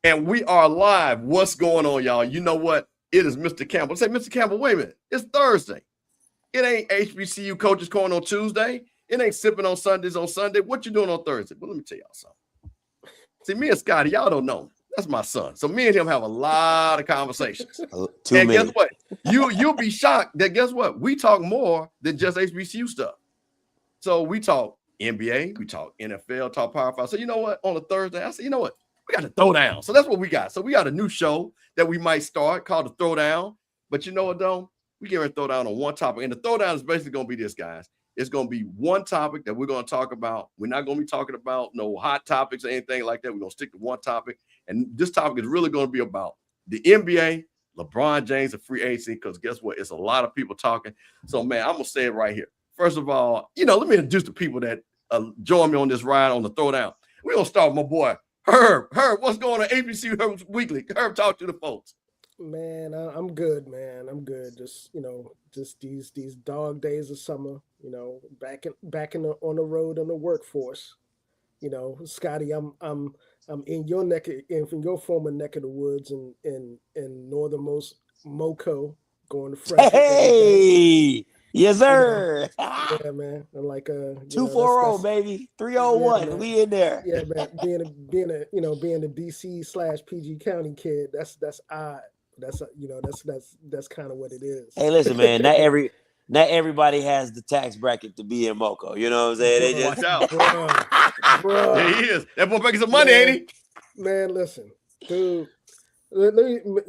And we are live. What's going on, y'all? You know what? It is Mr. Campbell. Say, Mr. Campbell, wait a minute. It's Thursday. It ain't HBCU Coaches Corner on Tuesday. It ain't sipping on Sundays on Sunday. What you doing on Thursday? Well, let me tell y'all something. See, me and Scotty, y'all don't know. That's my son. So me and him have a lot of conversations. Guess what? You'll be shocked that guess what? We talk more than just HBCU stuff. So we talk NBA, we talk NFL, talk Power 5. So you know what? On a Thursday, I said, you know what? We got to throw down. So that's what we got. So we got a new show that we might start called the Throwdown. But you know what, though? We get ready to throw down on one topic. And the Throwdown is basically going to be this, guys. It's going to be one topic that we're going to talk about. We're not going to be talking about no hot topics or anything like that. We're going to stick to one topic. And this topic is really going to be about the NBA, LeBron James, and free agency, because guess what? It's a lot of people talking. So, man, I'm going to say it right here. First of all, let me introduce the people that join me on this ride on the Throwdown. We're going to start with my boy, Herb, what's going on? HBCU Hoopsweekly. Herb, talk to the folks. Man, I'm good, man. I'm good. Just these dog days of summer. Back on the road in the workforce. Scotty, I'm in your in your former neck of the woods in northernmost Moco, going to fresh. Hey, yes, sir. Yeah, man. I'm like 240, baby, 301. Yeah, we in there. Yeah, man. Being a DC/PG County kid, that's odd. That's kind of what it is. Hey, listen, man. Not everybody has the tax bracket to be in Moco. You know what I'm saying? They just watch out, bro. Yeah, he is. That boy making some money, ain't he? Man, listen, dude.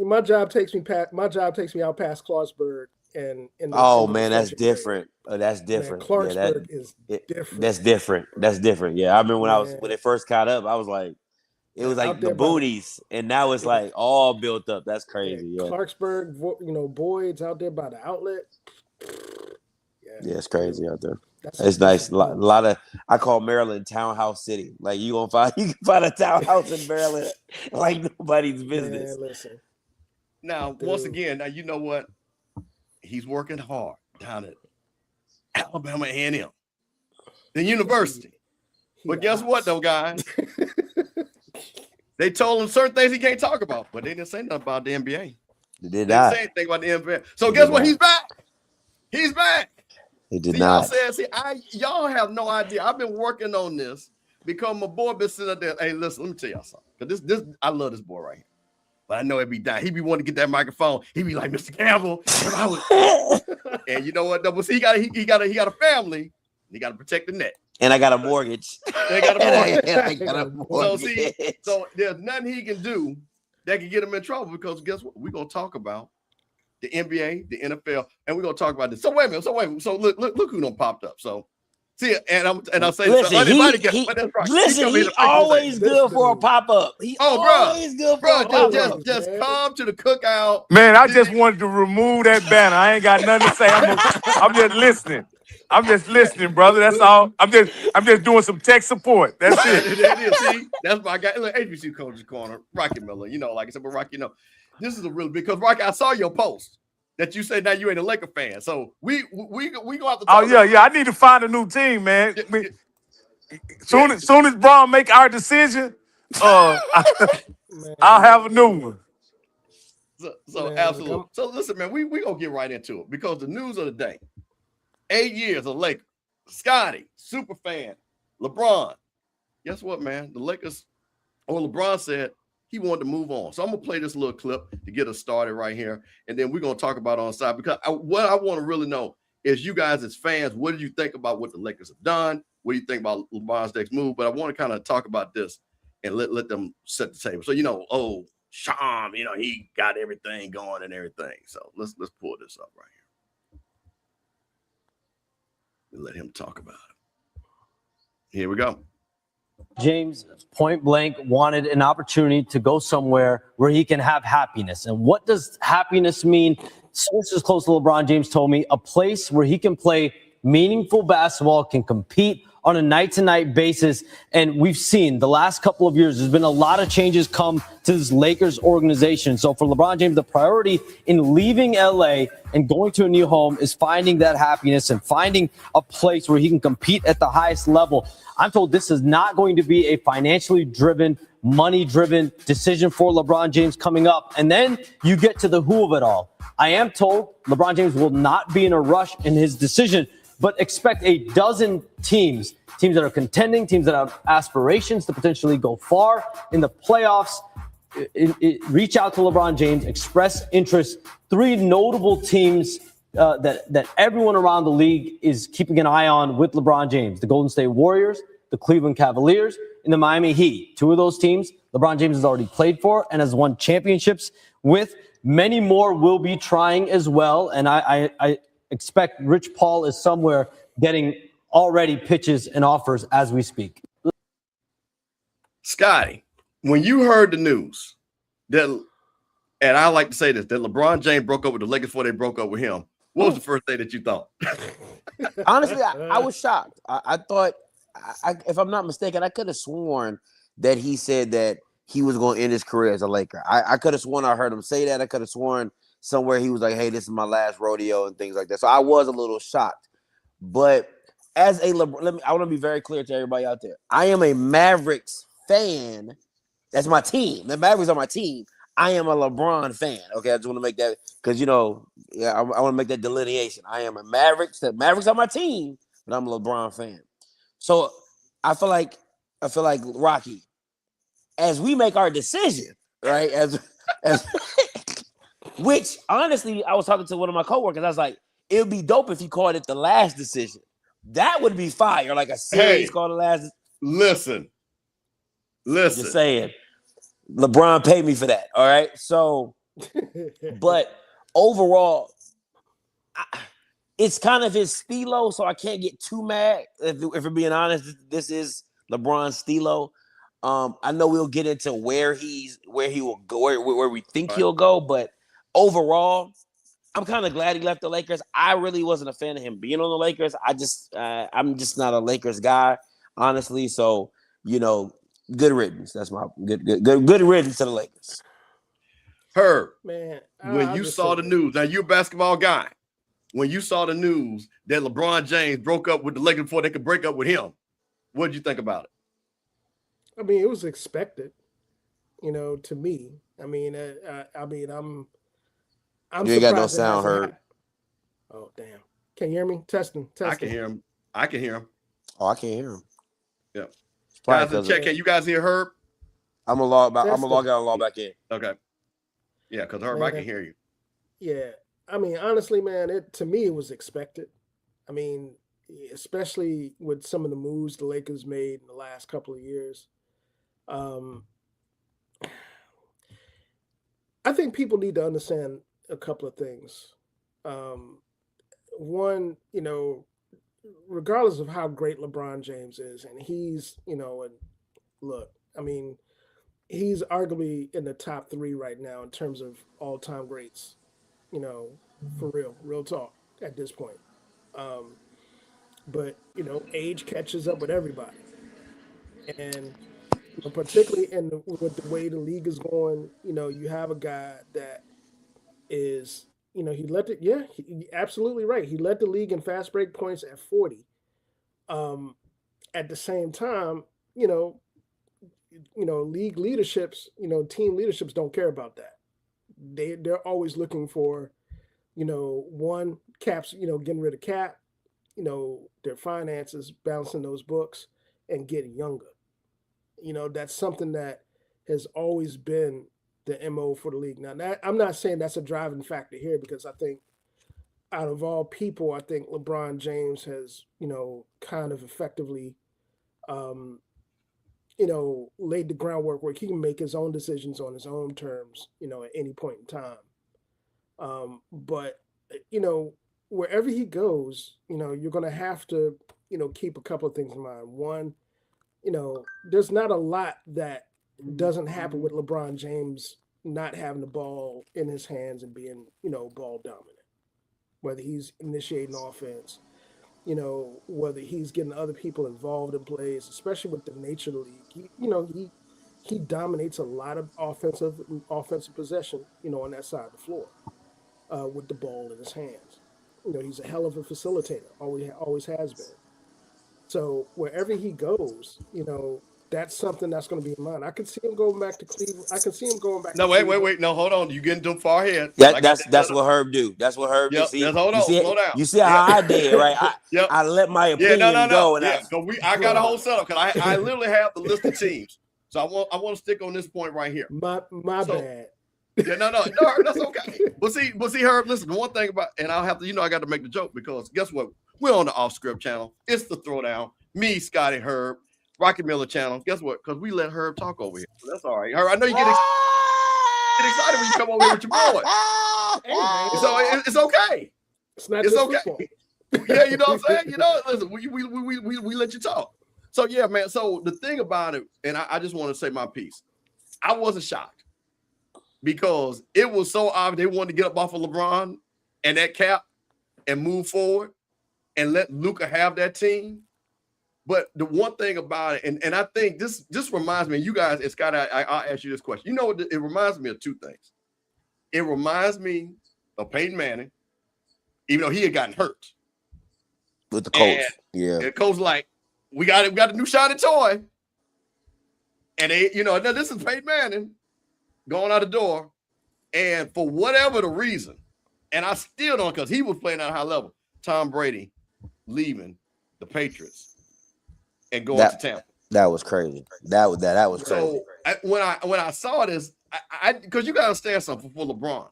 My job takes me out past Clarksburg and. Man, that's different. That's different. Man, Clarksburg is different. That's different. Yeah, I remember when it first caught up, I was like. It was like the boonies, and now it's like all built up. That's crazy. Yeah. Clarksburg, Boyd's out there by the outlet. Yeah, it's crazy out there. It's nice. A lot of I call Maryland Townhouse City. Like you can find a townhouse in Maryland like nobody's business. Man, listen. Now, once again, you know what? He's working hard down at Alabama A&M, the university. But guess what, though, guys? They told him certain things he can't talk about, but they didn't say nothing about the NBA. They did not say anything about the NBA. So guess what? He's back. He's back. He did not. Y'all have no idea. I've been working on this because my boy been sitting up there. Hey, listen, let me tell y'all something. Because this I love this boy right here. But I know he'd be dying. He be wanting to get that microphone. He'd be like, Mr. Campbell. And you know what? Though? He got a family. He got to protect the net. And I got a mortgage. I got a mortgage. So there's nothing he can do that can get him in trouble because guess what? We're gonna talk about the NBA, the NFL, and we're gonna talk about this. So wait a minute. So look who done popped up. So see, and I'll say listen, he's always good for a pop up. Always good for a pop up. Just come to the cookout. Man, I just wanted to remove that banner. I ain't got nothing to say. I'm just listening. I'm just listening, brother. That's all. I'm just doing some tech support. That's it. That is. See, that's my guy. Look, HBCU Coaches Corner, Rocky Miller. Like I said, but Rocky, this is a really big because Rocky, I saw your post that you said now you ain't a Laker fan. So we go out the. Oh yeah. I need to find a new team, man. Soon as Braun make our decision, I'll have a new one. So absolutely. So listen, man, we gonna get right into it because the news of the day. 8 years of Lakers. Scotty, super fan. LeBron. Guess what, man? The Lakers, or LeBron said he wanted to move on. So I'm going to play this little clip to get us started right here. And then we're going to talk about it on the side. Because what I want to really know is you guys as fans, what do you think about what the Lakers have done? What do you think about LeBron's next move? But I want to kind of talk about this and let them set the table. So, Sham, he got everything going and everything. So let's pull this up right here. And let him talk about it. Here we go. James, point blank, wanted an opportunity to go somewhere where he can have happiness. And what does happiness mean? Sources close to LeBron James told me a place where he can play meaningful basketball, can compete on a night-to-night basis. And we've seen the last couple of years, there's been a lot of changes come to this Lakers organization. So for LeBron James, the priority in leaving LA and going to a new home is finding that happiness and finding a place where he can compete at the highest level. I'm told this is not going to be a financially driven, money-driven decision for LeBron James coming up. And then you get to the who of it all. I am told LeBron James will not be in a rush in his decision, but expect a dozen teams that are contending, teams that have aspirations to potentially go far in the playoffs. Reach out to LeBron James, express interest. 3 notable teams that everyone around the league is keeping an eye on with LeBron James: the Golden State Warriors, the Cleveland Cavaliers, and the Miami Heat. 2 of those teams LeBron James has already played for and has won championships with. Many more will be trying as well, and I expect Rich Paul is somewhere getting already pitches and offers as we speak. Scotty, when you heard the news that, and I like to say this, that LeBron James broke up with the Lakers before they broke up with him, what was the first thing that you thought? Honestly, I was shocked. I thought, if I'm not mistaken, I could have sworn that he said that he was going to end his career as a Laker. I could have sworn I heard him say that. I could have sworn somewhere he was like, hey, this is my last rodeo and things like that. So I was a little shocked. But as a LeBron, I want to be very clear to everybody out there. I am a Mavericks fan. That's my team. The Mavericks are my team. I am a LeBron fan. Okay, I just want to make that because, I want to make that delineation. I am a Mavericks. The Mavericks are my team, but I'm a LeBron fan. So I feel like Rocky, as we make our decision, right? As which honestly, I was talking to one of my coworkers. I was like, it would be dope if he called it the last decision. That would be fire. Like a series called the last. Listen. Just saying. LeBron paid me for that. All right. So, but overall, it's kind of his stilo, so I can't get too mad. If we're being honest, this is LeBron's stilo. I know we'll get into where he will go, where we think he'll go, but overall, I'm kind of glad he left the Lakers. I really wasn't a fan of him being on the Lakers. I'm just not a Lakers guy, honestly. So, good riddance. That's my good riddance to the Lakers. Herb, man, when you saw the news, now you're a basketball guy. When you saw the news that LeBron James broke up with the Lakers before they could break up with him, what did you think about it? I mean, it was expected, to me. I'm you ain't got no sound, Herb. Oh, damn. Can you hear me? Testing. I can hear him. Oh, I can't hear him. Yeah. Guys, check. Can you guys hear Herb? I'm gonna log out and log back in. Okay. Yeah, because Herb, I can hear you. Yeah. I mean, honestly, man, to me, it was expected. I mean, especially with some of the moves the Lakers made in the last couple of years. I think people need to understand a couple of things. One, regardless of how great LeBron James is, and he's, and look, I mean, he's arguably in the top 3 right now in terms of all-time greats, for real talk at this point. But, age catches up with everybody. And particularly with the way the league is going, you have a guy that is, absolutely right. He led the league in fast break points at 40. At the same time, league leaderships, team leaderships don't care about that. They're always looking for, one, caps, getting rid of cap, their finances, balancing those books, and getting younger. That's something that has always been the MO for the league. Now, I'm not saying that's a driving factor here because I think out of all people, I think LeBron James has, kind of effectively, laid the groundwork where he can make his own decisions on his own terms, at any point in time. But, wherever he goes, you're going to have to, keep a couple of things in mind. One, there's not a lot that doesn't happen with LeBron James not having the ball in his hands and being, ball dominant, whether he's initiating offense, whether he's getting other people involved in plays, especially with the nature of the league. He dominates a lot of offensive possession, on that side of the floor, with the ball in his hands. He's a hell of a facilitator. Always has been. So wherever he goes, that's something that's going to be in mind. I could see him going back to Cleveland. I can see him going back. No, wait. No, hold on. You getting too far ahead. That's what Herb do. That's what Herb do. Yep, See, hold on, slow down. You see how I did, right? I let my opinion go. And I got a whole setup because I literally have the list of teams. So I want to stick on this point right here. My bad. Yeah, no, that's okay. But see, Herb, listen, one thing about, and I'll have to, I got to make the joke because guess what? We're on the Offscript channel. It's the Throwdown. Me, Scotty, Herb, Rocky Miller channel. Guess what? Because we let Herb talk over here. So that's all right. Herb, I know you get excited when you come over here with your boy. So it's okay. It's okay. Football. Yeah, you know what I'm saying? Listen, we let you talk. So yeah, man. So the thing about it, and I just want to say my piece. I wasn't shocked because it was so obvious they wanted to get up off of LeBron and that cap and move forward and let Luka have that team. But the one thing about it, and I think this reminds me, you guys, it's got I'll ask you this question. It reminds me of two things. It reminds me of Peyton Manning, even though he had gotten hurt. With the coach. And the coach like, we got a new shiny toy. And they, this is Peyton Manning going out the door. And for whatever the reason, and I still don't, because he was playing at a high level, Tom Brady leaving the Patriots and going to Tampa. That was crazy. That was crazy. So when I saw this, because you got to understand something for LeBron.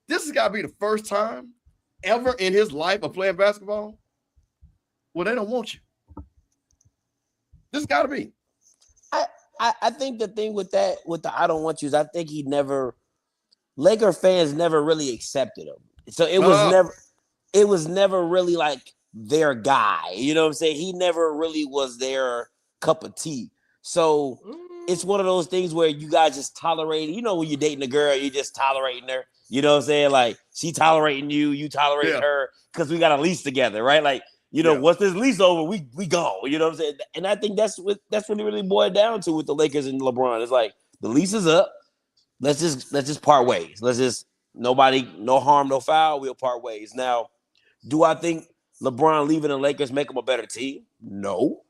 This has got to be the first time ever in his life of playing basketball where they don't want you. This got to be. I think the thing with the I don't want you is I think Laker fans never really accepted him. So it was never really like their guy. You know what I'm saying? He never really was their cup of tea. So it's one of those things where you guys just tolerate. When you're dating a girl, you're just tolerating her. You know what I'm saying? Like she tolerating you tolerating her because we got a lease together, right? Like, once this lease over, we go. You know what I'm saying? And I think that's what really boiled down to with the Lakers and LeBron. It's like the lease is up. Let's just part ways. Let's just no harm, no foul. We'll part ways. Now, do I think LeBron leaving the Lakers make them a better team? No.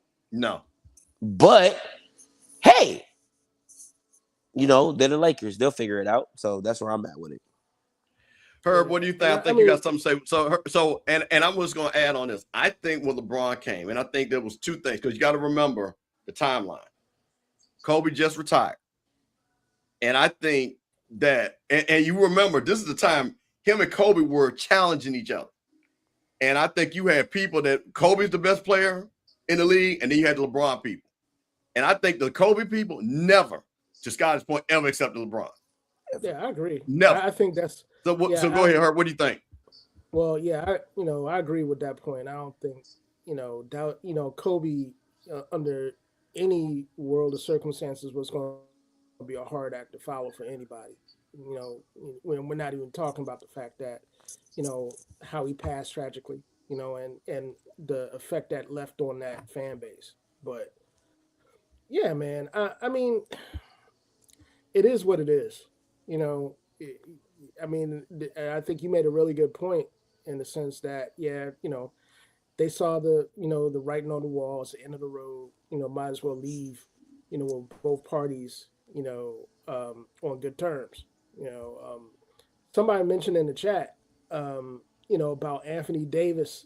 But hey, they're the Lakers. They'll figure it out. So that's where I'm at with it. Herb, what do you think? I think you got something to say. So, and I'm just going to add on this. I think when LeBron came, and I think there was two things, because you got to remember the timeline. Kobe just retired. And I think that, and you remember, this is the time him and Kobe were challenging each other. And I think you had people that Kobe's the best player in the league, and then you had the LeBron people. And I think the Kobe people never, to Scott's point, ever accepted LeBron. Yeah, I agree. Never. I think that's so. Go ahead, Herb. What do you think? Well, yeah, I agree with that point. I don't think Kobe under any world of circumstances was going to be a hard act to follow for anybody. When we're not even talking about the fact that how he passed tragically, and the effect that left on that fan base. But yeah, man, I mean, it is what it is. I think you made a really good point in the sense that, they saw the writing on the wall. It's the end of the road. Might as well leave, with both parties, on good terms. Somebody mentioned in the chat, about Anthony Davis,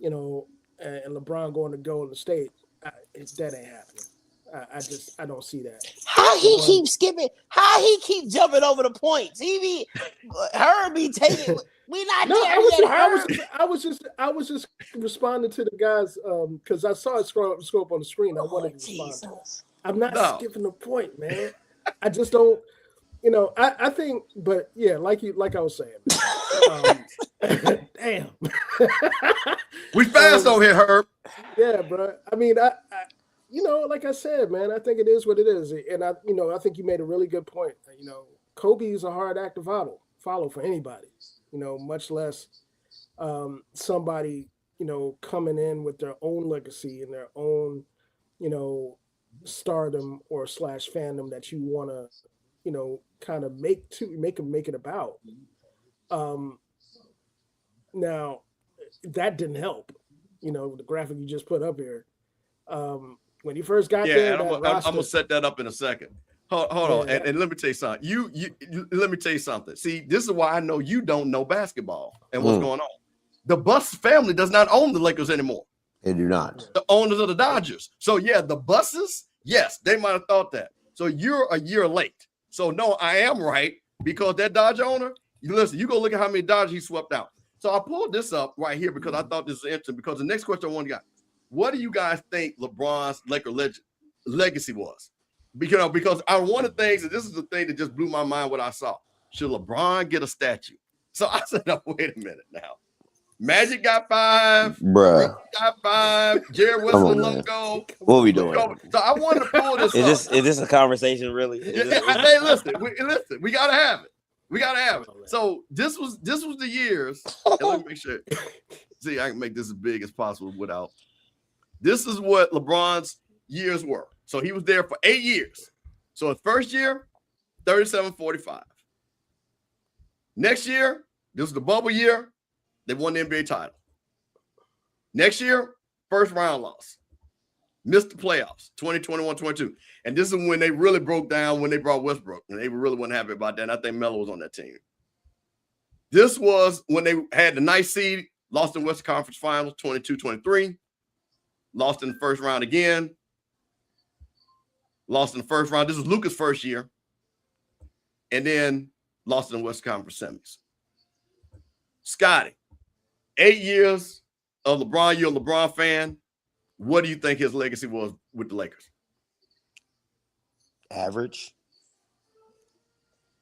and LeBron going to Golden State. That ain't happening. I don't see that. How he keep skipping? How he keep jumping over the points? Herb be taking. We not there yet. I was just responding to the guys because I saw it scroll up on the screen. I wanted to respond. I'm not skipping the point, man. I just don't. I think, but yeah, like I was saying. Damn. We fast over here, Herb. Yeah, bro. I mean, I like I said, man, I think it is what it is. And I think you made a really good point. Kobe is a hard act to follow for anybody, much less somebody, coming in with their own legacy and their own, stardom or slash fandom that you want to, kind of make it about. Now that didn't help. The graphic you just put up here. When you first got there, and I'm gonna set that up in a second. Hold on, and let me tell you something. You let me tell you something. See, this is why I know you don't know basketball and what's going on. The Buss family does not own the Lakers anymore. They do not. The owners of the Dodgers. So yeah, the Busses, yes, they might have thought that. So you're a year late. So no, I am right because that Dodger owner. Listen, you go look at how many Dodgers he swept out. So I pulled this up right here because I thought this was interesting. Because the next question I want to get, what do you guys think LeBron's Laker legacy was? Because one of the things, and this is the thing that just blew my mind what I saw. Should LeBron get a statue? So I said, no, wait a minute now. Magic got 5. Bruh. Ricky got 5. Jared Wilson logo. What are we doing? So I wanted to pull this up. Is this a conversation really? Hey, listen, we gotta have it. We gotta have it. So this was the years. And let me make sure. See, I can make this as big as possible without. This is what LeBron's years were. So he was there for 8 years. So his first year, 37-45. Next year, this was the bubble year. They won the NBA title. Next year, first round loss. Missed the playoffs, 2021-22. And this is when they really broke down when they brought Westbrook. And they really weren't happy about that. And I think Melo was on that team. This was when they had the nice seed, lost in Western Conference Finals, 22-23. Lost in the first round again. Lost in the first round. This was Luka's first year. And then lost in the Western Conference semis. Scotty, 8 years of LeBron. You're a LeBron fan. What do you think his legacy was with the Lakers? Average.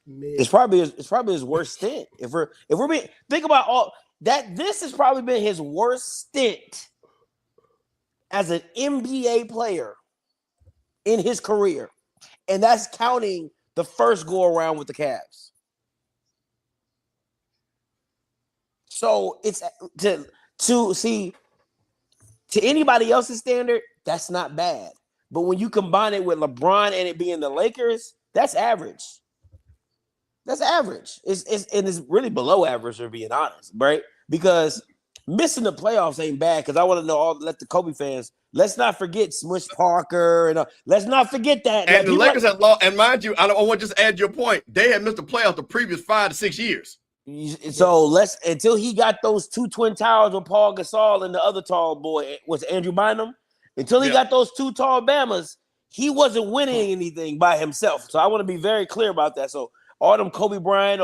It's probably his worst stint. If we're being, think about all that, this has probably been his worst stint as an NBA player in his career. And that's counting the first go around with the Cavs. So it's to see to anybody else's standard, that's not bad. But when you combine it with LeBron and it being the Lakers, that's average. That's average. It's really below average, for being honest, right? Because missing the playoffs ain't bad. Because I want to know let the Kobe fans. Let's not forget Smush Parker, and let's not forget that. And the Lakers had lost. And mind you, I want to just add your point. They had missed the playoffs the previous 5 to 6 years. So until he got those 2 twin towers with Paul Gasol and the other tall boy was Andrew Bynum. Until he got those 2 tall Bamas, he wasn't winning anything by himself. So I want to be very clear about that. So all them Kobe Bryant,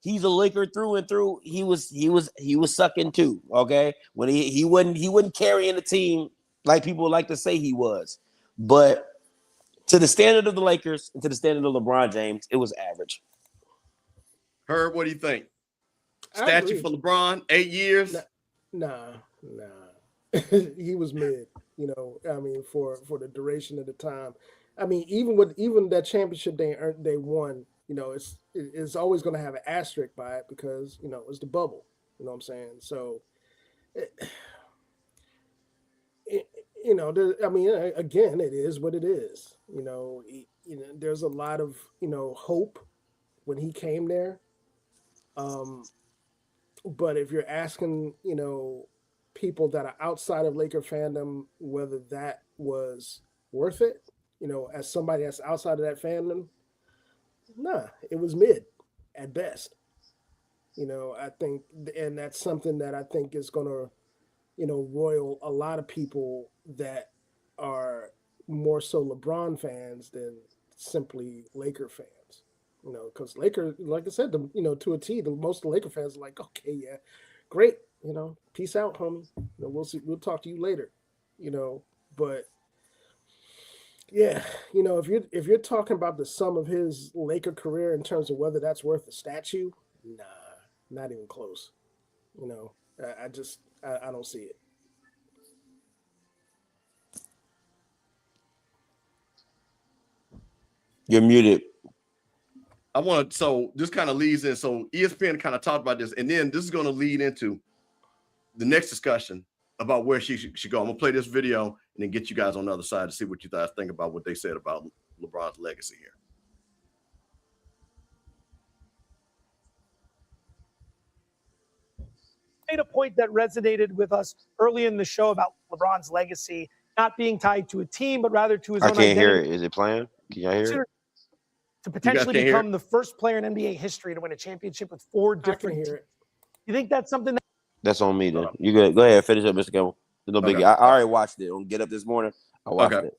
he's a Laker through and through. He was sucking too. Okay, when he wasn't carrying the team like people like to say he was. But to the standard of the Lakers and to the standard of LeBron James, it was average. Herb, what do you think? Statue for LeBron, 8 years? Nah. He was mid, I mean, for the duration of the time. I mean, even that championship they won, it's always going to have an asterisk by it because, it's the bubble. You know what I'm saying? So, again, it is what it is. There's a lot of, hope when he came there. But if you're asking, people that are outside of Laker fandom, whether that was worth it, as somebody that's outside of that fandom, nah, it was mid at best. I think, and that's something that I think is going to, roil a lot of people that are more so LeBron fans than simply Laker fans. Because Laker, like I said, to a T, most of the Laker fans are like, okay, yeah, great, peace out, homie. We'll see. We'll talk to you later. But yeah, if you're talking about the sum of his Laker career in terms of whether that's worth a statue, nah, not even close. I don't see it. You're muted. So this kind of leads in. So ESPN kind of talked about this, and then this is going to lead into the next discussion about where she should go. I'm gonna play this video and then get you guys on the other side to see what you guys think about what they said about LeBron's legacy here. Made a point that resonated with us early in the show about LeBron's legacy not being tied to a team, but rather to his I own can't identity. hear it. Is it playing? Can y'all hear it? To potentially can't hear become the first player in NBA history to win a championship with 4 different teams. You think that's something that That's on me then. You good? Go ahead, finish up, Mr. Campbell. There's no biggie. Okay. I already watched it on Get Up this morning. I watched it.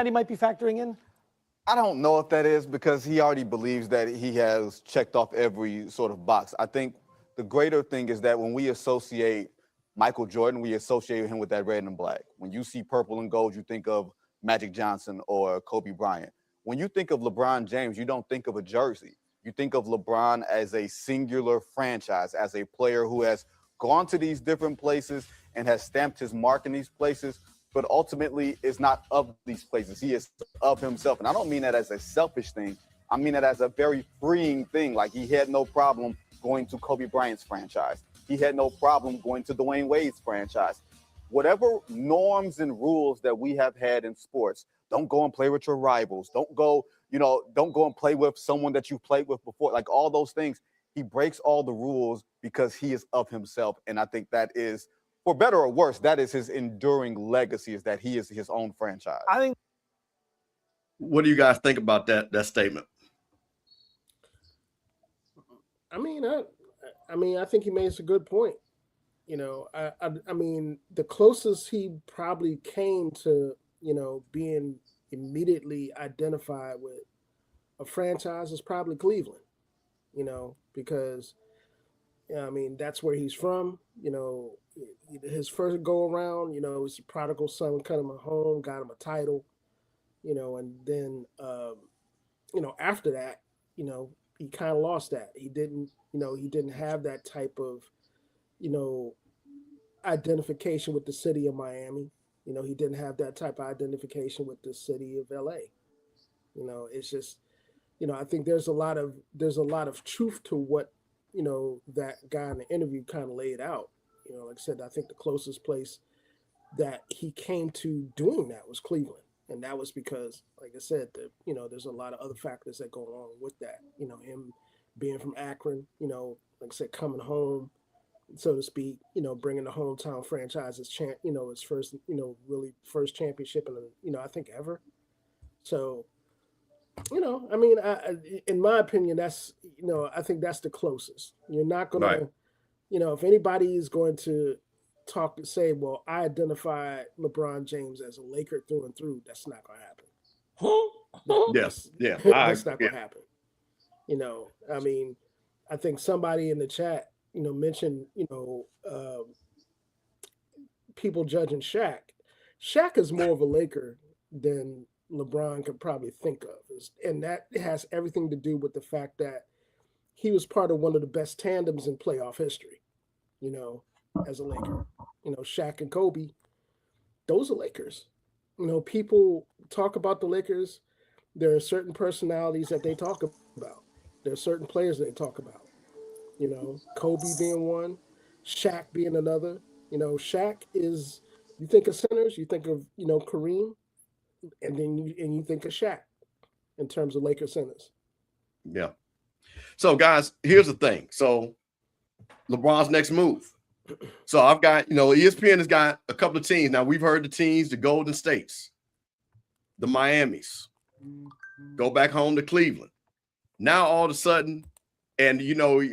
he might be factoring in? I don't know if that is because he already believes that he has checked off every sort of box. I think the greater thing is that when we associate Michael Jordan, we associate him with that red and black. When you see purple and gold, you think of Magic Johnson or Kobe Bryant. When you think of LeBron James, you don't think of a jersey. You think of LeBron as a singular franchise, as a player who has gone to these different places and has stamped his mark in these places, but ultimately is not of these places. He is of himself. And I don't mean that as a selfish thing. I mean that as a very freeing thing. Like, he had no problem going to Kobe Bryant's franchise. He had no problem going to Dwayne Wade's franchise. Whatever norms and rules that we have had in sports, don't go and play with your rivals. Don't go and play with someone that you played with before. Like, all those things, he breaks all the rules because he is of himself. And I think that is, for better or worse, that is his enduring legacy, is that he is his own franchise. I think. What do you guys think about that statement? I mean, I think he makes a good point. I mean, the closest he probably came to, being immediately identified with a franchise is probably Cleveland, because, I mean, that's where he's from. His first go around, was a prodigal son, cut him a home, got him a title, and then, after that, he kind of lost that. He didn't have that type of, identification with the city of Miami. He didn't have that type of identification with the city of LA. It's just, I think there's a lot of truth to what, that guy in the interview kind of laid out. Like I said, I think the closest place that he came to doing that was Cleveland. And that was because, like I said, there's a lot of other factors that go along with that. Him being from Akron, like I said, coming home, so to speak, bringing the hometown franchise his first, really first championship I think ever. So, I mean, in my opinion, that's, I think that's the closest. You're not going to, if anybody is going to say, well, I identify LeBron James as a Laker through and through, that's not going to happen. Yes. Yeah. That's not going to happen. I mean, I think somebody in the chat, mentioned, people judging Shaq. Shaq is more of a Laker than LeBron could probably think of. And that has everything to do with the fact that he was part of one of the best tandems in playoff history, as a Laker. Shaq and Kobe, those are Lakers. People talk about the Lakers. There are certain personalities that they talk about. There are certain players they talk about. Kobe being one, Shaq being another. Shaq is, you think of centers, you think of, Kareem, and then you think of Shaq in terms of Lakers centers. Yeah. So, guys, here's the thing. So, LeBron's next move. So, I've got, ESPN has got a couple of teams. Now, we've heard the teams, the Golden States, the Miamis, go back home to Cleveland. Now, all of a sudden, and,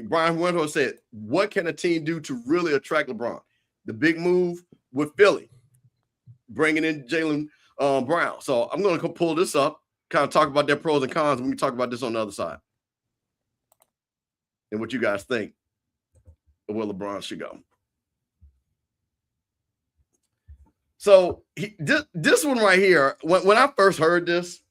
Brian Windhorst said, what can a team do to really attract LeBron? The big move with Philly, bringing in Jaylen Brown. So I'm going to pull this up, kind of talk about their pros and cons, and we can talk about this on the other side. And what you guys think of where LeBron should go. So this one right here, when I first heard this,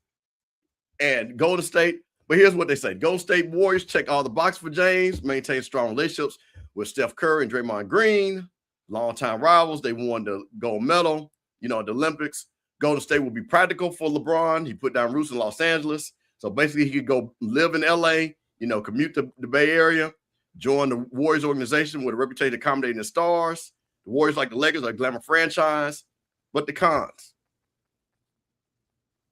and Golden State, but here's what they say. Golden State Warriors check all the boxes for James, maintain strong relationships with Steph Curry and Draymond Green, longtime rivals. They won the gold medal, at the Olympics. Golden State will be practical for LeBron. He put down roots in Los Angeles. So basically he could go live in LA, commute to the Bay Area, join the Warriors organization with a reputation accommodating the stars. The Warriors, like the Lakers, are a glamour franchise, but the cons.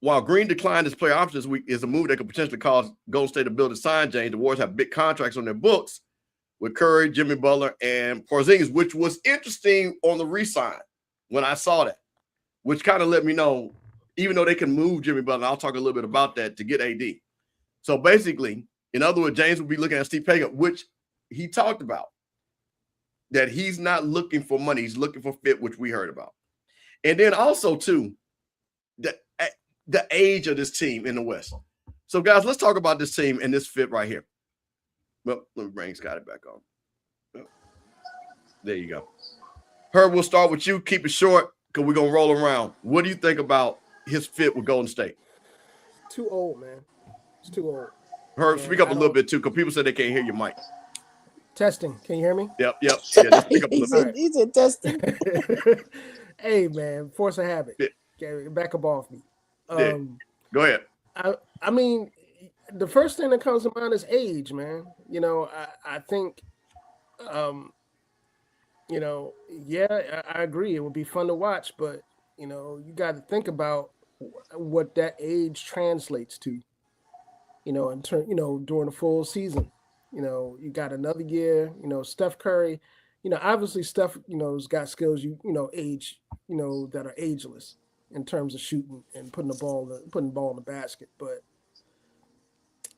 While Green declined his player option this week is a move that could potentially cause Golden State to build a sign James. The Warriors have big contracts on their books with Curry, Jimmy Butler, and Porzingis, which was interesting on the re-sign when I saw that, which kind of let me know, even though they can move Jimmy Butler, I'll talk a little bit about that to get AD. So basically, in other words, James will be looking at Steve Pagan, which he talked about, that he's not looking for money. He's looking for fit, which we heard about. And then also, too, the age of this team in the West. So, guys, let's talk about this team and this fit right here. Well, let me bring Scotty back on. Oh, there you go. Herb, we'll start with you. Keep it short because we're going to roll around. What do you think about his fit with Golden State? Too old, man. It's too old. Herb, speak up a little bit, too, because people say they can't hear your mic. Testing. Can you hear me? Yep. Yeah, just speak up a little bit. He's in testing. Hey, man, force of habit. Yeah. Okay, back up off me. Yeah. Go ahead. I mean, the first thing that comes to mind is age, man. You know, I think, you know, yeah, I agree. It would be fun to watch, but, you know, you got to think about what that age translates to, you know, during the full season. You know, you got another year, you know, Steph Curry, you know, obviously Steph, you know, has got skills, age, you know, that are ageless in terms of shooting and putting the ball in the basket. But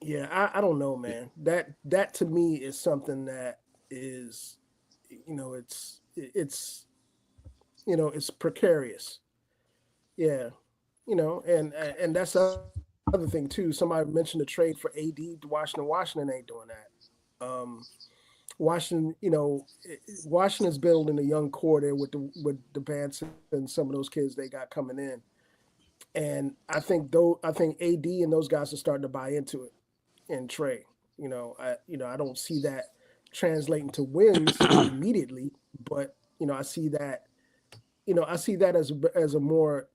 yeah, I don't know, man. That to me is something that is, you know, it's precarious. Yeah. You know, and that's the other thing too. Somebody mentioned the trade for AD to Washington. Washington ain't doing that. Washington, you know, Washington's building a young core there with the Vance and some of those kids they got coming in, and I think AD and those guys are starting to buy into it in Trey. You know, I don't see that translating to wins immediately, but you know, I see that as a more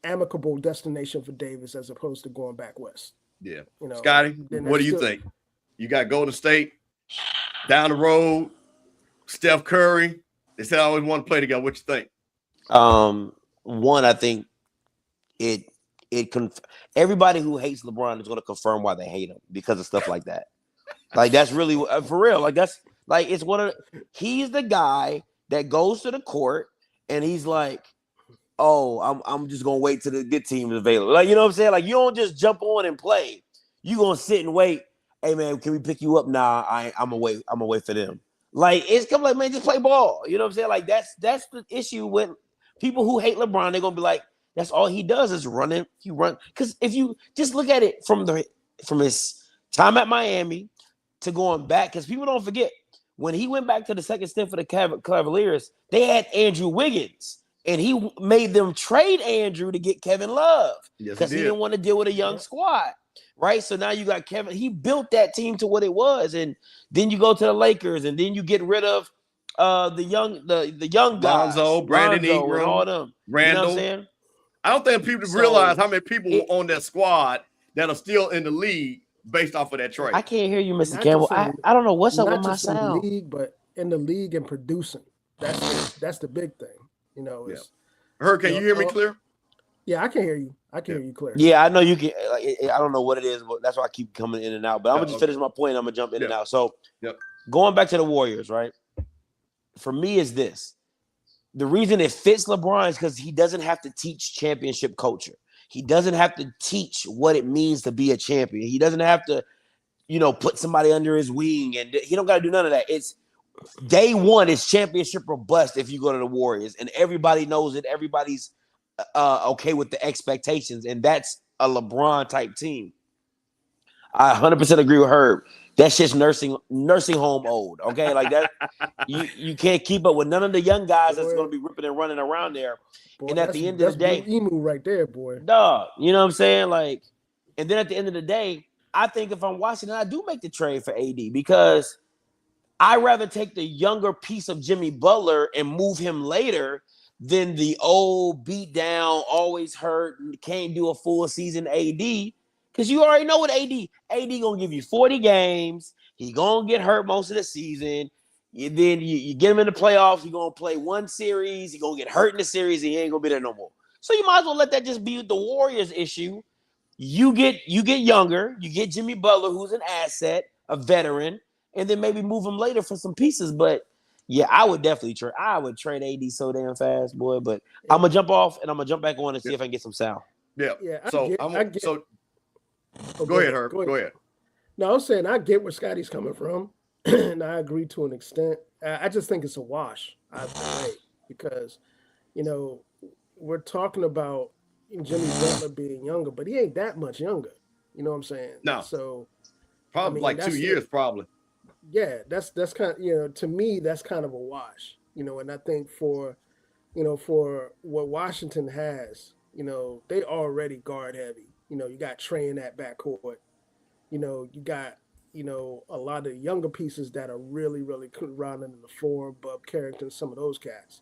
amicable destination for Davis as opposed to going back west. Yeah. You know, Scotty, what do you think? You got Golden State down the road, Steph Curry. They said I always want to play together. What you think? One, I think everybody who hates LeBron is going to confirm why they hate him because of stuff like that. Like that's really for real. Like that's like it's he's the guy that goes to the court and he's like, oh, I'm just gonna wait till the good team is available. Like, you know what I'm saying? Like, you don't just jump on and play. You gonna sit and wait. Hey man, can we pick you up? Nah, I'm gonna wait. I'm gonna wait for them. Like, it's come like, man, just play ball. You know what I'm saying? Like, that's the issue with people who hate LeBron. They're gonna be like, that's all he does is running. He run. Because if you just look at it from his time at Miami to going back, because people don't forget when he went back to the second stint for the Cavaliers, they had Andrew Wiggins. And he made them trade Andrew to get Kevin Love because he didn't want to deal with a young squad, right? So now you got Kevin. He built that team to what it was, and then you go to the Lakers, and then you get rid of the young guys, Lonzo, Brandon Ingram, and all them. Randall. You know what I'm saying? I don't think people realize how many people were on that squad that are still in the league based off of that trade. I can't hear you, Mr. Campbell. I don't know what's up with my sound. Not just in the league, but in the league and producing. That's the big thing. You know, Herb, can you hear me clear? Yeah, I can hear you. I can hear you clear. Yeah, I know you can. I don't know what it is, but that's why I keep coming in and out. But I'm gonna just finish my point. I'm gonna jump in and out. So, going back to the Warriors, right? For me, is this the reason it fits LeBron is because he doesn't have to teach championship culture. He doesn't have to teach what it means to be a champion. He doesn't have to, put somebody under his wing, and he don't got to do none of that. It's day one is championship or bust if you go to the Warriors, and everybody knows it. Everybody's okay with the expectations, and that's a LeBron type team. I 100% agree with Herb. That's just nursing home old. Okay, like that. You can't keep up with none of the young guys that's going to be ripping and running around there. Boy, and at the end of the day, emu right there, boy. Dog, you know what I'm saying? Like, and then at the end of the day, I think if I'm Washington, I do make the trade for AD because I'd rather take the younger piece of Jimmy Butler and move him later than the old beat down, always hurt, can't do a full season AD. Because you already know what AD gonna give you 40 games. He gonna get hurt most of the season. then you get him in the playoffs. You're gonna play one series. You're gonna get hurt in the series, and he ain't gonna be there no more. So you might as well let that just be the Warriors' issue. You get younger. You get Jimmy Butler, who's an asset, a veteran, and then maybe move him later for some pieces. But yeah, I would definitely trade. I would trade AD so damn fast, boy. But I'm gonna jump off and I'm gonna jump back on and see if I can get some sound. Yeah. Yeah, So go ahead, Herb. Go ahead. No, I was saying I get where Scotty's coming from, and I agree to an extent. I just think it's a wash either way because, we're talking about Jimmy Butler being younger, but he ain't that much younger. You know what I'm saying? No. So probably like 2 years, probably. Yeah, that's kind of, to me, that's kind of a wash. And I think for what Washington has, they already guard heavy. You got Trey in that backcourt. You got, a lot of younger pieces that are really, really rounding in the floor, Bub Carrington, some of those cats.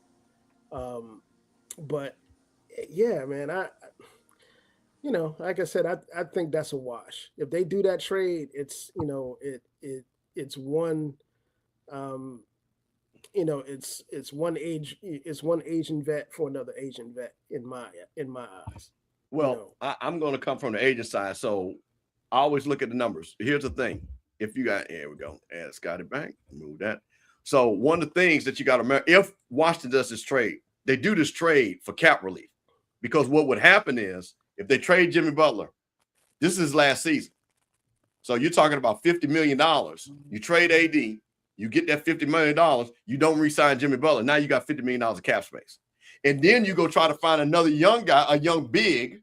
But yeah, man, like I said, I think that's a wash. If they do that trade, it's, it's one, it's one Asian vet for another Asian vet in my eyes. Well, I'm going to come from the agent side, so I always look at the numbers. Here's the thing: if you got, here we go, add Scotty back, move that. So one of the things that you got to remember, if Washington does this trade, they do this trade for cap relief, because what would happen is if they trade Jimmy Butler, this is his last season. So you're talking about $50 million. You trade AD, you get that $50 million, you don't re-sign Jimmy Butler. Now you got $50 million of cap space. And then you go try to find another young guy, a young big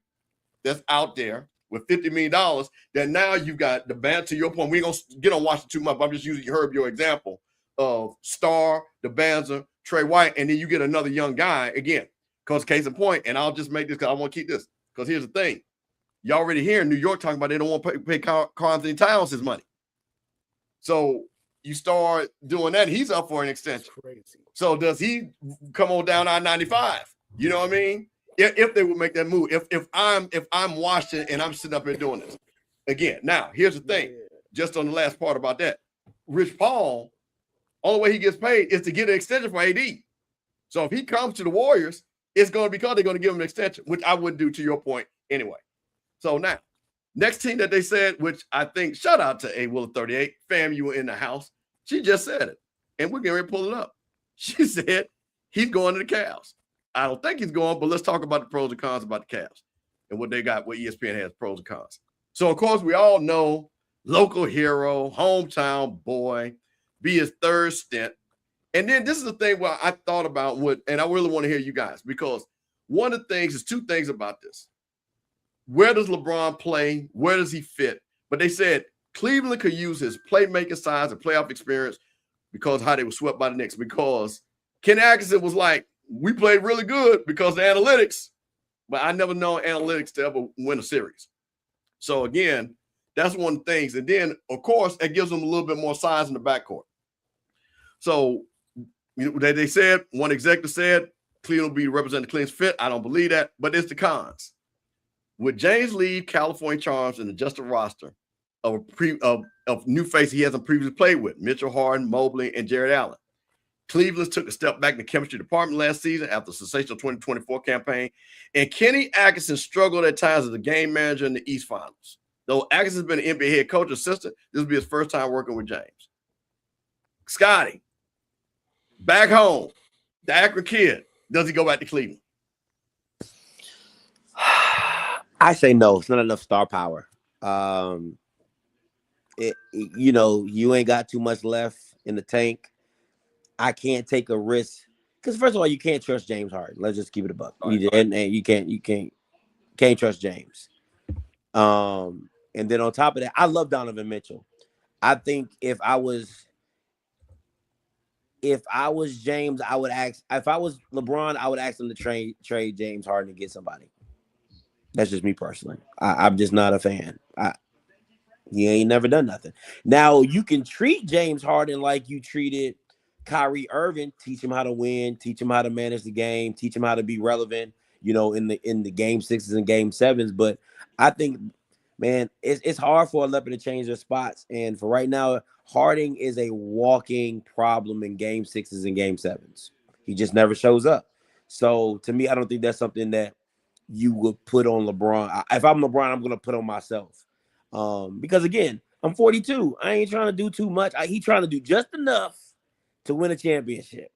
that's out there with $50 million. Then now you got the band, to your point, we ain't going to get on Washington too much, but I'm just using your example of Star, the Banzer, Trey White, and then you get another young guy again. Because case in point, and I'll just make this because I want to keep this. Because here's the thing. You already hear in New York talking about they don't want to pay Karl Anthony Towns his money. So you start doing that, he's up for an extension. Crazy. So does he come on down I-95? You know what I mean? If they would make that move. If I'm Washington and I'm sitting up here doing this. Again, now here's the thing. Just on the last part about that. Rich Paul, only way he gets paid is to get an extension for AD. So if he comes to the Warriors, it's going to be because they're going to give him an extension, which I wouldn't do, to your point anyway. So now, next team that they said, which I think, shout out to A Willa 38, fam, you were in the house. She just said it, and we're getting ready to pull it up. She said he's going to the Cavs. I don't think he's going, but let's talk about the pros and cons about the Cavs and what they got, what ESPN has, pros and cons. So, of course, we all know local hero, hometown boy, be his third stint. And then this is the thing where I thought about and I really want to hear you guys, because one of the things is two things about this. Where does LeBron play? Where does he fit? But they said Cleveland could use his playmaking size and playoff experience because how they were swept by the Knicks. Because Ken Atkinson was like, we played really good because of analytics, but I never known analytics to ever win a series. So again, that's one of the things. And then, of course, it gives them a little bit more size in the backcourt. So they said, one executive said, Cleveland will be representing Cleveland's fit. I don't believe that, but it's the cons. With James leave California Charms and adjusted roster of new faces he hasn't previously played with, Mitchell Harden, Mobley, and Jared Allen. Cleveland took a step back in the chemistry department last season after the sensational 2024 campaign, and Kenny Atkinson struggled at times as a game manager in the East Finals. Though Atkinson's been an NBA head coach assistant, this will be his first time working with James. Scotty, back home, the Akron kid, does he go back to Cleveland? I say no. It's not enough star power. You ain't got too much left in the tank. I can't take a risk because, first of all, you can't trust James Harden. Let's just keep it a buck. And you can't trust James. And then on top of that, I love Donovan Mitchell. I think if I was James, I would ask. If I was LeBron, I would ask him to trade James Harden and get somebody. That's just me personally. I'm just not a fan. He ain't never done nothing. Now you can treat James Harden like you treated Kyrie Irving. Teach him how to win. Teach him how to manage the game. Teach him how to be relevant. In the game 6s and game 7s. But I think man, it's hard for a leopard to change their spots. And for right now, Harding is a walking problem in game 6s and game 7s. He just never shows up. So to me, I don't think that's something that you would put on LeBron. If I'm LeBron, I'm going to put on myself. Because again, I'm 42. I ain't trying to do too much. He's trying to do just enough to win a championship.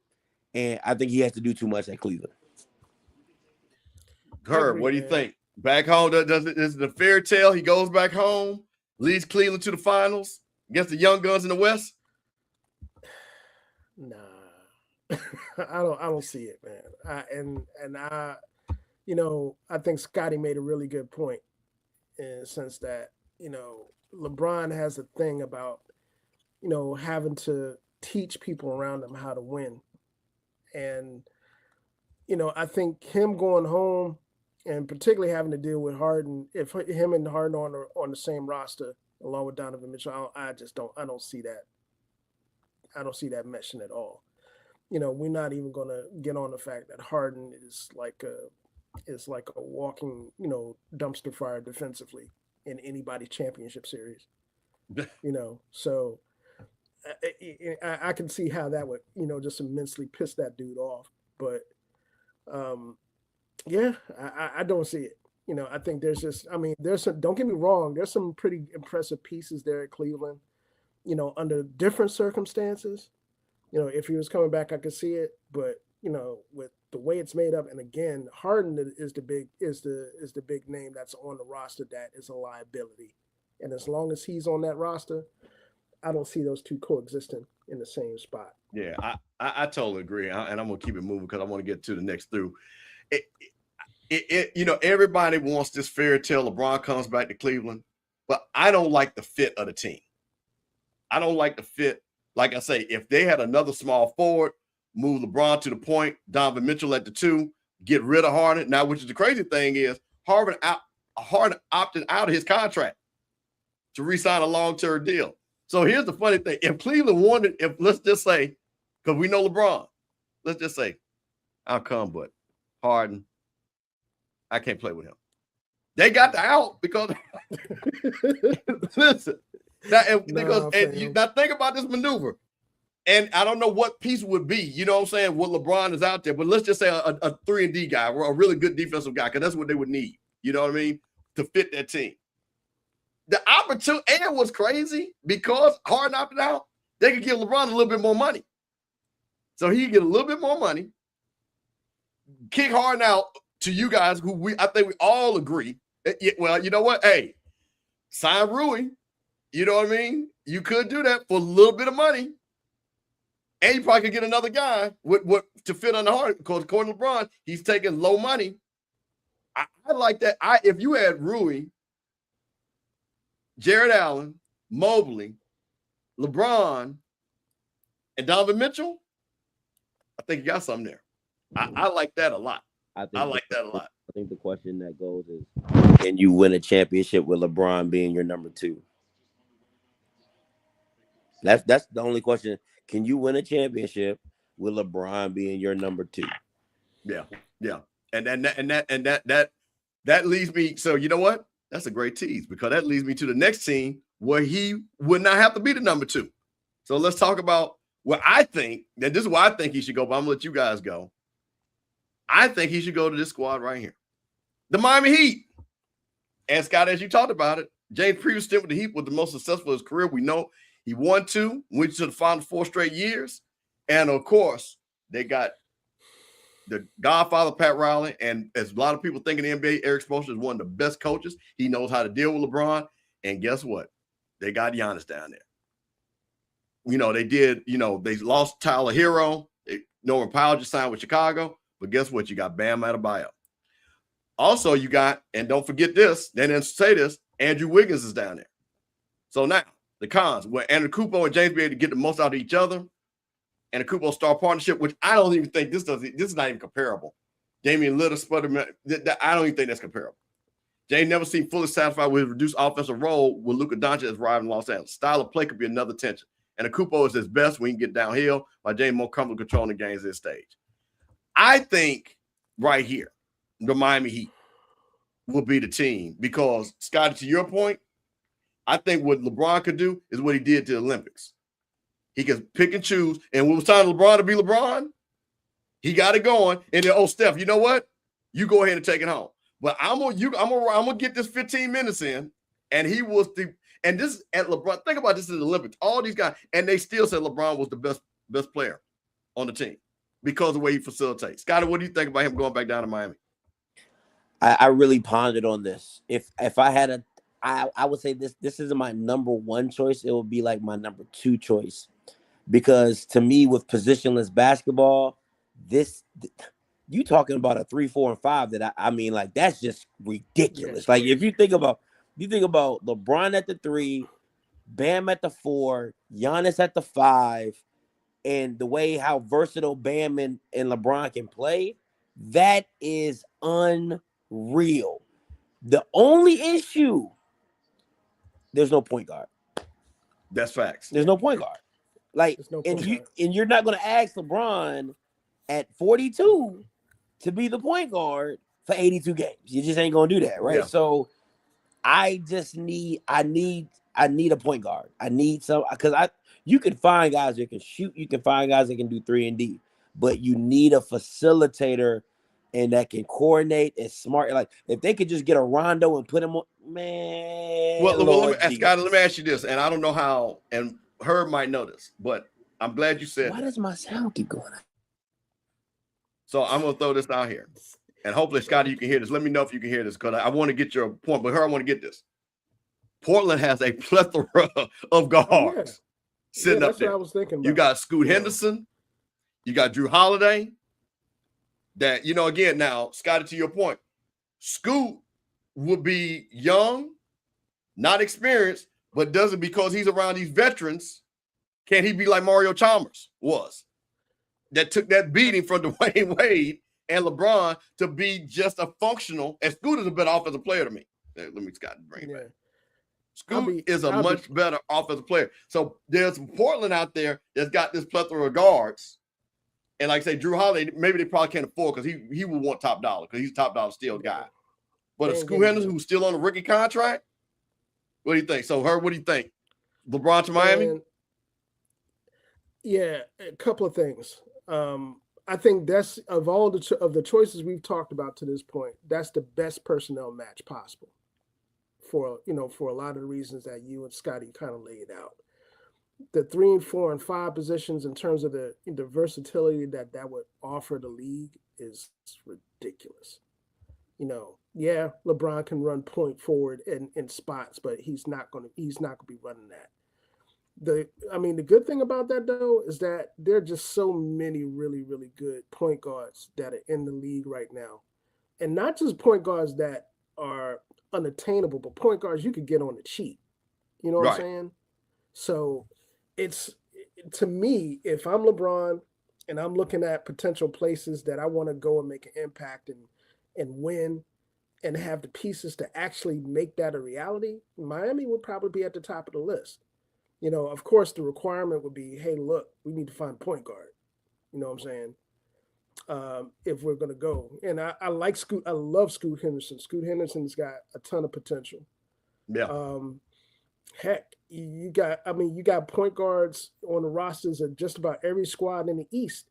And I think he has to do too much at Cleveland. Herb, what do you think? Back home, is it a fairy tale? He goes back home, leads Cleveland to the finals against the young guns in the West? Nah. I don't see it, man. I I think Scotty made a really good point in the sense that, LeBron has a thing about, having to teach people around him how to win. And, I think him going home and particularly having to deal with Harden, if him and Harden on the same roster along with Donovan Mitchell, I don't see that. I don't see that meshing at all. We're not even going to get on the fact that Harden is like a walking, dumpster fire defensively in anybody's championship series. So I can see how that would, just immensely piss that dude off. But yeah, I don't see it. I think there's just, there's some, don't get me wrong, there's some pretty impressive pieces there at Cleveland, under different circumstances. If he was coming back, I could see it, but with the way it's made up, and again, Harden is the big name that's on the roster that is a liability, and as long as he's on that roster, I don't see those two coexisting in the same spot. Yeah, I totally agree, and I'm gonna keep it moving because I want to get to the next through. Everybody wants this fairy tale. LeBron comes back to Cleveland, but I don't like the fit of the team. I don't like the fit. Like I say, if they had another small forward, move LeBron to the point, Donovan Mitchell at the 2, get rid of Harden. Now, which is the crazy thing is Harden opted out of his contract to re-sign a long-term deal. So here's the funny thing. If Cleveland wanted, let's just say, because we know LeBron, let's just say, I'll come, but Harden, I can't play with him. They got the out because listen. Now think about this maneuver. And I don't know what piece would be, you know what I'm saying, what LeBron is out there, but let's just say a 3-and-D guy or a really good defensive guy, because that's what they would need, you know what I mean, to fit that team. The opportunity, and what's crazy, because Harden opted out, they could give LeBron a little bit more money. So he could get a little bit more money, kick Harden out to you guys who I think we all agree. Well, you know what? Hey, sign Rui. You know what I mean? You could do that for a little bit of money. And you probably could get another guy with what to fit on the Harden. Because according to LeBron, he's taking low money. I like that. If you had Rui, Jared Allen, Mobley, LeBron, and Donovan Mitchell, I think you got something there. I like that a lot. I like that a lot. I think the question that goes is, can you win a championship with LeBron being your number 2? That's the only question. Can you win a championship with LeBron being your number 2? Yeah. And that leads me. So you know what? That's a great tease because that leads me to the next team where he would not have to be the number 2. So let's talk about where I think, and this is why I think he should go, but I'm gonna let you guys go. I think he should go to this squad right here. The Miami Heat. And Scott, as you talked about it, James' previous stint with the Heat was the most successful of his career. We know he won 2, went to the final 4 straight years. And of course, they got the Godfather, Pat Riley. And as a lot of people think in the NBA, Eric Spoelstra is one of the best coaches. He knows how to deal with LeBron. And guess what? They got Giannis down there. They lost Tyler Hero. Norman Powell just signed with Chicago. But guess what? You got Bam Adebayo. Also, you got, and don't forget this, they didn't say this, Andrew Wiggins is down there. So now, the cons, where Antetokounmpo and James be able to get the most out of each other, Antetokounmpo star partnership, which I don't even think this is not even comparable. Damian Lillard, Spudderman, I don't even think that's comparable. James never seemed fully satisfied with his reduced offensive role with Luka Doncic as arriving in Los Angeles. Style of play could be another tension. Antetokounmpo is his best when he can get downhill, while James more comfortable controlling the games at this stage. I think right here, the Miami Heat, will be the team because, Scotty, to your point, I think what LeBron could do is what he did to the Olympics. He could pick and choose. And when it was time for LeBron to be LeBron, he got it going. And then, Steph, you know what? You go ahead and take it home. But I'm gonna get this 15 minutes in. And he was and this at LeBron. Think about this in the Olympics. All these guys, and they still said LeBron was the best player on the team because of the way he facilitates. Scotty, what do you think about him going back down to Miami? I really pondered on this. If I had I would say this isn't my number one choice. It would be like my number two choice. Because to me, with positionless basketball, you talking about a 3, 4, and 5 that I mean, like, that's just ridiculous. Like, if you think about LeBron at the 3, Bam at the 4, Giannis at the 5, and the way how versatile Bam and LeBron can play, that is unreal. The only issue, there's no point guard. That's facts. There's no point guard. Like, you're not going to ask LeBron at 42 to be the point guard for 82 games. You just ain't going to do that, right? Yeah. So I need a point guard. I need some, because you can find guys that can shoot. You can find guys that can do 3 and D, but you need a facilitator and that can coordinate and smart. Like, if they could just get a Rondo and put him on, man. Well, let me ask you this, and I don't know how, and Herb might know this, but I'm glad you said. Why does my sound keep going? So I'm gonna throw this out here, and hopefully, Scotty, you can hear this. Let me know if you can hear this, because I want to get your point. But Herb, I want to get this. Portland has a plethora of guards sitting up there. What I was thinking about. You got Scoot Henderson, you got Drew Holiday. That, again, now, Scotty, to your point, Scoot would be young, not experienced, but doesn't, because he's around these veterans, can he be like Mario Chalmers was? That took that beating from Dwayne Wade and LeBron to be just a functional, and Scoot is a better offensive player to me. Let me, Scott, bring it back. Scoot is a much better offensive player. So there's Portland out there that's got this plethora of guards. And like I say, Drew Holiday, maybe they probably can't afford, because he would want top dollar, because he's a top dollar steal guy. But a Scoot Henderson who's still on a rookie contract, what do you think? So, Herb, what do you think? LeBron to Miami? Yeah, a couple of things. I think that's, of all the choices we've talked about to this point, that's the best personnel match possible for a lot of the reasons that you and Scotty kind of laid out. The 3 and 4 and 5 positions, in terms of the versatility that would offer the league, is ridiculous. LeBron can run point forward in spots, but he's not gonna be running that. The good thing about that, though, is that there are just so many really, really good point guards that are in the league right now, and not just point guards that are unattainable, but point guards you could get on the cheap. You know what I'm saying? So it's, to me, if I'm LeBron and I'm looking at potential places that I want to go and make an impact and win and have the pieces to actually make that a reality, Miami would probably be at the top of the list. Of course, the requirement would be, hey, look, we need to find a point guard. You know what I'm saying? If we're going to go. And I like Scoot. I love Scoot Henderson. Scoot Henderson's got a ton of potential. Yeah. Heck, you got point guards on the rosters of just about every squad in the East,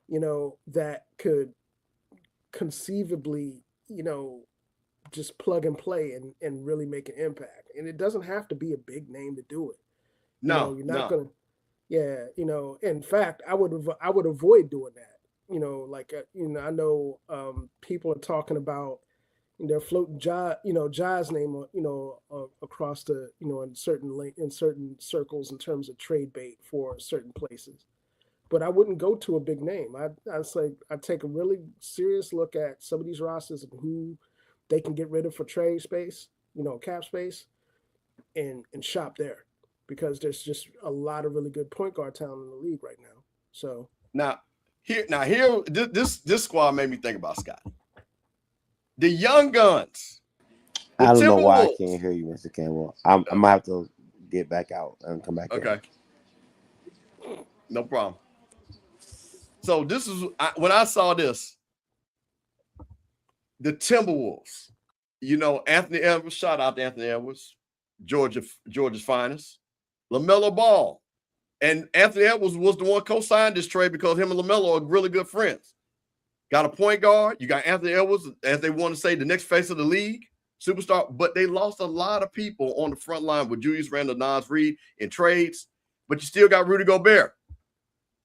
that could conceivably, just plug and play and really make an impact. And it doesn't have to be a big name to do it. You're not gonna. Yeah, in fact, I would avoid doing that. I know people are talking about, they're floating Ja's name, across the, in certain circles in terms of trade bait for certain places. But I wouldn't go to a big name. I'd take a really serious look at some of these rosters and who they can get rid of for trade space, cap space, and shop there, because there's just a lot of really good point guard talent in the league right now. So this squad made me think about Scott. The young guns. I don't know why I can't hear you, Mr. Campbell. I'm gonna have to get back out and come back. Okay. In. No problem. So this is when I saw this. The Timberwolves, Anthony Edwards, shout out to Anthony Edwards, Georgia's finest. LaMelo Ball. And Anthony Edwards was the one co-signed this trade because him and LaMelo are really good friends. Got a point guard. You got Anthony Edwards, as they want to say, the next face of the league, superstar. But they lost a lot of people on the front line with Julius Randle, Nas Reed in trades. But you still got Rudy Gobert.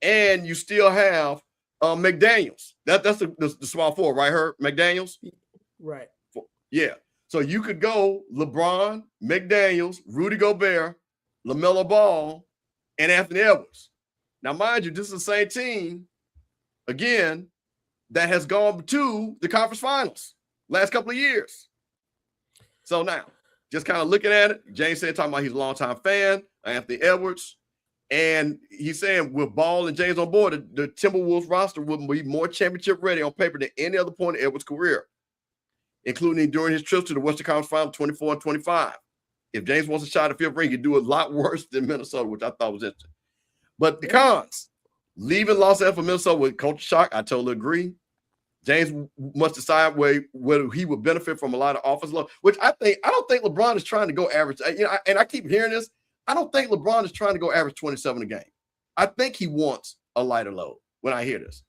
And you still have McDaniels. That's the small forward, right, Herb? McDaniels? Right. Yeah. So you could go LeBron, McDaniels, Rudy Gobert, LaMelo Ball, and Anthony Edwards. Now, mind you, this is the same team, again, that has gone to the conference finals last couple of years. So now, just kind of looking at it, James said, talking about he's a longtime fan of Anthony Edwards. And he's saying with Ball and James on board, the Timberwolves roster will be more championship ready on paper than any other point in Edwards' career, including during his trips to the Western Conference Final 24 and 25. If James wants a shot at fifth ring, he'd do a lot worse than Minnesota, which I thought was interesting. But the cons, leaving Los Angeles for Minnesota with culture shock, I totally agree. James must decide whether he would benefit from a lot of offensive load, which I don't think LeBron is trying to go average. And I keep hearing this. I don't think LeBron is trying to go average 27 a game. I think he wants a lighter load when I hear this.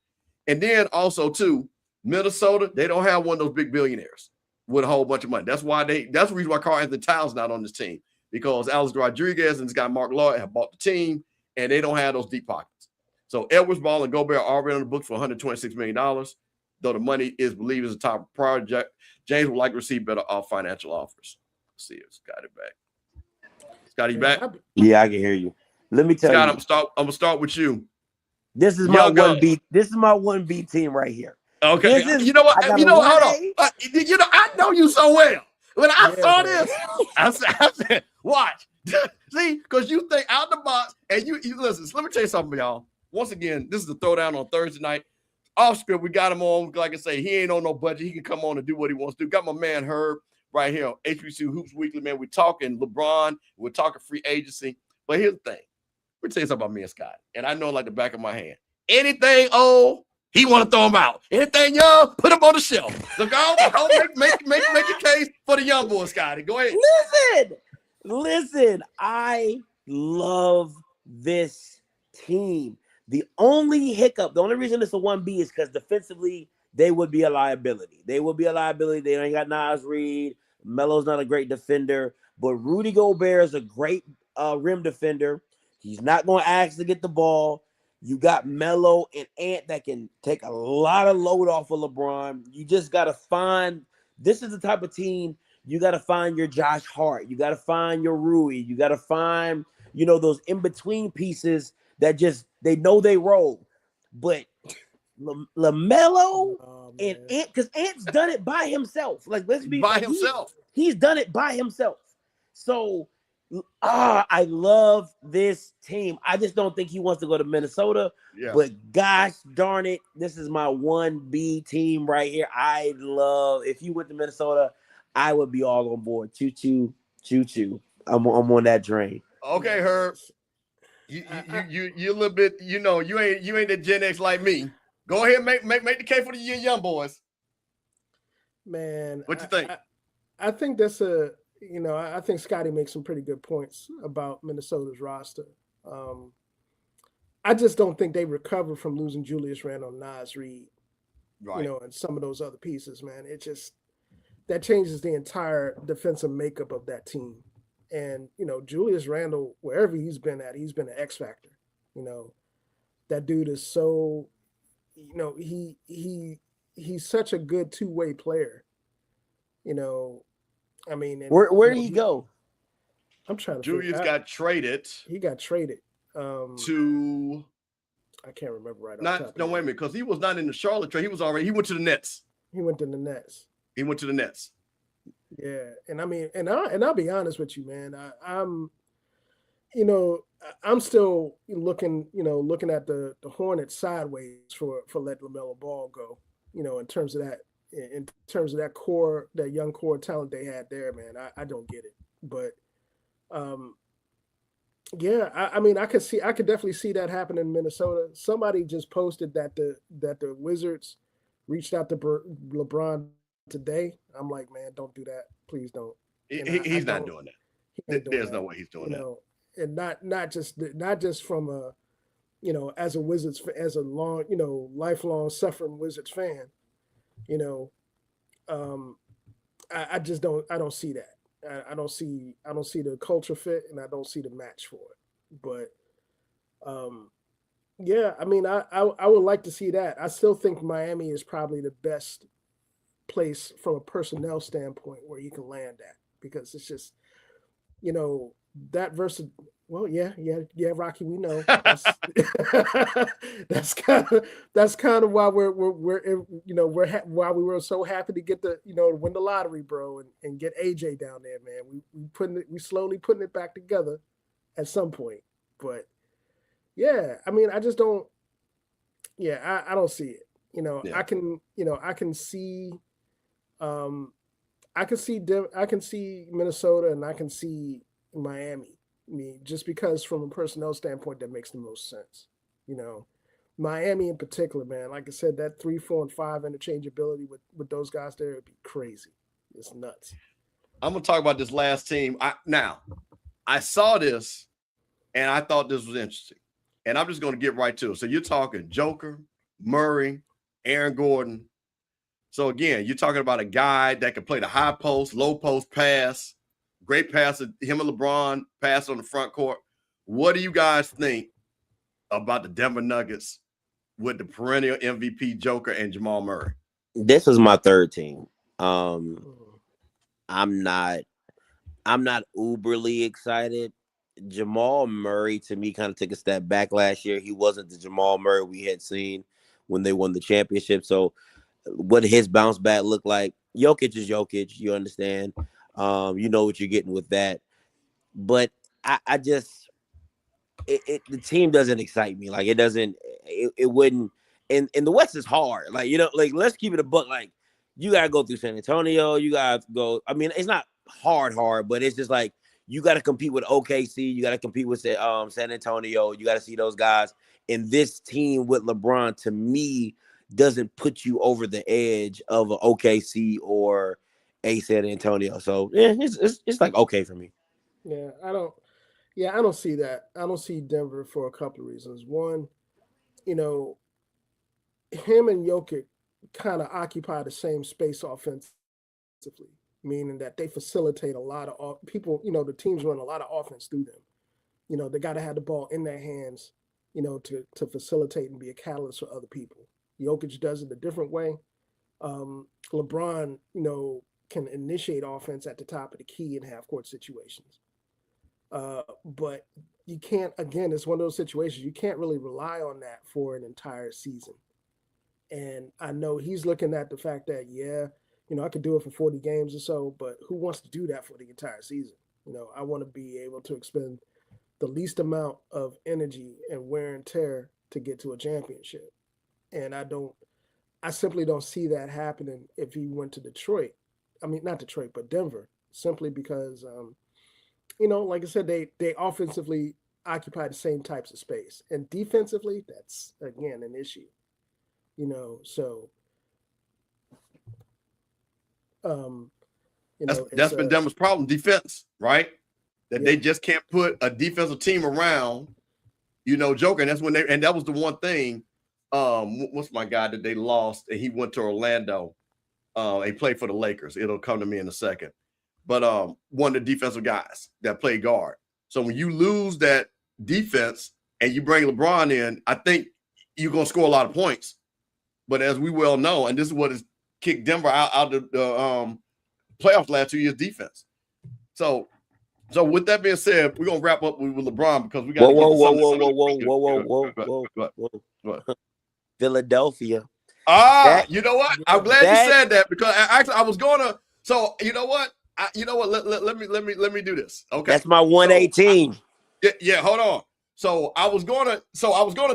And then also, too, Minnesota, they don't have one of those big billionaires with a whole bunch of money. That's the reason why Karl Anthony Towns not on this team, because Alex Rodriguez and this guy Mark Lloyd have bought the team, and they don't have those deep pockets. So Edwards, Ball, and Gobert are already on the books for $126 million, though the money is believed as a top priority. James would like to receive better financial offers. Let's see if Scotty back. Scotty, you back? Yeah, I can hear you. Let me tell Scott, you. I'm gonna start with you. This is my 1B. This is my 1B team right here. Okay. You know what? Hold on. I know you so well. When I saw this, I said, watch. See, because you think out the box, and you listen. So let me tell you something, y'all. Once again, this is the Throwdown on Thursday night. Offscript, we got him on. Like I say, he ain't on no budget. He can come on and do what he wants to do. Got my man Herb right here on HBCU Hoops Weekly, man. We're talking LeBron. We're talking free agency. But here's the thing. Let me tell you something about me and Scott. And I know like the back of my hand. Anything old, he want to throw him out. Anything young, put him on the shelf. So go make a case for the young boy, Scotty. Go ahead. Listen. I love this team. The only hiccup, the only reason it's a 1B is because defensively, they would be a liability. They ain't got Nas Reed. Melo's not a great defender, but Rudy Gobert is a great rim defender. He's not going to ask to get the ball. You got Melo and Ant that can take a lot of load off of LeBron. You just got to find – this is the type of team you got to find your Josh Hart. You got to find your Rui. You got to find, those in-between pieces that just – they know they roll. But LaMelo and Ant – because Ant's done it by himself. Like, let's be – by himself. He's done it by himself. So – I love this team. I just don't think he wants to go to Minnesota. Yeah. But gosh darn it, this is my 1B team right here. If he went to Minnesota, I would be all on board. Choo choo. I'm on that train. Okay, Herb. You a little bit, you ain't the Gen X like me. Go ahead and make the case for the young boys. Man, what you think? I think that's I think Scotty makes some pretty good points about Minnesota's roster. I just don't think they recover from losing Julius Randle and Nas Reed, right. And some of those other pieces, man. It just that changes the entire defensive makeup of that team. And, Julius Randle, wherever he's been at, he's been an X factor. That dude is so, he's such a good two-way player, I mean, where did he go? I'm trying to. Julius got traded. He got traded to. I can't remember right. Wait a minute, because he was not in the Charlotte trade. He went to the Nets. He went to the Nets. Yeah, and I mean, and I'll be honest with you, man. I'm still looking at the Hornets sideways for letting LaMelo Ball go. In terms of that. In terms of that young core talent they had there, man, I don't get it. But I mean, I could definitely see that happen in Minnesota. Somebody just posted that the Wizards reached out to LeBron today, I'm like, man, don't do that. Please don't. He's not doing that. There's no way he's doing that. And not just from a, as a Wizards, as a long, lifelong suffering Wizards fan, I just don't see that. I don't see the culture fit, and I don't see the match for it. But yeah, I mean, I would like to see that. I still think Miami is probably the best place from a personnel standpoint where you can land at, because it's just, that versus. Well, yeah, Rocky, we know that's kind of why why we were so happy to get win the lottery, bro, and get AJ down there, man. We slowly putting it back together at some point, but yeah, I mean, I just don't. Yeah, I don't see it. Yeah. I can see Minnesota, and I can see Miami. I mean, just because from a personnel standpoint, that makes the most sense. Miami in particular, man, like I said, that 3, 4, and 5 interchangeability with those guys there would be crazy. It's nuts. I'm going to talk about this last team. I saw this, and I thought this was interesting. And I'm just going to get right to it. So you're talking Joker, Murray, Aaron Gordon. So again, you're talking about a guy that can play the high post, low post pass. Great passer, him and LeBron pass on the front court. What do you guys think about the Denver Nuggets with the perennial MVP Joker and Jamal Murray? This is my third team. I'm not uberly excited. Jamal Murray, to me, kind of took a step back last year. He wasn't the Jamal Murray we had seen when they won the championship. So what his bounce back look like? Jokic is Jokic, you understand. You know what you're getting with that. But I just the team doesn't excite me. Like it wouldn't. And the West is hard. Like, let's keep it a buck. Like, you gotta go through San Antonio. You gotta go. I mean, it's not hard, but it's just like you gotta compete with OKC. You gotta compete with San Antonio. You gotta see those guys. And this team with LeBron, to me, doesn't put you over the edge of an OKC or a San Antonio. So yeah, it's like okay for me. Yeah, I don't see that. I don't see Denver for a couple of reasons. One, him and Jokic kind of occupy the same space offensively, meaning that they facilitate a lot of people. The teams run a lot of offense through them. They got to have the ball in their hands, to facilitate and be a catalyst for other people. Jokic does it a different way. LeBron, can initiate offense at the top of the key in half-court situations. But you can't, again, it's one of those situations, you can't really rely on that for an entire season. And I know he's looking at the fact that, I could do it for 40 games or so, but who wants to do that for the entire season? I want to be able to expend the least amount of energy and wear and tear to get to a championship. And I simply don't see that happening if he went to Detroit. I mean, not Detroit, but Denver, simply because, like I said, they offensively occupy the same types of space. And defensively, that's, again, an issue. So, that's been Denver's problem, defense, right? That they just can't put a defensive team around, Joker. And that's when and that was the one thing. What's my guy that they lost and he went to Orlando? He played for the Lakers. It'll come to me in a second. But one of the defensive guys that played guard. So when you lose that defense and you bring LeBron in, I think you're going to score a lot of points. But as we well know, and this is what has kicked Denver out of the playoffs last 2 years, defense. So with that being said, we're going to wrap up with LeBron because we got whoa. Philadelphia. You know what? I'm glad you said that because actually I was gonna. So you know what? Let me do this. Okay, that's my 118. Yeah. Hold on. So I was gonna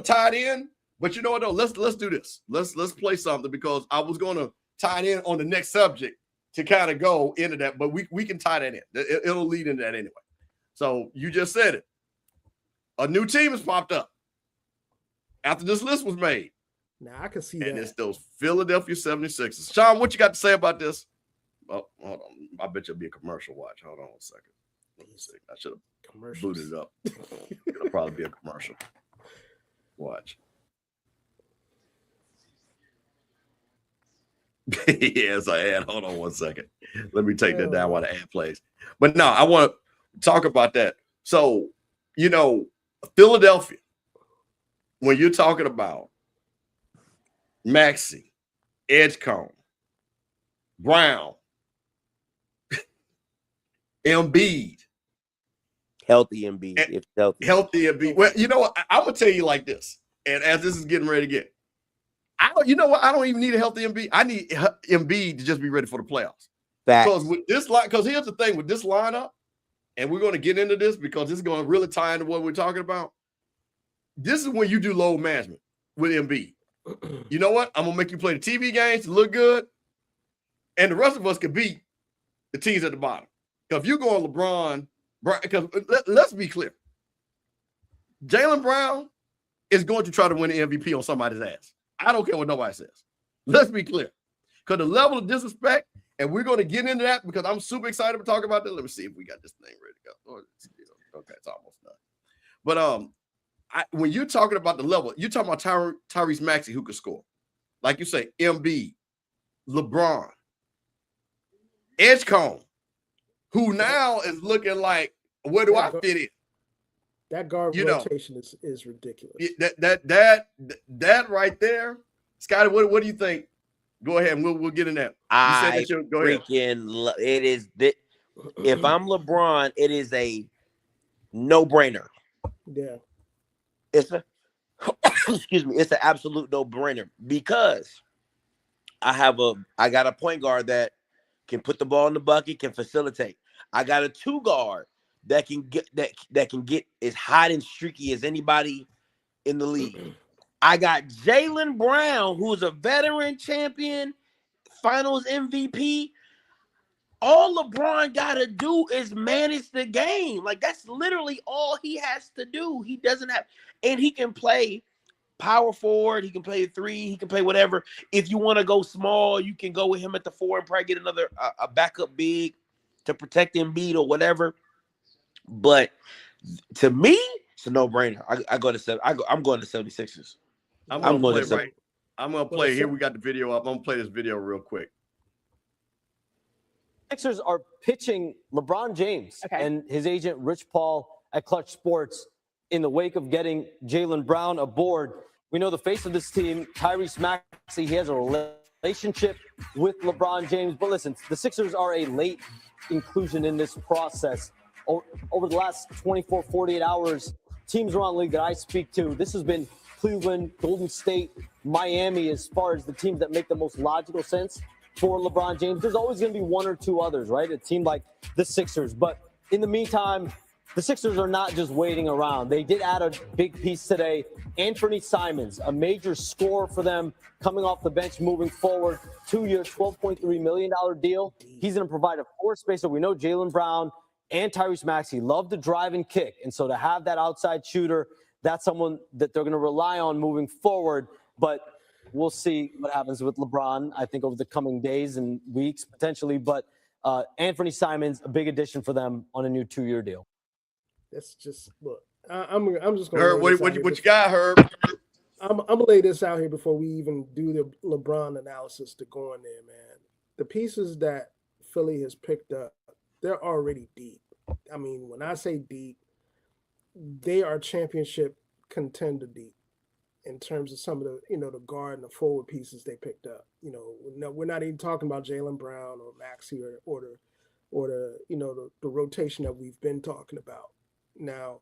tie it in, but you know what? Though, let's do this. Let's play something because I was gonna tie it in on the next subject to kind of go into that, but we can tie that in. It'll lead into that anyway. So you just said it. A new team has popped up after this list was made. Now I can see And that. it's those Philadelphia 76ers. Sean, what you got to say about this? Oh, hold on. I bet you'll be a commercial watch. Hold on a second. Let me see. I should have booted it up. It'll probably be a commercial. Watch. Yes, I had. Hold on one second. Let me take that down while the ad plays. But no, I want to talk about that. So, Philadelphia, when you're talking about Maxey, Edgecombe, Brown, Embiid. Healthy Embiid. If healthy. Healthy Embiid. Well, you know what? I'm going to tell you like this. And as this is getting ready to get, I don't even need a healthy Embiid. I need Embiid to just be ready for the playoffs. Because with this line, because here's the thing with this lineup, and we're going to get into this because this is going to really tie into what we're talking about. This is when you do load management with Embiid. You know what? I'm going to make you play the TV games to look good, and the rest of us can beat the teams at the bottom. Because if you're going LeBron, because let's be clear. Jaylen Brown is going to try to win the MVP on somebody's ass. I don't care what nobody says. Let's be clear. Because the level of disrespect, and we're going to get into that because I'm super excited to talk about this. Let me see if we got this thing ready to go. Okay, it's almost done. But when you're talking about the level, you're talking about Tyrese Maxey who could score. Like you say, Embiid, LeBron, Edgecombe, who now is looking like, where do I fit in? That guard rotation is ridiculous. That right there, Scotty. What do you think? Go ahead, and we'll get in that. Go ahead. It is. If I'm LeBron, it is a no-brainer. Yeah. It's it's an absolute no-brainer because I got a point guard that can put the ball in the bucket, can facilitate. I got a two guard that can get as hot and streaky as anybody in the league. I got Jaylen Brown, who's a veteran champion, finals MVP. All LeBron got to do is manage the game. Like, that's literally all he has to do. He doesn't have, and he can play power forward. He can play three. He can play whatever. If you want to go small, you can go with him at the four and probably get another a backup big to protect Embiid or whatever. But to me, it's a no-brainer. I'm going to 76ers. I'm going to play. Here we got the video up. I'm going to play this video real quick. Sixers are pitching LeBron James and his agent Rich Paul at Clutch Sports in the wake of getting Jaylen Brown aboard. We know the face of this team, Tyrese Maxey, he has a relationship with LeBron James. But listen, the Sixers are a late inclusion in this process. Over the last 24, 48 hours, teams around the league that I speak to, this has been Cleveland, Golden State, Miami, as far as the teams that make the most logical sense for LeBron James. There's always going to be one or two others, right? A team like the Sixers. But in the meantime, the Sixers are not just waiting around. They did add a big piece today. Anthony Simons, a major scorer for them, coming off the bench, moving forward. 2-year, $12.3 million deal. He's going to provide a floor spacer. We know Jaylen Brown and Tyrese Maxey love to drive and kick. And so to have that outside shooter, that's someone that they're going to rely on moving forward. But we'll see what happens with LeBron, I think, over the coming days and weeks, potentially. But Anthony Simons, a big addition for them on a new 2-year deal. That's just, look, I'm just going to Herb, what you got, Herb? I'm going to lay this out here before we even do the LeBron analysis to go in there, man. The pieces that Philly has picked up, they're already deep. I mean, when I say deep, they are championship contender deep in terms of some of the, the guard and the forward pieces they picked up. We're not even talking about Jaylen Brown or Maxey or the rotation that we've been talking about. Now,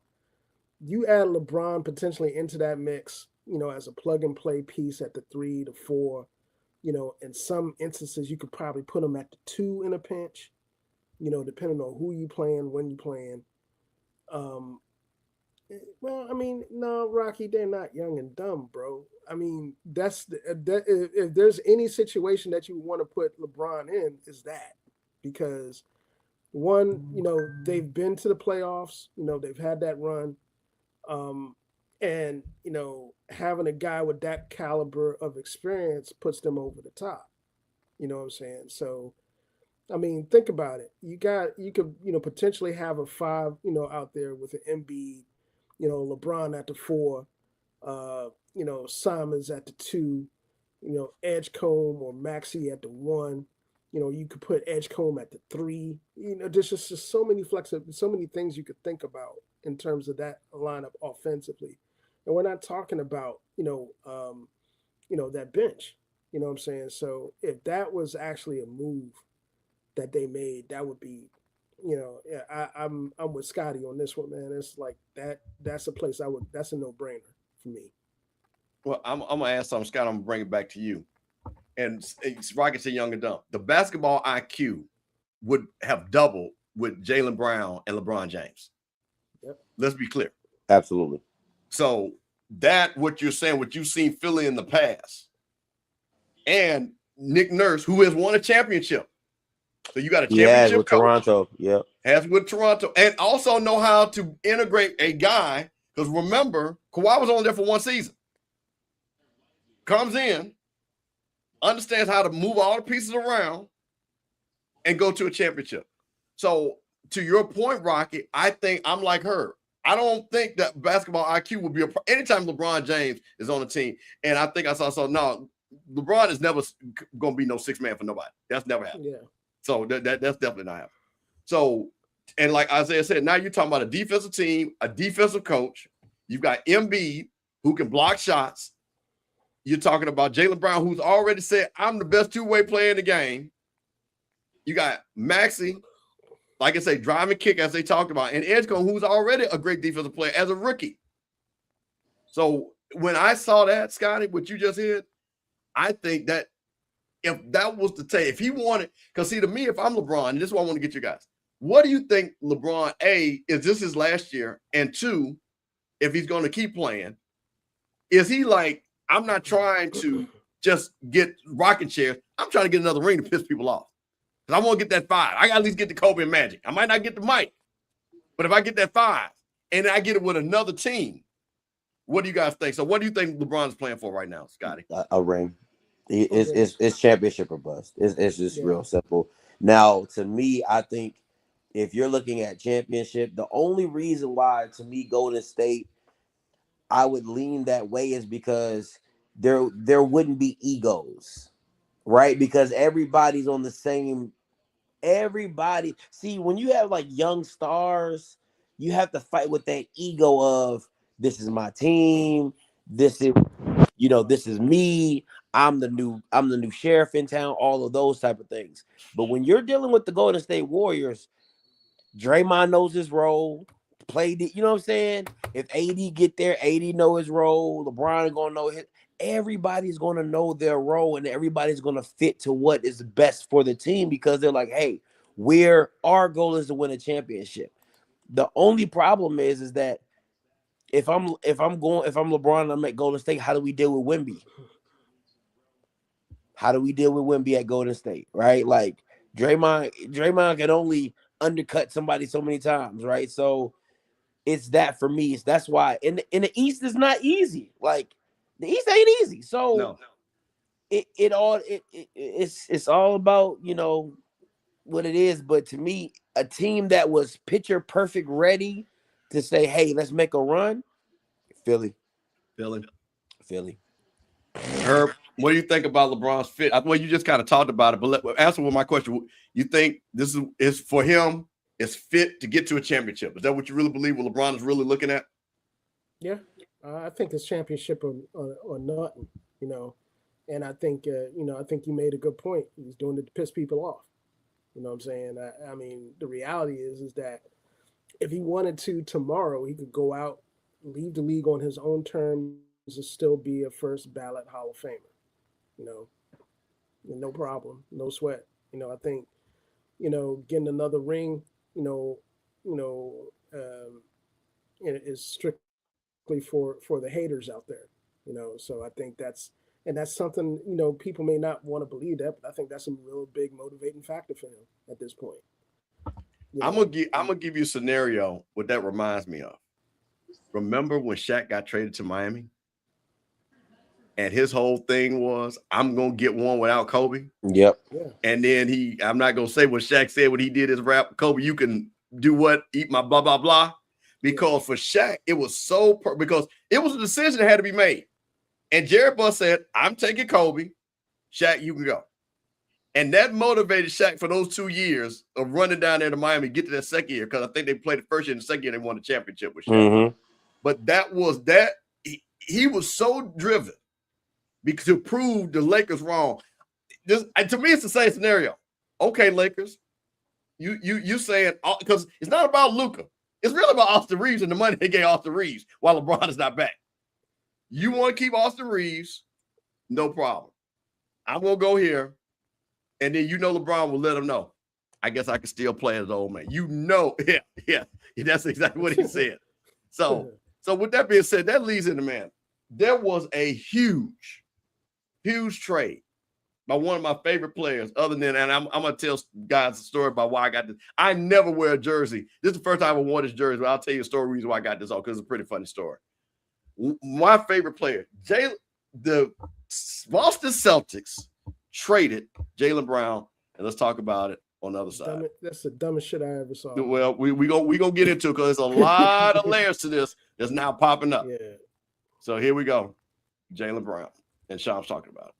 you add LeBron potentially into that mix, as a plug and play piece at the 3 to 4. In some instances, you could probably put him at the 2 in a pinch, depending on who you playing, when you playing. Well, I mean, no, Rocky, they're not young and dumb, bro. I mean, if there's any situation that you want to put LeBron in, is that. Because, one, they've been to the playoffs. They've had that run. And having a guy with that caliber of experience puts them over the top. You know what I'm saying? So, I mean, think about it. You could, potentially have a five, out there with an Embiid, LeBron at the four, Simons at the two, Edgecombe or Maxey at the one. You could put Edgecombe at the three. There's just so many so many things you could think about in terms of that lineup offensively. And we're not talking about, that bench. You know what I'm saying? So if that was actually a move that they made, that would be, yeah, I'm with Scotty on this one, man. It's like that's a place that's a no-brainer for me. Well, I'm gonna ask something, Scott. I'm gonna bring it back to you. And it's Rocket said young and dumb. The basketball IQ would have doubled with Jaylen Brown and LeBron James. Yep. Let's be clear. Absolutely. So that what you're saying, what you've seen Philly in the past, and Nick Nurse, who has won a championship. So you got a championship with coach, Toronto. Yeah. has with Toronto, and also know how to integrate a guy. Because remember, Kawhi was only there for one season. Comes in, understands how to move all the pieces around, and go to a championship. So to your point, Rocky, I think I'm like her. I don't think that basketball IQ will be anytime LeBron James is on the team. And I think I saw no, LeBron is never going to be no six man for nobody. That's never happened. Yeah. So that's definitely not happening. So, and like Isaiah said, now you're talking about a defensive team, a defensive coach. You've got Embiid who can block shots. You're talking about Jaylen Brown, who's already said, I'm the best two-way player in the game. You got Maxey, like I say, driving kick, as they talked about, and Edgecombe, who's already a great defensive player as a rookie. So when I saw that, Scotty, what you just said, I think that if that was the take, if he wanted, because see, to me, if I'm LeBron, and this is what I want to get you guys, what do you think LeBron, A, is this his last year? And two, if he's going to keep playing, is he like, I'm not trying to just get rocking chairs. I'm trying to get another ring to piss people off. Because I want to get that 5. I got to at least get the Kobe and Magic. I might not get the Mike. But if I get that 5 and I get it with another team, what do you guys think? So what do you think LeBron's playing for right now, Scotty? A ring. It's championship or bust. It's just real simple. Now, to me, I think if you're looking at championship, the only reason why, to me, Golden State, I would lean that way is because there wouldn't be egos, right? Because everybody's on the same. Everybody, see, when you have like young stars, you have to fight with that ego of this is my team, this is me. I'm the new sheriff in town. All of those type of things. But when you're dealing with the Golden State Warriors, Draymond knows his role. Played it, you know what I'm saying? If AD get there, AD know his role. LeBron is gonna know his. Everybody's gonna know their role, and everybody's gonna fit to what is best for the team because they're like, hey, our goal is to win a championship. The only problem is that if I'm LeBron and I'm at Golden State, how do we deal with Wemby? How do we deal with Wemby at Golden State? Right? Like Draymond can only undercut somebody so many times, right? So it's that for me. That's why in the East is not easy. Like the East ain't easy. So No. It's all about, what it is. But to me, a team that was picture perfect ready to say, hey, let's make a run. Philly. Herb, what do you think about LeBron's fit? Well, you just kind of talked about it, but answer with my question. You think this is for him? Is fit to get to a championship? Is that what you really believe? What LeBron is really looking at? Yeah, I think it's championship or nothing. And I think I think you made a good point. He's doing it to piss people off. You know what I'm saying? I mean, the reality is that if he wanted to tomorrow, he could go out, leave the league on his own terms, and still be a first ballot Hall of Famer. No problem, no sweat. I think, getting another ring, is strictly for the haters out there. So I think that's something, people may not want to believe that, but I think that's a real big motivating factor for him at this point. I'm gonna give you a scenario what that reminds me of. remember when Shaq got traded to Miami? And his whole thing was, I'm going to get one without Kobe. Yep. Yeah. And then I'm not going to say what Shaq said when he did his rap, Kobe, you can do what? Eat my blah, blah, blah. Because for Shaq, it was because it was a decision that had to be made. And Jerry Buss said, I'm taking Kobe. Shaq, you can go. And that motivated Shaq for those 2 years of running down there to Miami, get to that second year, because I think they played the first year and the second year they won the championship with Shaq. Mm-hmm. But that was that. He was so driven because to prove the Lakers wrong. To me, it's the same scenario. Okay, Lakers, you saying, because it's not about Luka. It's really about Austin Reeves and the money they gave Austin Reeves while LeBron is not back. You want to keep Austin Reeves, no problem. I'm going to go here. And then LeBron will let him know. I guess I can still play as an old man. Yeah, that's exactly what he said. So with that being said, that leads into, man, there was a huge trade by one of my favorite players, other than, and I'm going to tell guys a story about why I got this. I never wear a jersey. This is the first time I wore this jersey, but I'll tell you a story reason why I got this on, because it's a pretty funny story. My favorite player, the Boston Celtics traded Jaylen Brown, and let's talk about it on the other side. That's the dumbest shit I ever saw. Well, we gonna get into it because there's a lot of layers to this that's now popping up. Yeah. So here we go. Jaylen Brown, and Sean's talking about it.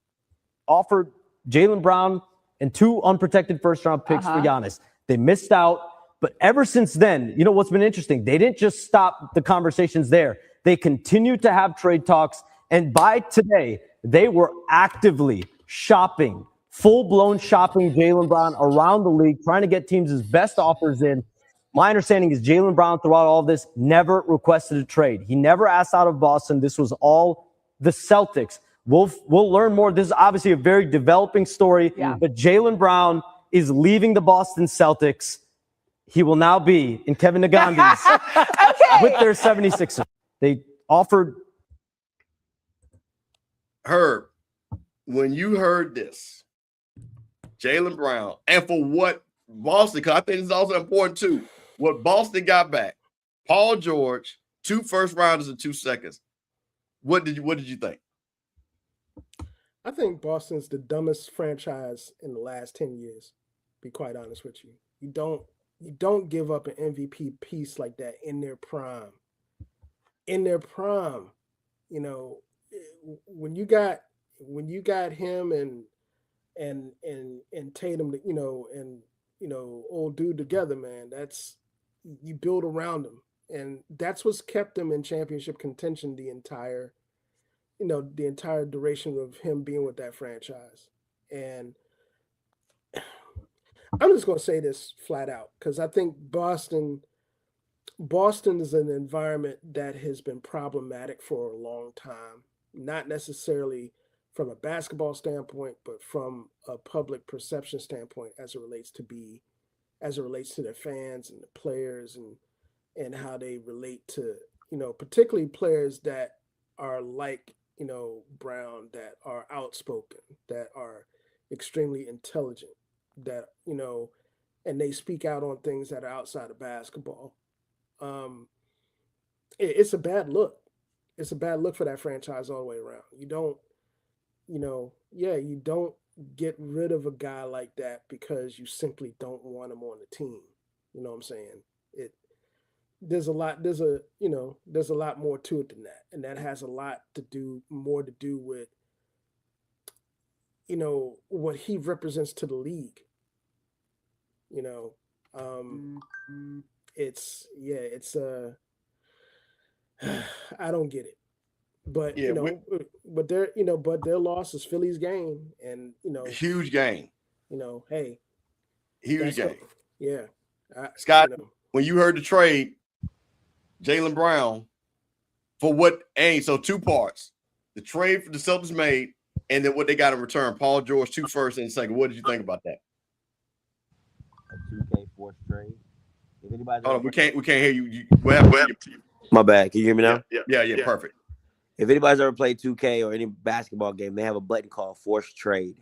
Offered Jaylen Brown and 2 unprotected first-round picks for Giannis. They missed out, but ever since then, you know what's been interesting? They didn't just stop the conversations there. They continued to have trade talks, and by today, they were actively shopping, full-blown shopping Jaylen Brown around the league, trying to get teams' best offers in. My understanding is Jaylen Brown, throughout all this, never requested a trade. He never asked out of Boston. This was all the Celtics. We'll learn more. This is obviously a very developing story, but Jaylen Brown is leaving the Boston Celtics. He will now be in Kevin Nagandi's with their 76ers. They offered. Herb, when you heard this, Jaylen Brown, and for what Boston, because I think it's also important too, what Boston got back, Paul George, 2 first-rounders and 2 seconds. What did you think? I think Boston's the dumbest franchise in the last 10 years, be quite honest with you. You don't give up an MVP piece like that in their prime. In their prime, when you got him and Tatum, old dude together, man, that's, you build around them, and that's what's kept them in championship contention the entire duration of him being with that franchise. And I'm just going to say this flat out, because I think Boston is an environment that has been problematic for a long time, not necessarily from a basketball standpoint, but from a public perception standpoint as it relates to their fans and the players and how they relate to, particularly players that are like, Brown, that are outspoken, that are extremely intelligent, that, and they speak out on things that are outside of basketball. It's a bad look. It's a bad look for that franchise all the way around. You don't get rid of a guy like that because you simply don't want him on the team. You know what I'm saying? There's a lot more to it than that. And that has a lot more to do with, what he represents to the league. I don't get it. But but their loss is Philly's game, and huge game. Hey, huge game. Scott, when you heard the trade, Jaylen Brown for what aim? So 2 parts: the trade for the Celtics made, and then what they got in return. Paul George, 2 first and second. What did you think about that? A 2K forced trade. If anybody, hold on, we can't hear you. What happened? My bad. Can you hear me now? Yeah, perfect. If anybody's ever played 2K or any basketball game, they have a button called forced trade.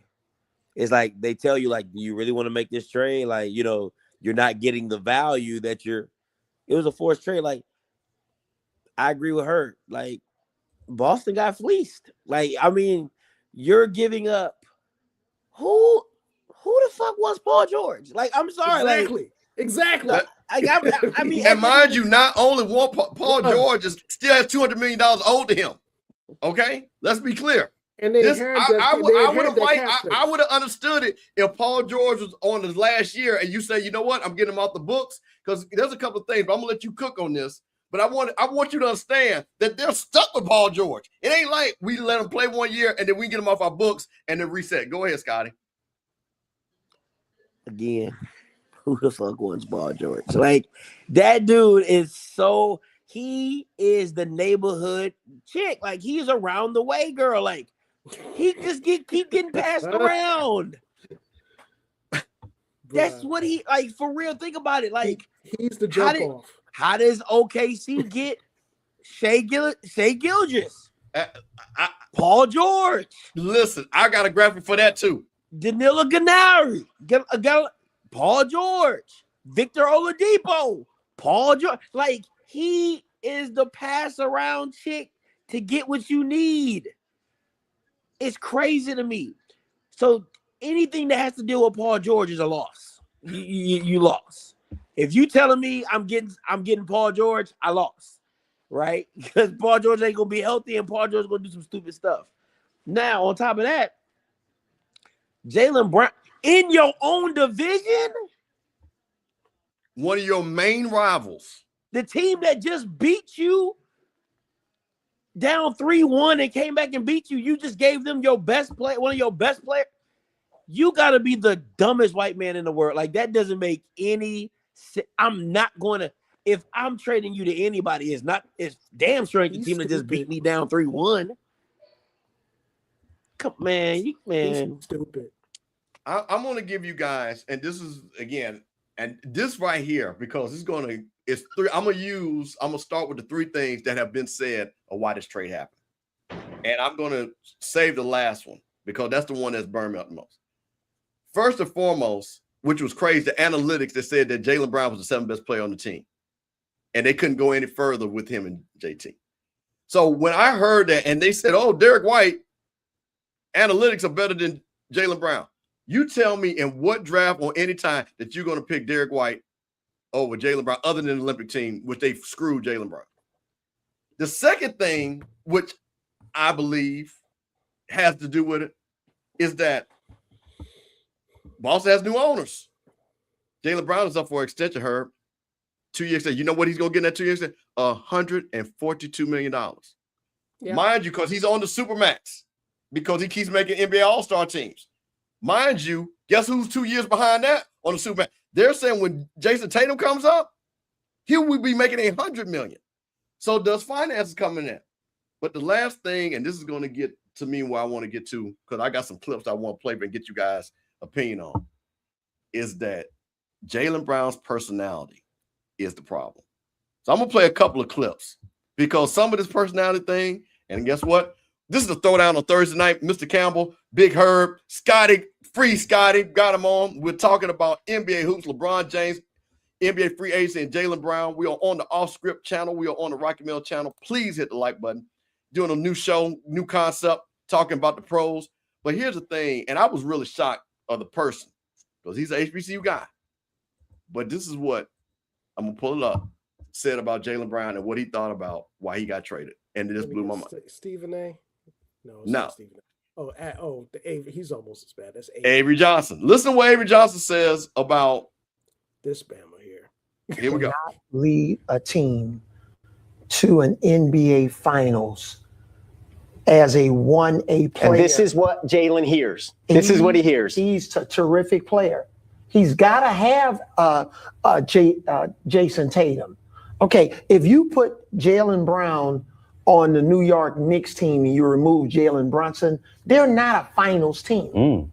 It's like they tell you, like, do you really want to make this trade? Like, you're not getting the value that it was a forced trade. Like, I agree with her. Like, Boston got fleeced. Like, I mean, you're giving up. Who the fuck was Paul George? Like, I'm sorry. Exactly. I mean, And mind you, not only one Paul George still has $200 million owed to him. Okay, let's be clear. And they I would have understood it if Paul George was on his last year and you say, you know what, I'm getting him off the books, because there's a couple of things, but I'm gonna let you cook on this. But I want you to understand that they're stuck with Paul George. It ain't like we let him play 1 year and then we get him off our books and then reset. Go ahead, Scotty. Again, who the fuck wants Paul George? Like, that dude is so, he is the neighborhood chick. Like, he's around the way girl. Like, he just keep getting passed around. That's what he, like, for real. Think about it. Like, he's the jump off. How does OKC get Shai Gilgeous? Paul George. Listen, I got a graphic for that too. Danilo Gallinari. Paul George. Victor Oladipo. Paul George. Like, he is the pass around chick to get what you need. It's crazy to me. So anything that has to do with Paul George is a loss. You lost. If you telling me I'm getting Paul George, I lost, right? Because Paul George ain't gonna be healthy and Paul George is gonna do some stupid stuff. Now, on top of that, Jaylen Brown in your own division, one of your main rivals, the team that just beat you down 3-1 and came back and beat you, you just gave them your best play, one of your best players. You got to be the dumbest white man in the world. Like, that doesn't make any sense. I'm not going to, if I'm trading you to anybody, it's damn sure the team that just beat me down 3-1. Come, man. He's stupid. I'm going to give you guys, and this is, again, and this right here, because I'm going to start with the three things that have been said of why this trade happened. And I'm going to save the last one because that's the one that's burned me up the most. First and foremost, which was crazy, the analytics that said that Jaylen Brown was the seventh best player on the team. And they couldn't go any further with him and JT. So when I heard that and they said, oh, Derek White, analytics are better than Jaylen Brown. You tell me in what draft or any time that you're going to pick Derek White over Jaylen Brown other than the Olympic team, which they screwed Jaylen Brown. The second thing, which I believe has to do with it, is that Boston has new owners. Jaylen Brown is up for extension, Herb. 2 years. You know what he's going to get in that 2 years? $142 million. Yeah. Mind you, because he's on the Supermax, because he keeps making NBA All-Star teams. Mind you, guess who's 2 years behind that on the Supermax? They're saying when Jason Tatum comes up, he will be making $100 million. So does finances come in there? But the last thing, and this is going to get to me where I want to get to, because I got some clips I want to play and get you guys' opinion on, is that Jaylen Brown's personality is the problem. So I'm going to play a couple of clips because some of this personality thing, and guess what? This is a Throwdown on Thursday night. Mr. Campbell, Big Herb, Scotty, free Scotty, got him on. We're talking about NBA hoops, LeBron James, NBA free agency, and Jaylen Brown. We are on the Offscript channel. We are on the Rocky Mill channel. Please hit the like button. Doing a new show, new concept, talking about the pros. But here's the thing, and I was really shocked of the person because he's an HBCU guy. But this is what I'm going to pull it up, said about Jaylen Brown and what he thought about why he got traded. And it just blew my mind. Stephen A? No. No. Stephen A. He's almost as bad. That's Avery Johnson. Listen to what Avery Johnson says about this Bama here. Here we go. Lead a team to an NBA Finals as a 1A player. And this is what Jaylen hears. This is what he hears. He's a terrific player. He's got to have Jason Tatum. Okay, if you put Jaylen Brown on the New York Knicks team and you remove Jalen Brunson, they're not a finals team.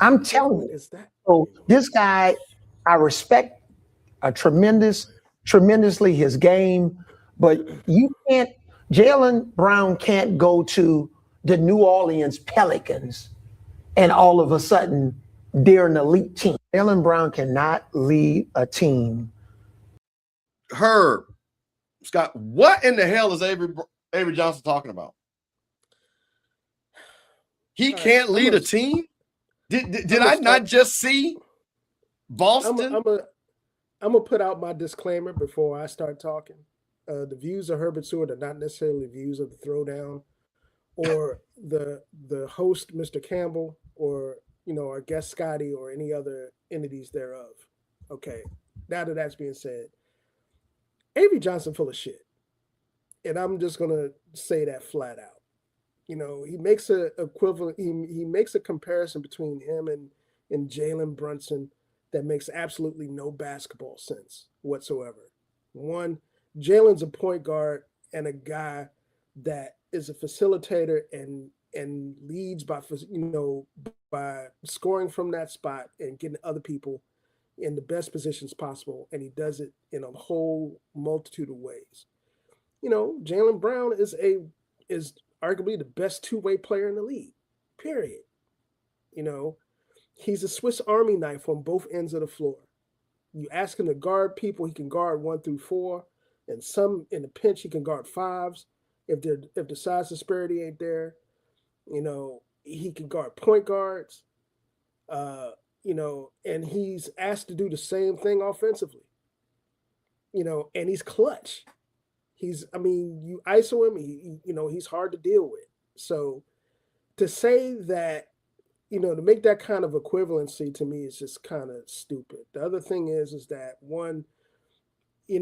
I'm telling you. So this guy, I respect tremendously his game, but Jaylen Brown can't go to the New Orleans Pelicans and all of a sudden they're an elite team. Jaylen Brown cannot lead a team. Herb, Scott, what in the hell is Avery Johnson talking about? He can't lead a team? Did I not just see Boston? I'm gonna put out my disclaimer before I start talking. The views of Herbert Seward are not necessarily the views of the Throwdown or the host, Mr. Campbell, or our guest Scotty, or any other entities thereof. Okay. Now that that's being said, Avery Johnson full of shit, and I'm just gonna say that flat out. He makes a equivalent. He makes a comparison between him and Jaylen Brunson that makes absolutely no basketball sense whatsoever. One, Jaylen's a point guard and a guy that is a facilitator and leads by scoring from that spot and getting other people in the best positions possible, and he does it in a whole multitude of ways. Jaylen Brown is arguably the best two-way player in the league, period. He's a Swiss Army knife on both ends of the floor. You ask him to guard people, he can guard 1 through 4, and some in a pinch he can guard 5s if the size disparity ain't there. He can guard point guards. And he's asked to do the same thing offensively. And he's clutch. You ISO him, he's hard to deal with. So to say that, to make that kind of equivalency to me is just kind of stupid. The other thing is that one, you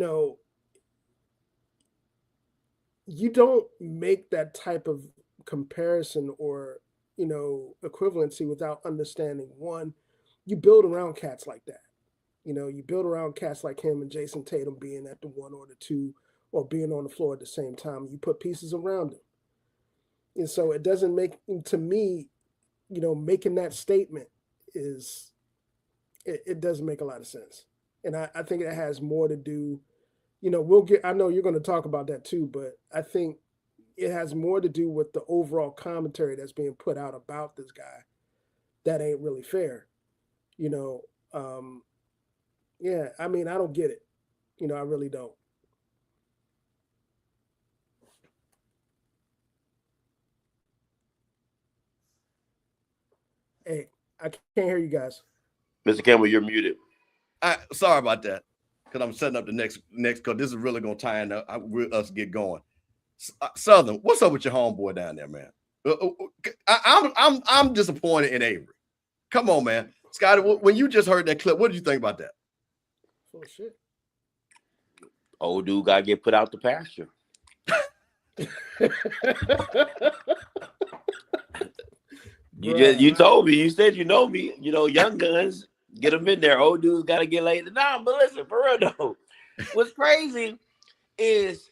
don't make that type of comparison or, equivalency without understanding, one, you build around cats like that. You build around cats like him and Jason Tatum being at the 1 or the 2 or being on the floor at the same time. You put pieces around him. And so it doesn't make, to me, making that statement it doesn't make a lot of sense. And I think it has more to do, I know you're going to talk about that too, but I think it has more to do with the overall commentary that's being put out about this guy that ain't really fair. I don't get it. I really don't. Hey, I can't hear you guys. Mr. Campbell, you're muted. Sorry about that, because I'm setting up the next because this is really going to tie in us get going. Southern, what's up with your homeboy down there, man? I'm disappointed in Avery. Come on, man. Scotty, when you just heard that clip, what did you think about that? Oh, shit. Old dude got to get put out the pasture. You told me. You said you know me. Young guns, get them in there. Old dudes got to get laid. Nah, but listen, for real though, what's crazy is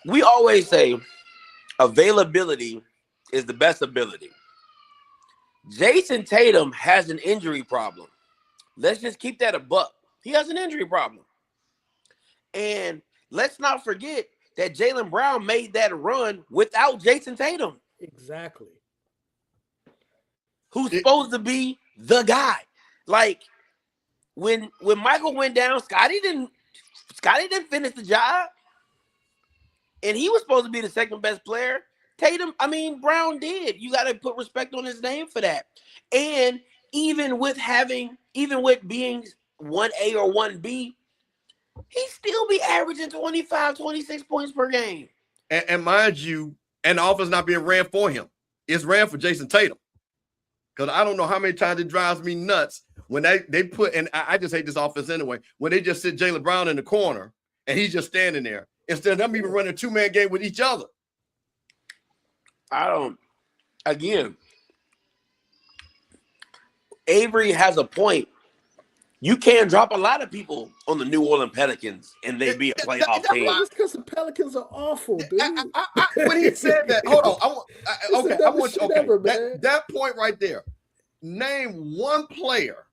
we always say availability is the best ability. Jason Tatum has an injury problem. Let's just keep that a buck. He has an injury problem. And let's not forget that Jaylen Brown made that run without Jason Tatum. Exactly. Who's supposed to be the guy. Like when Michael went down, Scotty didn't finish the job. And he was supposed to be the second best player. Brown did. You got to put respect on his name for that. And even with being 1A or 1B, he still be averaging 25, 26 points per game. And mind you, and the offense not being ran for him. It's ran for Jason Tatum. Because I don't know how many times it drives me nuts when they put, and I just hate this offense anyway, when they just sit Jaylen Brown in the corner and he's just standing there instead of them even running a two-man game with each other. Avery has a point. You can't drop a lot of people on the New Orleans Pelicans and they be a playoff team. That's because the Pelicans are awful, dude. When he said that, hold on. That point right there. Name one player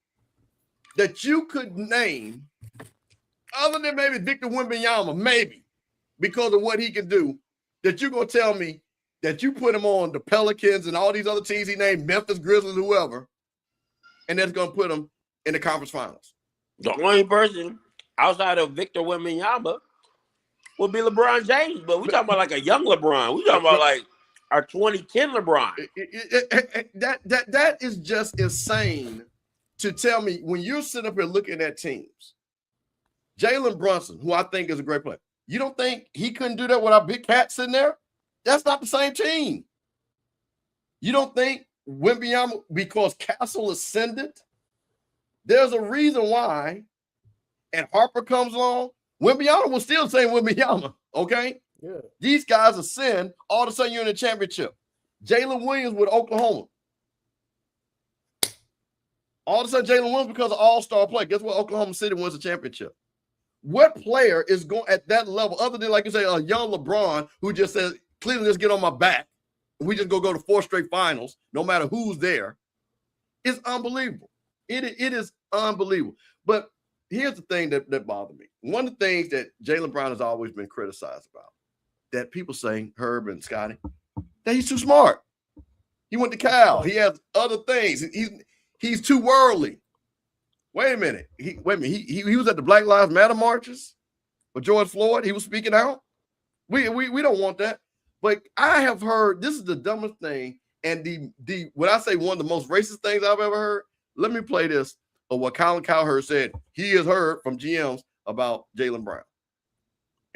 that you could name other than maybe Victor Wembanyama, maybe, because of what he can do, that you're going to tell me that you put him on the Pelicans and all these other teams he named, Memphis, Grizzlies, whoever, and that's going to put him in the conference finals. The only person outside of Victor Wembanyama would be LeBron James. But we talking about like a young LeBron. We talking about like our 2010 LeBron. That is just insane to tell me when you're sitting up here looking at teams. Jalen Brunson, who I think is a great player, you don't think he couldn't do that with our big cat sitting there? That's not the same team. You don't think Wembanyama, because Castle ascended, there's a reason why, and Harper comes along, Wembanyama was still saying Wembanyama, okay? Yeah. These guys ascend, all of a sudden you're in a championship. Jalen Williams with Oklahoma. All of a sudden Jalen Williams because of all-star play. Guess what? Oklahoma City wins the championship. What player is going at that level, other than, like you say, a young LeBron who just says, Cleveland, just get on my back. We just go to 4 straight finals, no matter who's there. It's unbelievable. It is unbelievable. But here's the thing that bothered me. One of the things that Jaylen Brown has always been criticized about, that people say, Herb and Scotty, that he's too smart. He went to Cal. He has other things. He's too worldly. Wait a minute. He was at the Black Lives Matter marches with George Floyd. He was speaking out. We don't want that. But I have heard, this is the dumbest thing, and the when I say one of the most racist things I've ever heard, let me play this of what Colin Cowherd said he has heard from GMs about Jaylen Brown.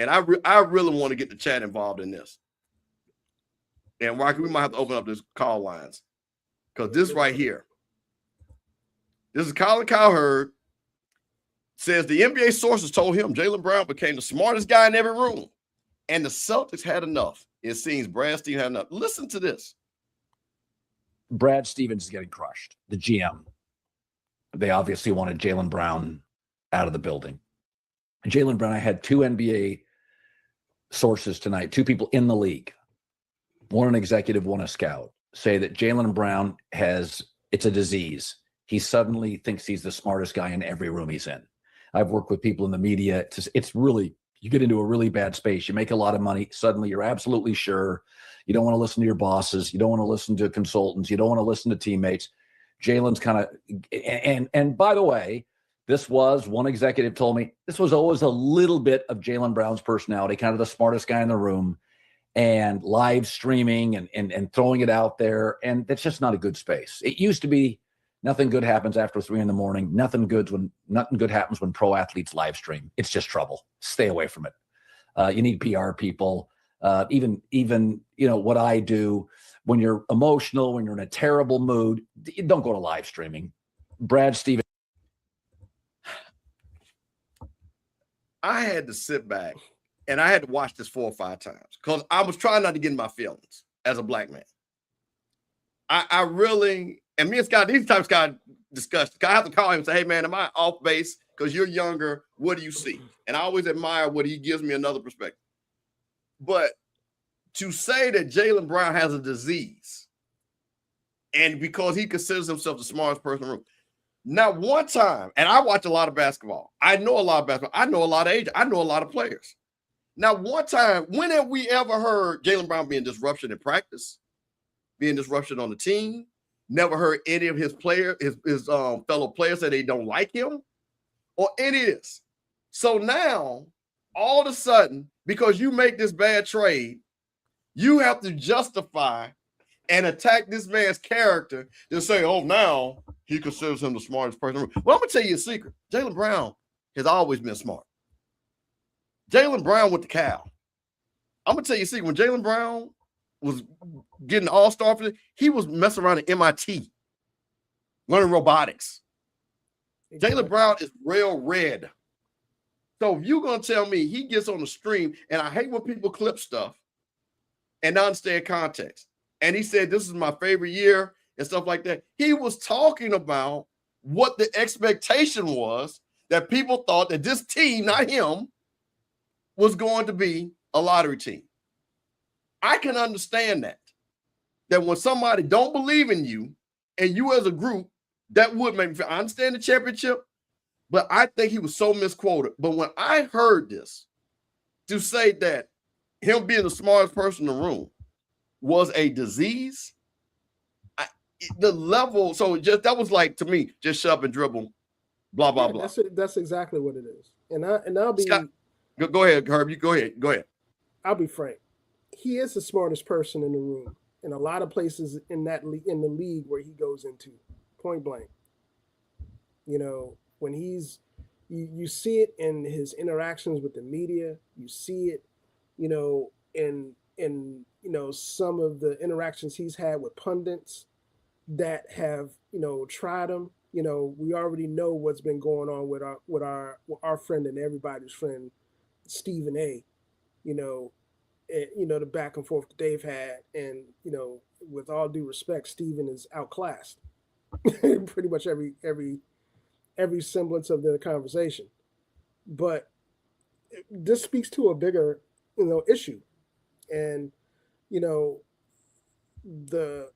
And I really want to get the chat involved in this. And Rocky, we might have to open up this call lines because this right here. This is Colin Cowherd, says the NBA sources told him Jaylen Brown became the smartest guy in every room. And the Celtics had enough. It seems Brad Stevens had enough. Listen to this. Brad Stevens is getting crushed, the GM. They obviously wanted Jaylen Brown out of the building. Jaylen Brown, I had 2 NBA sources tonight, 2 people in the league, one an executive, one a scout, say that Jaylen Brown it's a disease. He suddenly thinks he's the smartest guy in every room he's in. I've worked with people in the media. It's really, you get into a really bad space. You make a lot of money. Suddenly you're absolutely sure. You don't want to listen to your bosses. You don't want to listen to consultants. You don't want to listen to teammates. Jaylen's kind of, and by the way, this was, one executive told me, this was always a little bit of Jaylen Brown's personality, kind of the smartest guy in the room, and live streaming and throwing it out there. And that's just not a good space. It used to be nothing good happens after 3 a.m. Nothing good happens when pro athletes live stream. It's just trouble. Stay away from it. You need PR people. Even what I do, when you're emotional, when you're in a terrible mood, don't go to live streaming. Brad Stevens. I had to sit back and I had to watch this 4 or 5 times because I was trying not to get in my feelings as a black man. I really, and me and Scott, these times Scott discussed, I have to call him and say, hey man, am I off base? Because you're younger. What do you see? And I always admire what he gives me another perspective. But to say that Jaylen Brown has a disease and because he considers himself the smartest person in the room. Now, one time, and I watch a lot of basketball. I know a lot of basketball. I know a lot of agents. I know a lot of players. Now, one time, when have we ever heard Jaylen Brown being disruption in practice, being disruption on the team? Never heard any of his players, his fellow players say they don't like him or any of this. So now, all of a sudden, because you make this bad trade, you have to justify and attack this man's character to say, oh, now he considers him the smartest person. Well, I'm going to tell you a secret. Jaylen Brown has always been smart. Jaylen Brown with the Cal. I'm going to tell you a secret. When Jaylen Brown was getting all-star, he was messing around at MIT, learning robotics. Exactly. Jaylen Brown is real red. So if you're going to tell me he gets on the stream, and I hate when people clip stuff and not understand context, and he said, this is my favorite year and stuff like that. He was talking about what the expectation was, that people thought that this team, not him, was going to be a lottery team. I can understand that when somebody don't believe in you and you as a group, that would make me feel, I understand the championship, but I think he was so misquoted. But when I heard this, to say that him being the smartest person in the room was a disease, the level, so just that was like, to me, just shut up and dribble, blah, blah, blah. That's exactly what it is. and I'll be Scott, go ahead, Herb. You go ahead. Go ahead. I'll be frank. He is the smartest person in the room in a lot of places in the league where he goes into, point blank. You know, when you see it in his interactions with the media. You see it, you know, in some of the interactions he's had with pundits that have, you know, tried him. You know, we already know what's been going on with our friend and everybody's friend, Stephen A. You know, the back and forth that they've had, and you know, with all due respect, Stephen is outclassed pretty much every semblance of the conversation. But this speaks to a bigger, you know, issue, and you know, the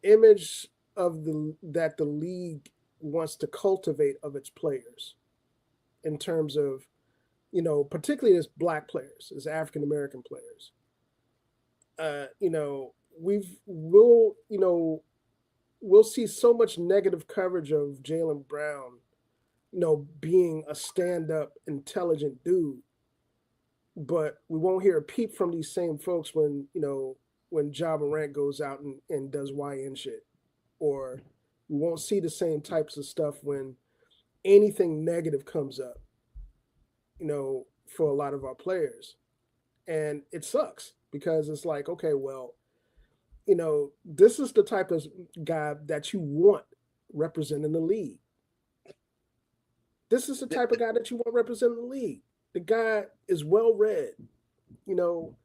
image of that the league wants to cultivate of its players, in terms of, you know, particularly as Black players, as African American players. You know, we'll see so much negative coverage of Jaylen Brown, you know, being a stand-up, intelligent dude, but we won't hear a peep from these same folks when Ja Morant goes out and does YN shit, or we won't see the same types of stuff when anything negative comes up, you know, for a lot of our players. And it sucks because it's like, okay, well, you know, this is the type of guy that you want representing the league. This is the type of guy that you want representing the league. The guy is well read. You know,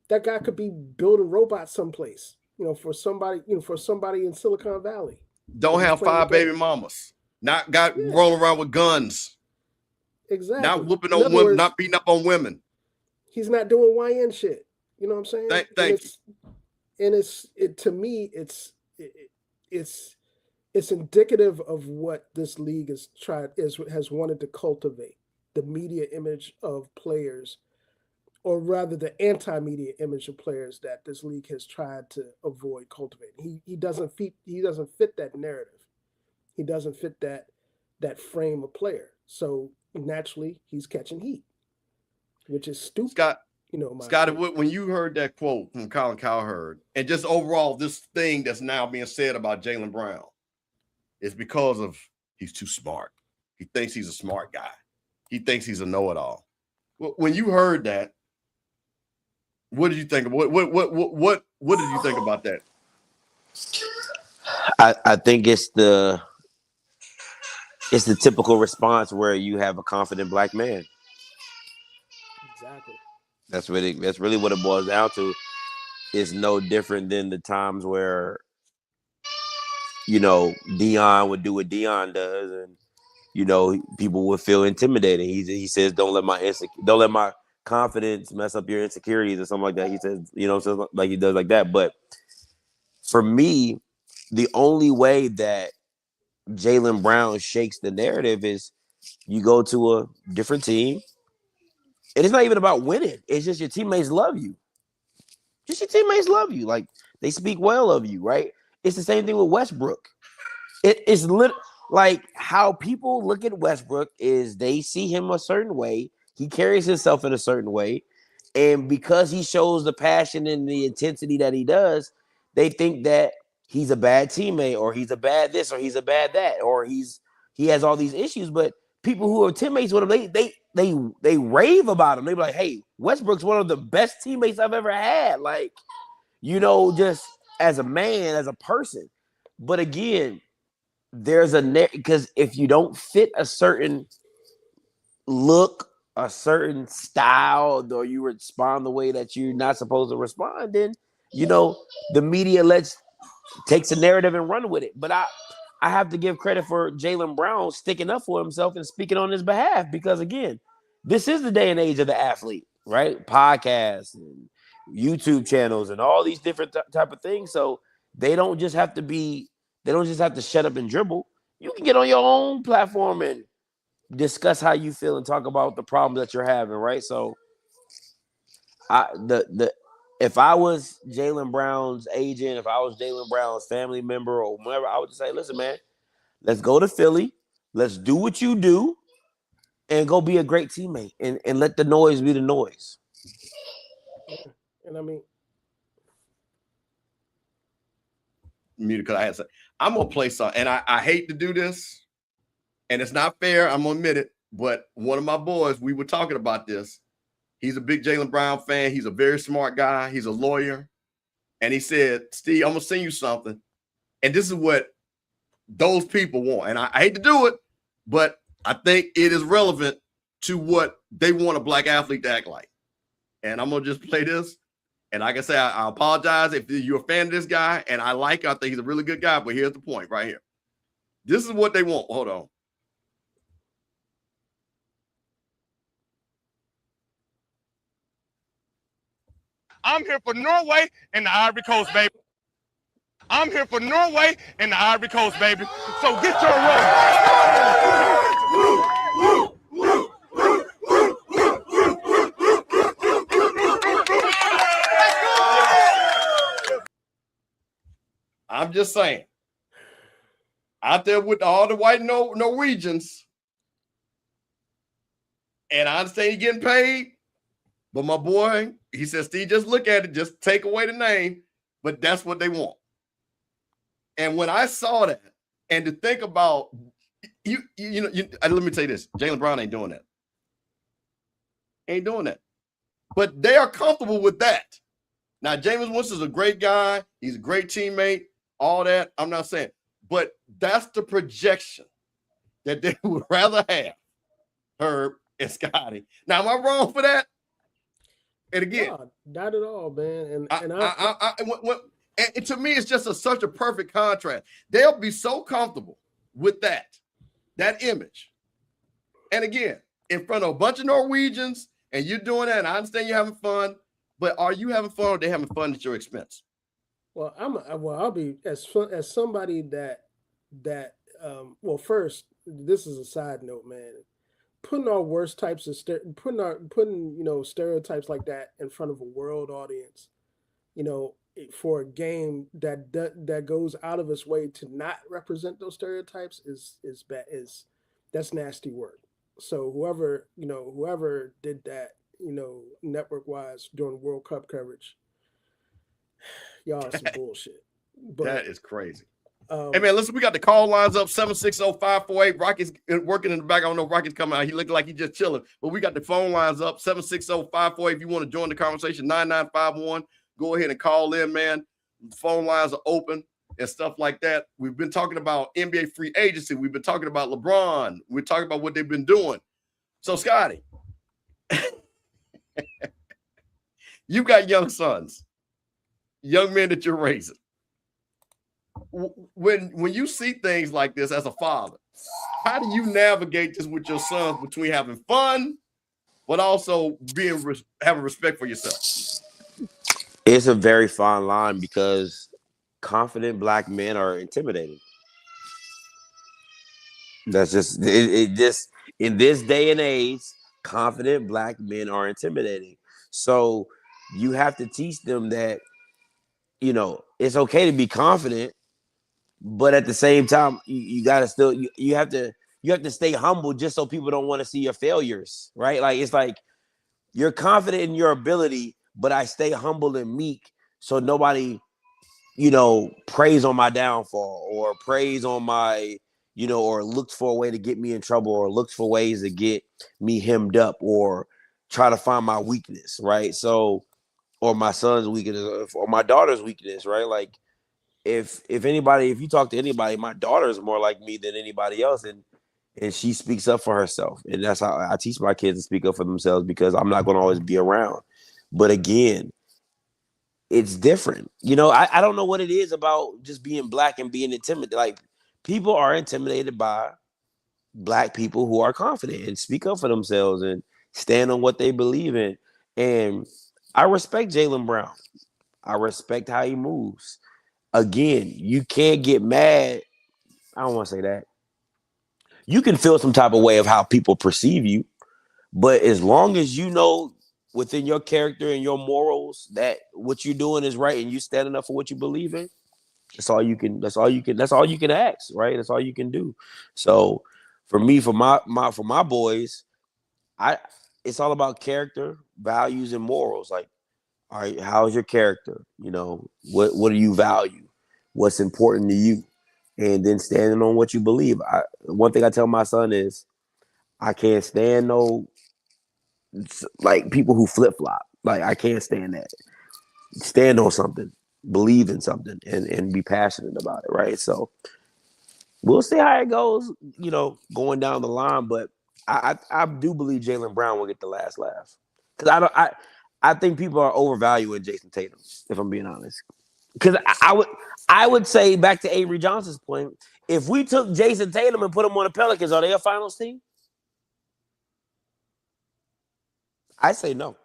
that guy could be building robots someplace, you know, for somebody in Silicon Valley. Don't have 5 baby mamas. Not rolling around with guns. Exactly. Not whooping on women, not beating up on women. He's not doing YN shit. You know what I'm saying? Thank you. And to me, it's indicative of what this league has wanted to cultivate, the media image of players, or rather the anti-media image of players that this league has tried to avoid cultivating. He doesn't fit that narrative. He doesn't fit that frame of player. So naturally, he's catching heat, which is stupid. Scott, when you heard that quote from Colin Cowherd, and just overall this thing that's now being said about Jaylen Brown, it's because of he's too smart. He thinks he's a smart guy. He thinks he's a know-it-all. When you heard that, what did you think? What did you think about that? I think it's the typical response where you have a confident Black man. Exactly. That's really what it boils down to. It's no different than the times where, you know, Dion would do what Dion does, and you know, people would feel intimidated. He says, "Don't let my confidence mess up your insecurities," or something like that. He says, you know, so like he does like that. But for me, the only way that Jaylen Brown shakes the narrative is you go to a different team. And it's not even about winning. It's just your teammates love you. Just your teammates love you. Like, they speak well of you, right? It's the same thing with Westbrook. It's like how people look at Westbrook is they see him a certain way. He carries himself in a certain way. And because he shows the passion and the intensity that he does, they think that he's a bad teammate, or he's a bad this, or he's a bad that, or he has all these issues. But people who are teammates with him, they rave about him. They be like, "Hey, Westbrook's one of the best teammates I've ever had." Like, you know, just as a man, as a person. But again, there's because if you don't fit a certain look, a certain style, or you respond the way that you're not supposed to respond, then, you know, the media takes a narrative and run with it. But I have to give credit for Jaylen Brown sticking up for himself and speaking on his behalf, because again, this is the day and age of the athlete, right? Podcasts and YouTube channels and all these different type of things. So they don't just have to shut up and dribble. You can get on your own platform and discuss how you feel and talk about the problems that you're having, right? So if I was Jaylen Brown's agent, if I was Jaylen Brown's family member or whatever, I would just say, "Listen, man, let's go to Philly. Let's do what you do. and go be a great teammate and let the noise be the noise. And I mean, because I had to say, I'm gonna play something, and I hate to do this, and it's not fair. I'm gonna admit it, but one of my boys, we were talking about this. He's a big Jaylen Brown fan. He's a very smart guy. He's a lawyer, and he said, "Steve, I'm gonna send you something, and this is what those people want." And I hate to do it, but I think it is relevant to what they want a black athlete to act like. And I'm gonna just play this. And like I say, I apologize if you're a fan of this guy, and I think he's a really good guy, but here's the point right here. This is what they want. Hold on. I'm here for Norway and the Ivory Coast, baby. I'm here for Norway and the Ivory Coast, baby. So get your roll. I'm just saying, out there with all the white Norwegians, and I understand you're getting paid, but my boy, he says, Steve, just look at it, just take away the name, but that's what they want. And when I saw that, and to think about, let me tell you this, Jaylen Brown ain't doing that. Ain't doing that. But they are comfortable with that. Now, Jameis Winston's a great guy. He's a great teammate. All that, I'm not saying. But that's the projection that they would rather have Herb and Scotty. Now, am I wrong for that? And again, no, not at all, man. And to me, it's just such a perfect contrast. They'll be so comfortable with that image. And again, in front of a bunch of Norwegians, and you're doing that, and I understand you're having fun, but are you having fun, or are they having fun at your expense? Well, I'll be as somebody that well, first, this is a side note, man. Putting our worst types of putting stereotypes like that in front of a world audience, for a game that goes out of its way to not represent those stereotypes is bad. That's nasty work. So whoever did that, network wise during World Cup coverage, y'all are some bullshit. But that is crazy. Hey man, listen, we got the call lines up 760-548. Rocky's working in the back. I don't know if Rocky's coming out. He looked like he's just chilling, but we got the phone lines up 760-548. If you want to join the conversation, 9951. Go ahead and call in, man. The phone lines are open and stuff like that. We've been talking about NBA free agency. We've been talking about LeBron. We're talking about what they've been doing. So, Scotty, you got young sons, young men that you're raising. When you see things like this as a father, how do you navigate this with your sons between having fun, but also having respect for yourself? It's a very fine line because confident black men are intimidating. That's just it. Just in this day and age, confident black men are intimidating. So you have to teach them that it's okay to be confident, but at the same time, you gotta still you have to stay humble just so people don't want to see your failures, right? Like it's like you're confident in your ability, but I stay humble and meek so nobody, prays on my downfall or prays on my, or looks for a way to get me in trouble or looks for ways to get me hemmed up or try to find my weakness, right? So, or my son's weakness or my daughter's weakness, right? Like if you talk to anybody, my daughter is more like me than anybody else. And she speaks up for herself. And that's how I teach my kids to speak up for themselves because I'm not going to always be around. But again, it's different. I don't know what it is about just being black and being intimidated. Like people are intimidated by black people who are confident and speak up for themselves and stand on what they believe in. And I respect Jaylen Brown. I respect how he moves. Again, you can't get mad. I don't want to say that. You can feel some type of way of how people perceive you, but as long as you know within your character and your morals that what you're doing is right and you standing up for what you believe in, that's all you can ask, right? That's all you can do. So for me, for my boys, It's all about character, values, and morals. Like, all right, how's your character? You know, what do you value? What's important to you? And then standing on what you believe. One thing I tell my son is, I can't stand like people who flip flop. Like, I can't stand that. Stand on something, believe in something, and be passionate about it, right? So we'll see how it goes, you know, going down the line. But I do believe Jaylen Brown will get the last laugh, because I think people are overvaluing Jason Tatum, if I'm being honest. Because I would say, back to Avery Johnson's point, if we took Jason Tatum and put him on the Pelicans, are they a finals team? I say no.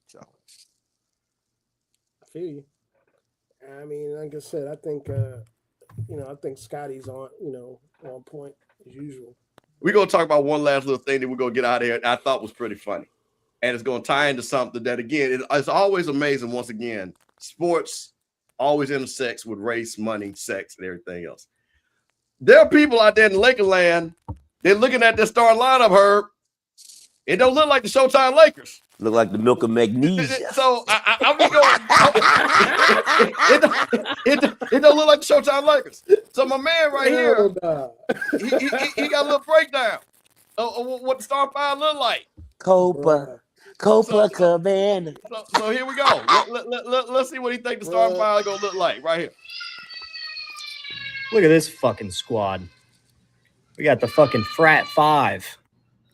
So I feel you. I mean, like I said, I think I think Scotty's on point as usual. We're gonna talk about one last little thing that we're gonna get out of here. I thought was pretty funny, and it's gonna tie into something that, again, it's always amazing. Once again, sports always intersects with race, money, sex, and everything else. There are people out there in Lakerland. They're looking at their starting lineup, Herb. It don't look like the Showtime Lakers. Look like the milk of magnesia. So I'm just going. It don't look like the Showtime Lakers. So my man right here, he got a little breakdown of what the starting five look like. Copa Cabana. So here we go. Let's see what he think the starting five gonna look like right here. Look at this fucking squad. We got the fucking Frat Five,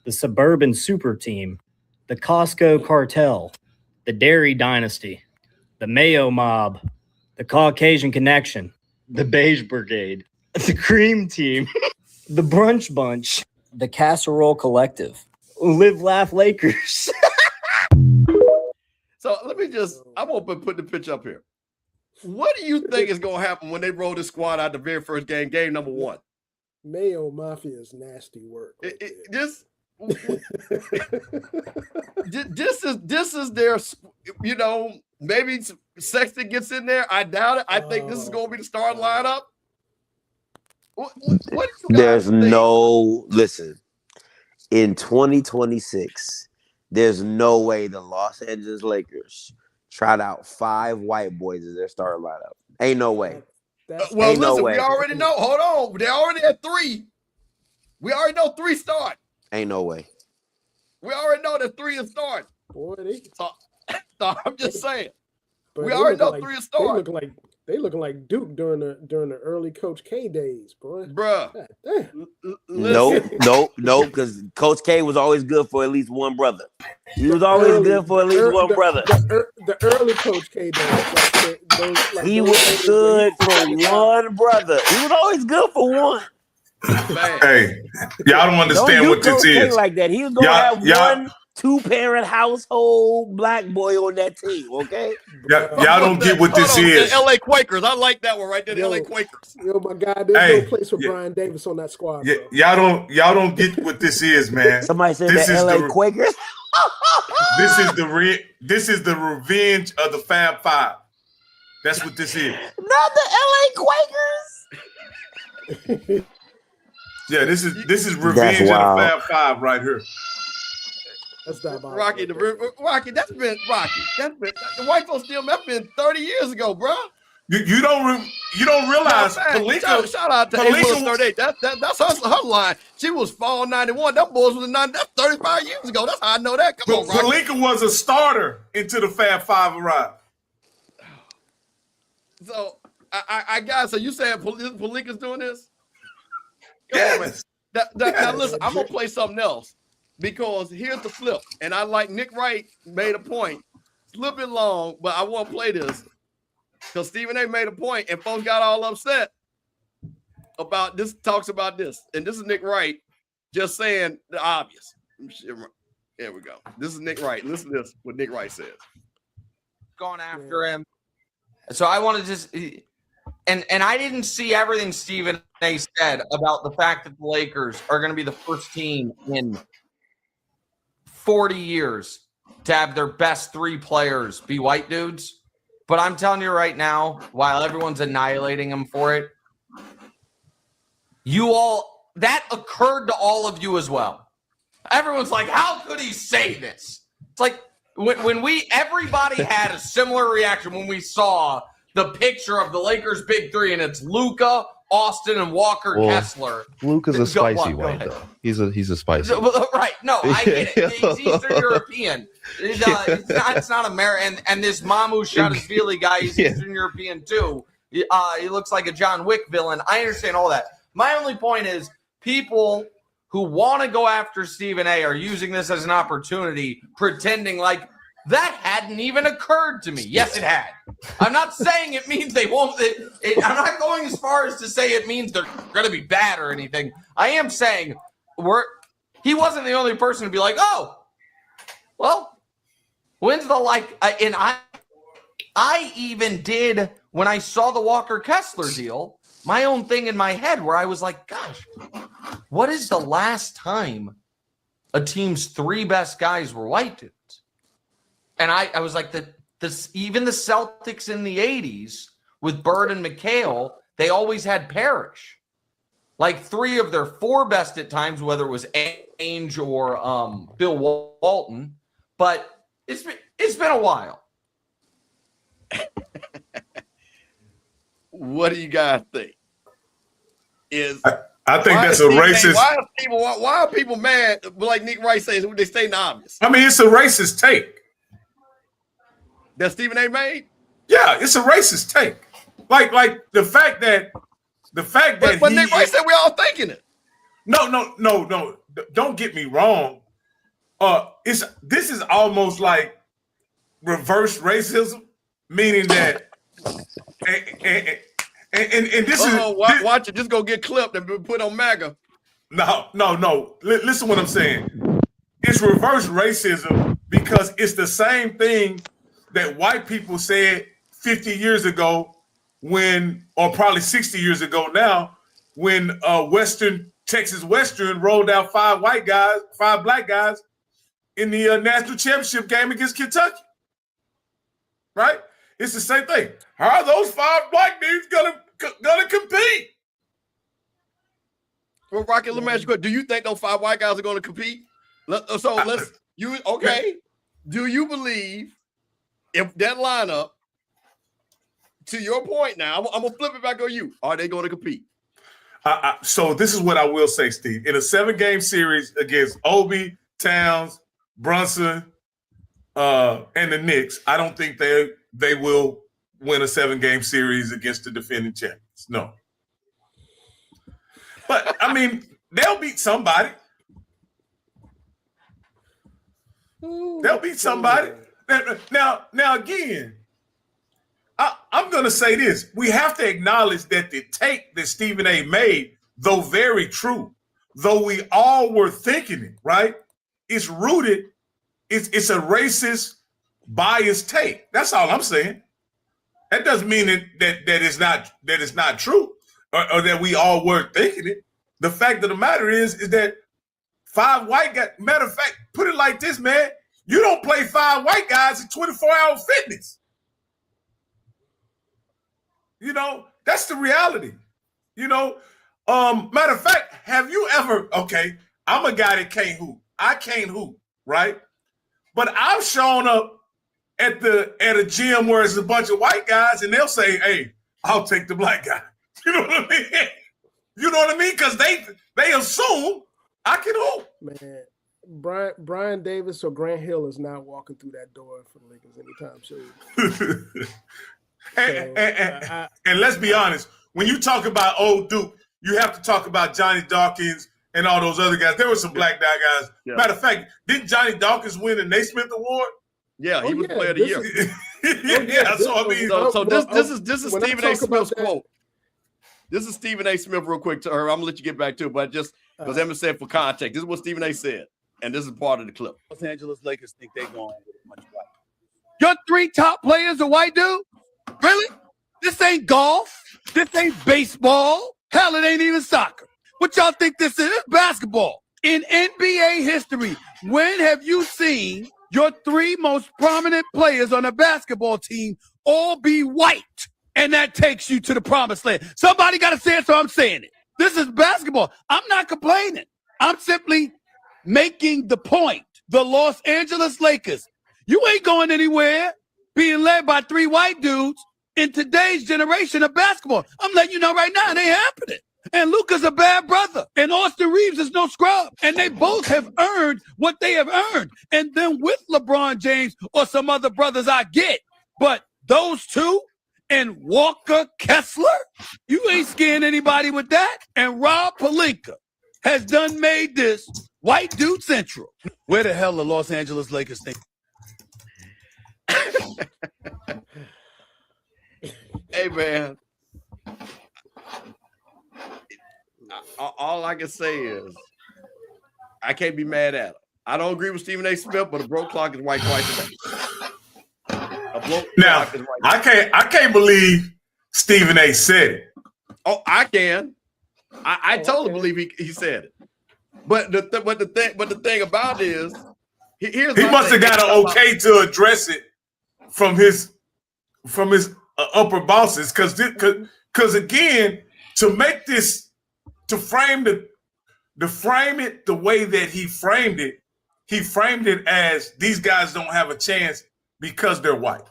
the Suburban Super Team, the Costco Cartel, the Dairy Dynasty, the Mayo Mob, the Caucasian Connection, the Beige Brigade, the Cream Team, the Brunch Bunch, the Casserole Collective, Live Laugh Lakers. So I'm gonna put the pitch up here. What do you think is gonna happen when they roll this squad out the very first game number one? Mayo Mafia is nasty work. This is their, maybe Sexton gets in there. I doubt it. I think this is going to be the starting lineup. What There's listen, in 2026, there's no way the Los Angeles Lakers tried out 5 white boys as their starting lineup. Ain't no way. We already know. Hold on. They already had 3. We already know 3 start. Ain't no way. We already know that 3 is starting. Boy, so I'm just saying. But we already know 3 is starting. They looking like Duke during the early Coach K days, boy. Bruh. Nope, because Coach K was always good for at least one brother. He was always good for at least one brother. The early Coach K days. He was good for one brother. He was always good for one. Hey, y'all don't understand what this is. Like that. He was gonna have one 2-parent household black boy on that team, okay? Y'all don't get what this is. The LA Quakers. I like that one right there. The LA Quakers. Yo, my God, there's no place for Brian Davis on that squad. Bro. Y'all don't get what this is, man. Somebody said the LA Quakers. This is the revenge of the Fab Five. That's what this is. Not the LA Quakers. Yeah, this is revenge of the Fab Five right here. That's not Rocky. Rocky, that's been the white folks still. That's been 30 years ago, bro. You don't realize. Shout out to April 38. That's her line. She was fall 91. That boys was 90. That's 35 years ago. That's how I know that. Come on, Rocky. Pelinka was a starter until the Fab Five arrived. So I got. So you saying Pelinka's doing this? Yes. Now listen, I'm gonna play something else because here's the flip, and I like Nick Wright made a point. It's a little bit long, but I want to play this because Stephen A. made a point, and folks got all upset about this. Talks about this, and this is Nick Wright just saying the obvious. There we go. This is Nick Wright. Listen to this. What Nick Wright says. Gone after him. So I want to just. And I didn't see everything Stephen A. said about the fact that the Lakers are going to be the first team in 40 years to have their best 3 players be white dudes. But I'm telling you right now, while everyone's annihilating them for it, you all that occurred to all of you as well. Everyone's like, how could he say this? It's like when everybody had a similar reaction when we saw the picture of the Lakers' big three, and it's Luka, Austin, and Walker Kessler. Luka's a spicy white, though. He's a spicy. Right. No, I get it. He's Eastern European. It's not American. And this Mamu Shadashvili guy, he's Eastern European, too. He looks like a John Wick villain. I understand all that. My only point is people who want to go after Stephen A. are using this as an opportunity, pretending like that hadn't even occurred to me. Yes, it had. I'm not saying it means they won't. I'm not going as far as to say it means they're going to be bad or anything. I am saying he wasn't the only person to be like, oh, well, when's the and I even did when I saw the Walker Kessler deal, my own thing in my head where I was like, gosh, what is the last time a team's three best guys were white dudes? And I was like, even the Celtics in the 80s with Bird and McHale, they always had Parrish. Like three of their four best at times, whether it was Ainge or Bill Walton. But it's been a while. What do you guys think? I think that's a racist. Why are people mad? Like Nick Wright says, they stay obvious. I mean, it's a racist take. That Stephen A. made? Yeah, it's a racist take. Like the fact that But Nick Wright said we all thinking it. No. Don't get me wrong. This is almost like reverse racism, meaning that and this watch it, just go get clipped and be put on MAGA. No. Listen what I'm saying. It's reverse racism because it's the same thing that white people said 50 years ago or probably 60 years ago now, when Texas Western rolled out five black guys in the national championship game against Kentucky. Right? It's the same thing. How are those five black dudes gonna compete? Well, Rocket, let me ask you a question. Do you think those five white guys are going to compete? Do you believe if that lineup, to your point now, I'm going to flip it back on you, are they going to compete? So this is what I will say, Steve. In a 7-game series against Obi, Towns, Brunson, and the Knicks, I don't think they will win a 7-game series against the defending champions. No. But, I mean, they'll beat somebody. They'll beat somebody. Now again, I'm going to say this. We have to acknowledge that the take that Stephen A. made, though very true, though we all were thinking it, right? It's rooted. It's a racist, biased take. That's all I'm saying. That doesn't mean that it's not true or that we all were thinking it. The fact of the matter is that five white guys, matter of fact, put it like this, man. You don't play five white guys in 24-hour fitness. You know, that's the reality. You know, matter of fact, have you ever, okay, I'm a guy that can't hoop. I can't hoop, right? But I've shown up at a gym where it's a bunch of white guys and they'll say, hey, I'll take the black guy. You know what I mean? You know what I mean? Because they assume I can hoop. Man, Brian Davis or Grant Hill is not walking through that door for the Lakers anytime soon. And let's be honest, when you talk about old Duke, you have to talk about Johnny Dawkins and all those other guys. There were some black guys. Yeah. Matter of fact, didn't Johnny Dawkins win the Naismith Award? Yeah, he was player of the year. This is Stephen A. Smith's quote. This is Stephen A. Smith real quick to her. I'm gonna let you get back to it, but just because Emma said for context, this is what Stephen A. said, and this is part of the clip. Los Angeles Lakers think they're going much white. Your three top players are white dude? Really? This ain't golf. This ain't baseball. Hell, it ain't even soccer. What y'all think this is? It's basketball. In NBA history, when have you seen your three most prominent players on a basketball team all be white? And that takes you to the promised land. Somebody got to say it, so I'm saying it. This is basketball. I'm not complaining. I'm simply making the point. The Los Angeles Lakers, you ain't going anywhere being led by 3 white dudes in today's generation of basketball. I'm letting you know right now, it ain't happening. And Luka's a bad brother. And Austin Reeves is no scrub. And they both have earned what they have earned. And then with LeBron James or some other brothers, I get. But those two and Walker Kessler, you ain't scaring anybody with that. And Rob Pelinka has done made this white dude central. Where the hell the Los Angeles Lakers think? Hey, man. All I can say is I can't be mad at him. I don't agree with Stephen A. Smith, but a broke clock is white twice a day. Now, I can't believe Stephen A. said it. Oh, I can. I totally believe he said it. But the thing about it is, he must have got an okay to address it from his upper bosses, because again, to make this, to frame it the way that he framed it as these guys don't have a chance because they're white.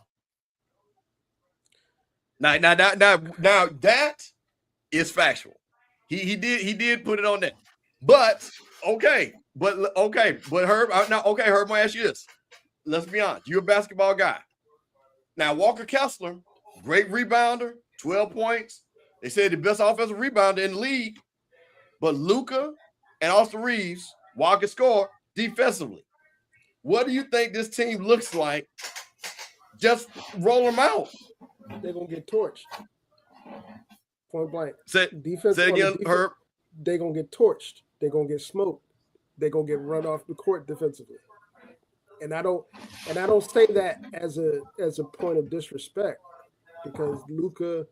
Now that is factual. He did put it on that. But Herb, Herb, I'm gonna ask you this. Let's be honest. You're a basketball guy. Now, Walker Kessler, great rebounder, 12 points. They said the best offensive rebounder in the league. But Luka and Austin Reeves, Walker score defensively. What do you think this team looks like? Just roll them out. They're gonna get torched. Point blank. Say again, Herb. They're gonna get torched. They're gonna get smoked. They're gonna get run off the court defensively. And I don't say that as a point of disrespect, because Luka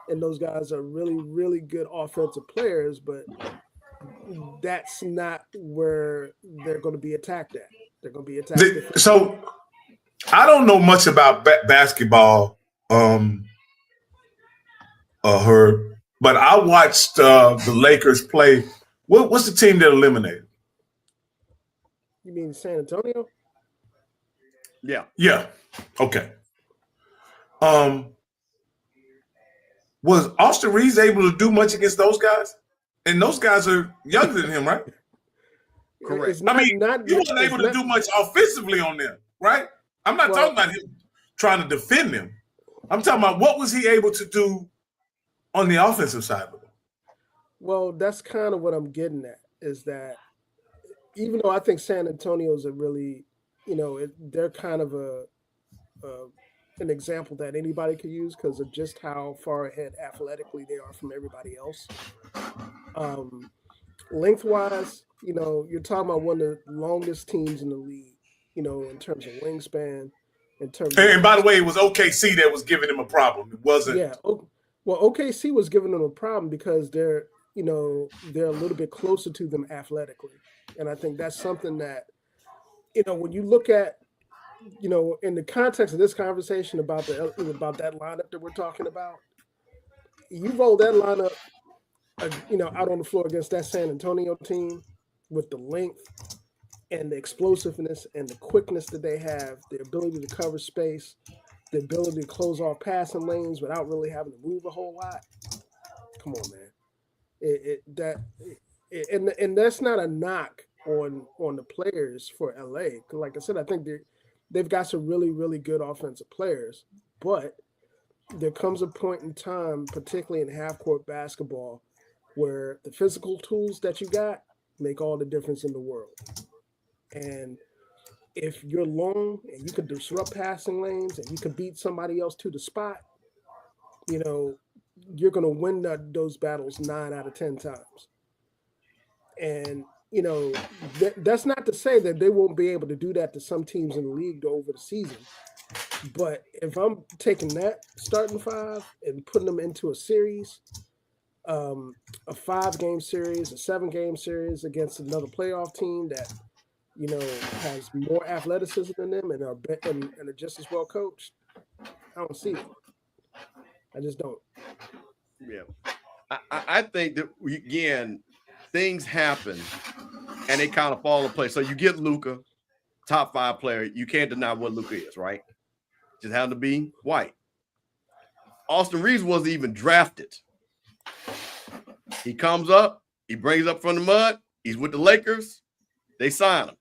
and those guys are really, really good offensive players, but that's not where they're going to be attacked at. They're going to be attacked. So I don't know much about basketball, Herb, but I watched the Lakers play. What's the team that eliminated? You mean San Antonio? Yeah. Yeah. Okay. Was Austin Reeves able to do much against those guys? And those guys are younger than him, right? Correct. He wasn't able to do much offensively on them, right? I'm not talking about him trying to defend them. I'm talking about what was he able to do on the offensive side of it? Well, that's kind of what I'm getting at, is that even though I think San Antonio's a really, they're kind of an example that anybody could use because of just how far ahead athletically they are from everybody else. Lengthwise, you're talking about one of the longest teams in the league, in terms of wingspan, And by the way, it was OKC that was giving him a problem. It wasn't. Yeah. Well, OKC was giving them a problem because they're a little bit closer to them athletically. And I think that's something that, when you look at, in the context of this conversation about that lineup that we're talking about, you roll that lineup, out on the floor against that San Antonio team with the length and the explosiveness and the quickness that they have, the ability to cover space, the ability to close off passing lanes without really having to move a whole lot. Come on, man. And that's not a knock on the players for LA. Like I said, I think they've got some really, really good offensive players, but there comes a point in time, particularly in half-court basketball, where the physical tools that you got make all the difference in the world. And if you're long and you can disrupt passing lanes and you can beat somebody else to the spot, you're going to win those battles 9 out of 10 times. And, that's not to say that they won't be able to do that to some teams in the league over the season. But if I'm taking that starting 5 and putting them into a series, a 5-game series, a 7-game series against another playoff team that, has more athleticism than them and are just as well coached, I don't see it. I just don't. Yeah. I think that again, things happen and they kind of fall in place. So you get Luka, top 5 player. You can't deny what Luka is, right? Just happened to be white. Austin Reeves wasn't even drafted. He comes up, he brings up from the mud. He's with the Lakers. They sign him.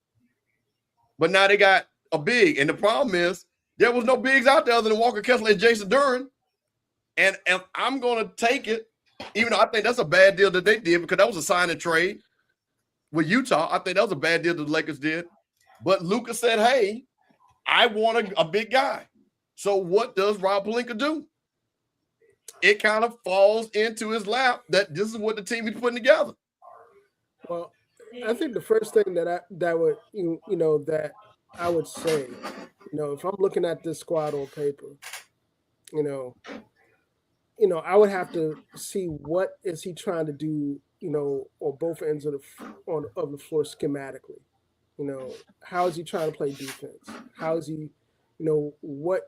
But now they got a big. And the problem is there was no bigs out there other than Walker Kessler and Jason Duren. And I'm going to take it, even though I think that's a bad deal that they did because that was a sign and trade with Utah. I think that was a bad deal that the Lakers did. But Luka said, hey, I want a big guy. So what does Rob Pelinka do? It kind of falls into his lap that this is what the team is putting together. Well, I think the first thing that I would say, if I'm looking at this squad on paper, I would have to see what is he trying to do, on both ends of the floor schematically. How is he trying to play defense? How is he, what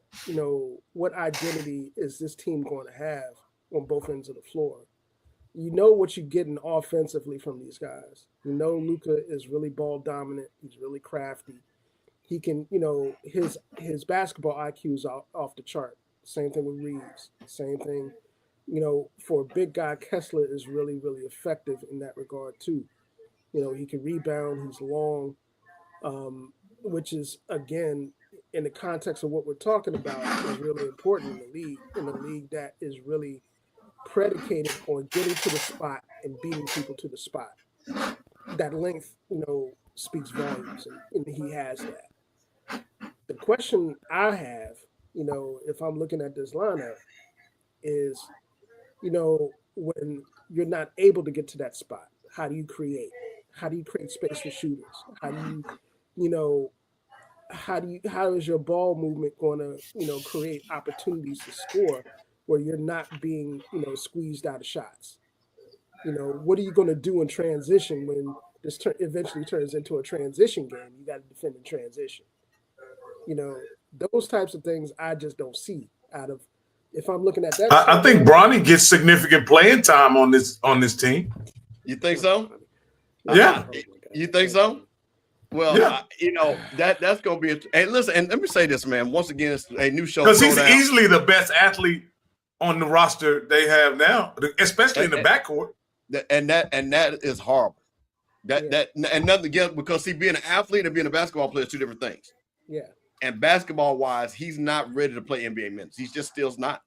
identity is this team going to have on both ends of the floor? What you're getting offensively from these guys. Luka is really ball dominant. He's really crafty. He can, his basketball IQ is off the chart. Same thing with Reeves. Same thing, for a big guy, Kessler is really, really effective in that regard too. He can rebound. He's long, which is, again, in the context of what we're talking about, is really important in the league that is really predicated on getting to the spot and beating people to the spot. That length, speaks volumes, and he has that. The question I have, if I'm looking at this lineup is, when you're not able to get to that spot, how do you create? How do you create space for shooters? How is your ball movement going to, create opportunities to score where you're not being, squeezed out of shots? What are you going to do in transition when this eventually turns into a transition game? You got to defend in transition. Those types of things I just don't see out of. If I'm looking at that, I think Bronny gets significant playing time on this team. You think so? Yeah. You think so? Well, yeah. That's going to be. Hey, listen, and let me say this, man. Once again, it's a new show. Because he's easily the best athlete on the roster they have now, especially in the backcourt. And that is horrible. And nothing against, because being an athlete and being a basketball player is two different things. Yeah. And basketball wise, he's not ready to play NBA minutes. He's just still not.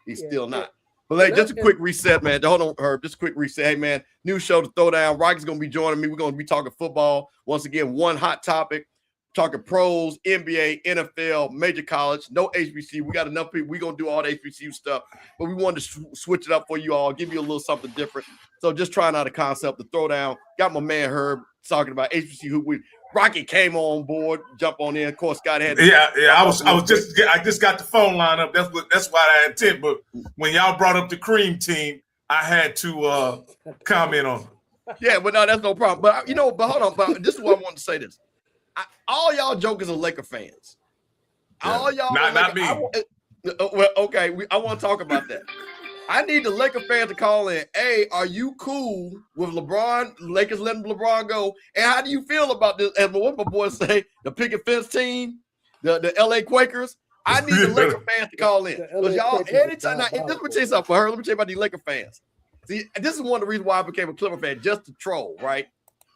He's still not. But hey, just a quick reset, man. Hold on, Herb. Just a quick reset. Hey, man, new show to Throwdown. Rocky's going to be joining me. We're going to be talking football. Once again, one hot topic. Talking pros, NBA, NFL, major college, no HBCU. We got enough people. We're going to do all the HBCU stuff. But we wanted to switch it up for you all, give you a little something different. So just trying out a concept to Throwdown. Got my man Herb talking about HBCU Hoop Week. Rocky came on board, jump on in. Of course, Scott had. I just got the phone line up. That's why I had 10. But when y'all brought up the cream team, I had to comment on it. Yeah, but no, that's no problem. But hold on. But this is what I want to say. This, all y'all jokers are Laker fans. Yeah. All y'all, not me. Well, okay, I want to talk about that. I need the Laker fans to call in. Hey, are you cool with LeBron? Lakers letting LeBron go? And how do you feel about this? And what my boys say, the picket fence team, the LA Quakers. I need the Laker fans to call in. Because y'all, anytime, let me tell you something for her. Let me tell you about these Laker fans. See, this is one of the reasons why I became a Clipper fan, just to troll, right?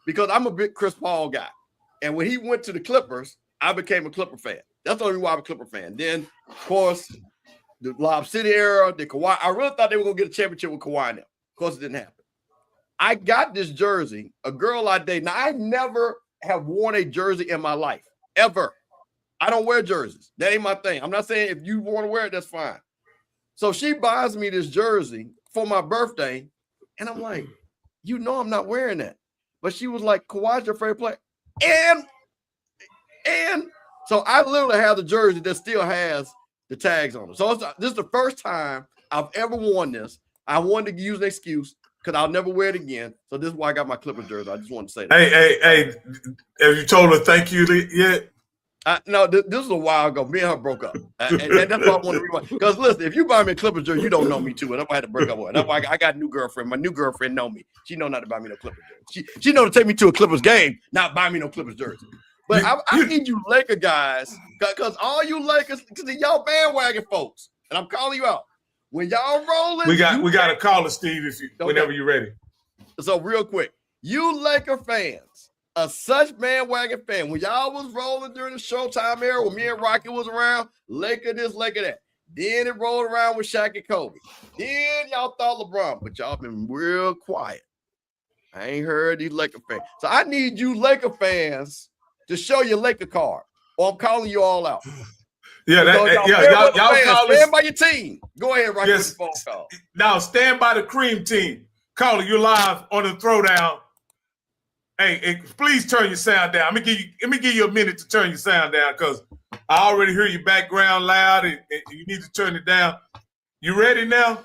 Because I'm a big Chris Paul guy. And when he went to the Clippers, I became a Clipper fan. That's the only reason why I'm a Clipper fan. Then, of course, the Lob City era, the Kawhi. I really thought they were going to get a championship with Kawhi now. Of course, it didn't happen. I got this jersey, a girl I date. Now, I never have worn a jersey in my life, ever. I don't wear jerseys. That ain't my thing. I'm not saying if you want to wear it, that's fine. So she buys me this jersey for my birthday, and I'm like, I'm not wearing that. But she was like, Kawhi's your favorite player. And so I literally have the jersey that still has the tags on it. So this is the first time I've ever worn this. I wanted to use an excuse because I'll never wear it again. So this is why I got my Clippers jersey. I just wanted to say that. Hey, have you told her thank you yet? No, this was a while ago. Me and her broke up, and that's why I want to rewind. Because listen, if you buy me a Clippers jersey, you don't know me too, and that's why I had to break up with her. That's why I got a new girlfriend. My new girlfriend know me. She know not to buy me no Clippers jersey. She know to take me to a Clippers game, not buy me no Clippers jersey. But I need you Laker guys, because all you Lakers, because y'all bandwagon folks, and I'm calling you out. When y'all rolling, we got a caller, Steve. Whenever you're ready. So real quick, you Laker fans. A such bandwagon fan. When y'all was rolling during the Showtime era, when me and Rocky was around, Laker this, Laker that. Then it rolled around with Shaq and Kobe. Then y'all thought LeBron, but y'all been real quiet. I ain't heard these Laker fans. So I need you Laker fans to show your Laker card, or I'm calling you all out. Yeah, y'all call stand by your team. Go ahead, Rocky, with the phone call. Now stand by the cream team. Caller, you're live on the Throwdown. Hey, please turn your sound down. Let me give you a minute to turn your sound down because I already hear your background loud and you need to turn it down. You ready now?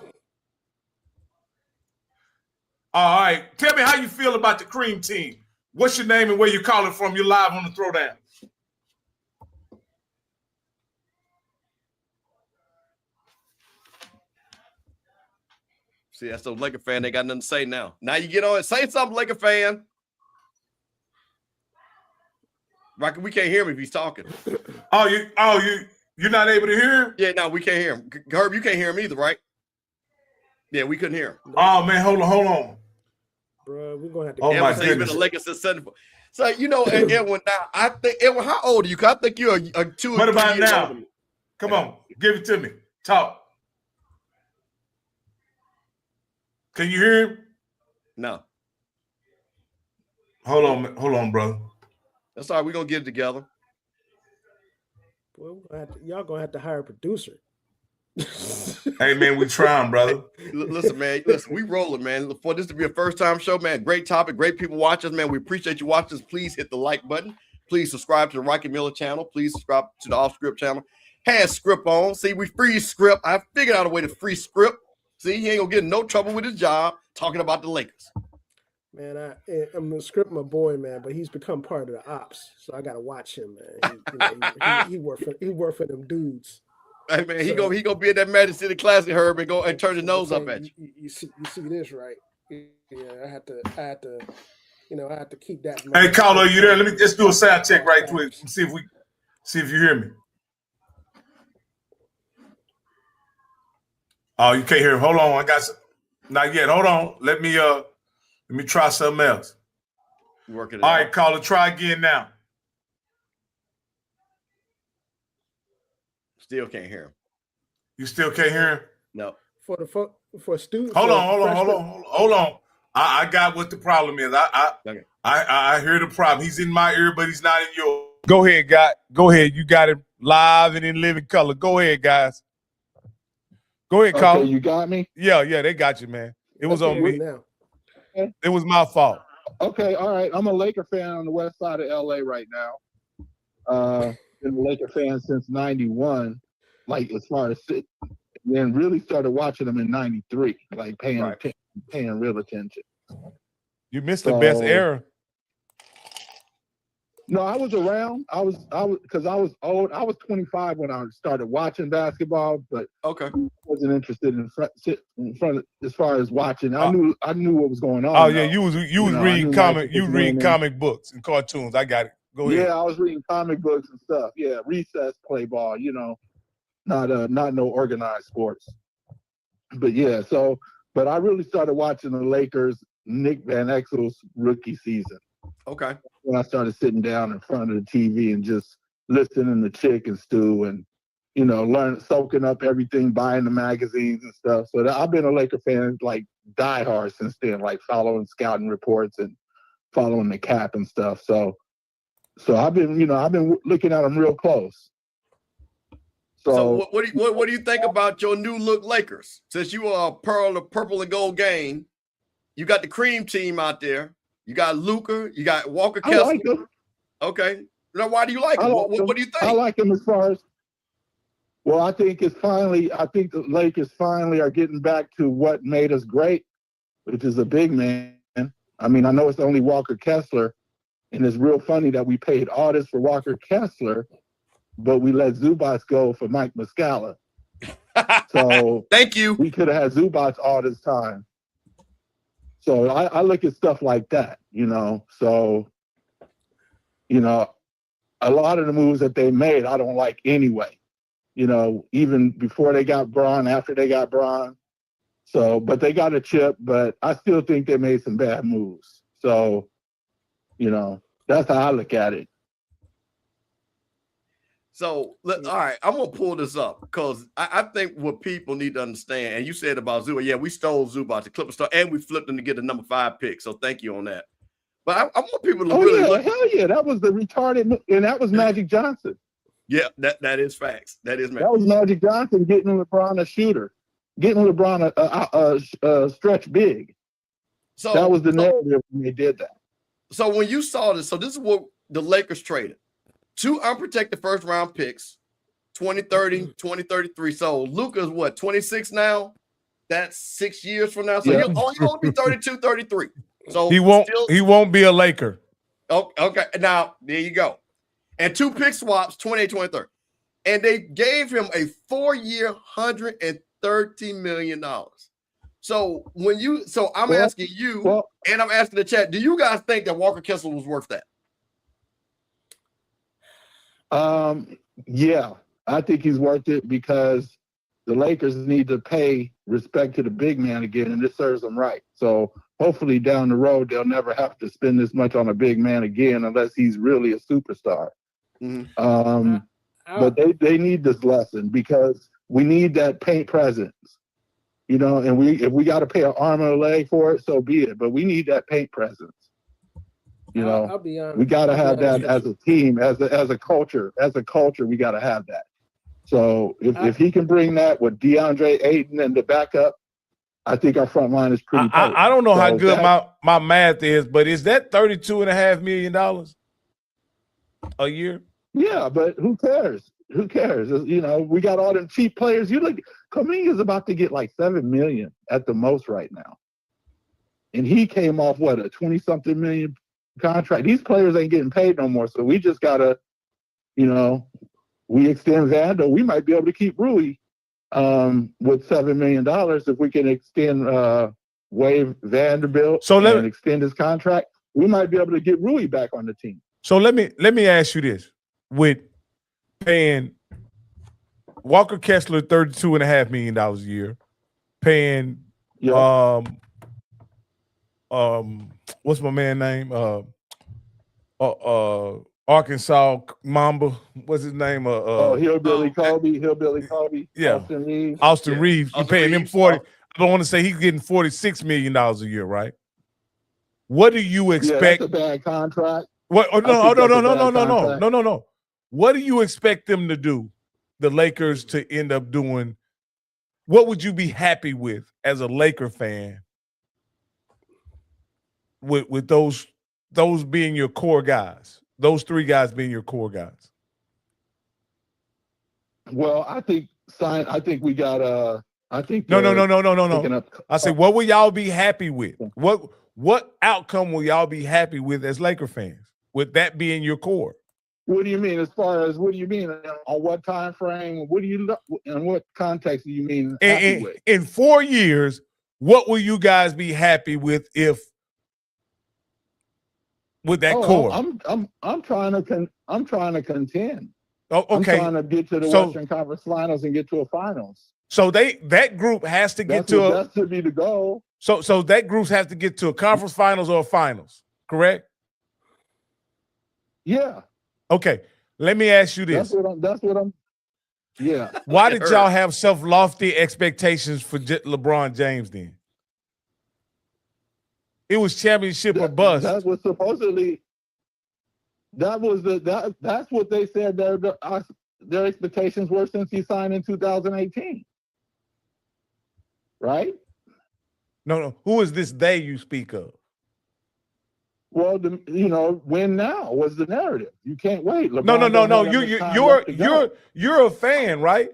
All right. Tell me how you feel about the cream team. What's your name and where you calling from? You're live on the Throwdown. See, that's those Laker fan. They got nothing to say now. Now you get on it. Say something, Laker fan. Rocky, we can't hear him if he's talking. You're not able to hear him? Yeah, no, we can't hear him. Herb, you can't hear him either, right? Yeah, we couldn't hear him. Oh man, hold on. Bro, we're gonna have to. Oh my goodness. The Lakers since 74. So you know, Edwin. Now I think Edwin, how old are you? Cause I think you're a 2 or 3 What about years now? older. Come on, give it to me. Talk. Can you hear him? No. Hold on, brother. That's all right. We're gonna get it together. Boy, y'all gonna have to hire a producer. Hey man, we trying, brother. Listen, man. Listen, we rolling, man. For this to be a first-time show, man. Great topic, great people watching us, man. We appreciate you watching us. Please hit the like button. Please subscribe to the Rocky Miller channel. Please subscribe to the Offscript channel. Has Script on. See, we free Script. I figured out a way to free Script. See, he ain't gonna get in no trouble with his job talking about the Lakers. Man, I'm gonna script my boy, man, but he's become part of the ops, so I gotta watch him, man. He work for them dudes. Hey man, he gonna be at that Magic City Classic, Herb, and go and turn his nose up at you. You see this, right? Yeah, I had to keep that. Hey, caller, are you there? Let me just do a sound check right quick. See if you hear me. Oh, you can't hear him. Hold on, I got some. Not yet. Hold on. Let me try something else. Working it All out. right, caller, try again now. Still can't hear him. You still can't hear him? No. For students. Hold on. I got what the problem is. I hear the problem. He's in my ear, but he's not in yours. Go ahead, guy. Go ahead. You got it live and in living color. Go ahead, guys. Go ahead, caller. Okay, you got me? Yeah, they got you, man. It was on me. Now. It was my fault. Okay, all right. I'm a Laker fan on the west side of LA right now. Been a Laker fan since '91, like as far as and then really started watching them in '93, like paying real attention. You missed the best era. No, I was around. I was because I was old. I was 25 when I started watching basketball, but okay, wasn't interested in front of, as far as watching. I knew what was going on. Oh yeah, you was reading comic books and cartoons. I got it. Go ahead. Yeah, I was reading comic books and stuff. Yeah, recess play ball. Not no organized sports. But yeah, but I really started watching the Lakers, Nick Van Exel's rookie season. Okay. When I started sitting down in front of the TV and just listening to Chicken Stew and, soaking up everything, buying the magazines and stuff. So I've been a Laker fan, like diehard since then, like following scouting reports and following the cap and stuff. So I've been looking at them real close. So what do you think about your new look Lakers? Since you are a purple and gold gang, you got the cream team out there. You got Luka. You got Walker Kessler. I like them. Okay. Now, why do you like them? What do you think? I like them as far as. Well, I think the Lakers finally are getting back to what made us great, which is a big man. I mean, I know it's only Walker Kessler, and it's real funny that we paid all this for Walker Kessler, but we let Zubac go for Mike Muscala. So thank you. We could have had Zubac all this time. So I look at stuff like that, you know. So, you know, a lot of the moves that they made, I don't like anyway. You know, even before they got Bron, after they got Bron. So, but they got a chip, but I still think they made some bad moves. So, you know, that's how I look at it. So, all right, I'm going to pull this up because I think what people need to understand, and you said about Zubac, yeah, we stole Zubac, the Clippers star, and we flipped him to get the number 5 pick. So thank you on that. But I want people to really look. Hell yeah, that was the retarded, and that was Magic Johnson. Yeah, that is facts. That is That was Magic Johnson getting LeBron a shooter, getting LeBron a stretch big. So that was the narrative when they did that. So when you saw this, so this is what the Lakers traded. 2 unprotected first-round picks, 2030, 2033. So Luka's what, 26 now? That's 6 years from now. So Yeah. he'll only be 32, 33. So he won't be a Laker. Oh, okay. Now, there you go. And 2 pick swaps, 28, 23. And they gave him a 4-year, $130 million. So I'm asking you, and I'm asking the chat, do you guys think that Walker Kessler was worth that? Yeah, I think he's worth it because the Lakers need to pay respect to the big man again, and this serves them right. So hopefully down the road, they'll never have to spend this much on a big man again unless he's really a superstar. Mm-hmm. But they need this lesson because we need that paint presence, you know, and if we got to pay an arm and a leg for it, so be it. But we need that paint presence. You know, I'll be honest. we got to have that as a team, as a culture. As a culture, we got to have that. So if he can bring that with DeAndre Ayton and the backup, I think our front line is pretty. I don't know how good my math is, but is that $32.5 million a year? Yeah, but who cares? Who cares? You know, we got all them cheap players. You look, Kuminga's about to get like $7 million at the most right now, and he came off what, a 20-something million contract. These players ain't getting paid no more, so we just gotta, you know, we extend Vando. We might be able to keep Rui with $7 million if we can extend waive Vanderbilt and extend his contract. We might be able to get Rui back on the team. So let me ask you this: with paying Walker Kessler $32.5 million a year, paying what's my man name? Arkansas Mamba. What's his name? Hillbilly Kobe. Yeah, Austin Reeves. You're paying him 40. I don't want to say he's getting $46 million a year, right? What do you expect? Yeah, that's a bad contract. What? Oh, no. What do you expect them to do? The Lakers to end up doing? What would you be happy with as a Laker fan? With those being your core guys, those 3 guys being your core guys. Well, I think we got I think no. I say, what will y'all be happy with? What outcome will y'all be happy with as Laker fans? With that being your core? What do you mean? As far as what do you mean? On what time frame? What do you in what context do you mean happy with? In 4 years, what will you guys be happy with if with that core? I'm trying to contend. Oh, okay. I'm trying to get to the Western Conference Finals and get to a finals. So that group has to get that should be the goal. So that group has to get to a conference finals or a finals, correct? Yeah. Okay. Let me ask you this. That's what I'm. Yeah. Why did y'all have such lofty expectations for LeBron James then? It was championship or bust. That was supposedly. That's what they said their expectations were since he signed in 2018. Right? No. Who is this they you speak of? Well, win now was the narrative. You can't wait. LeBron You're a fan, right?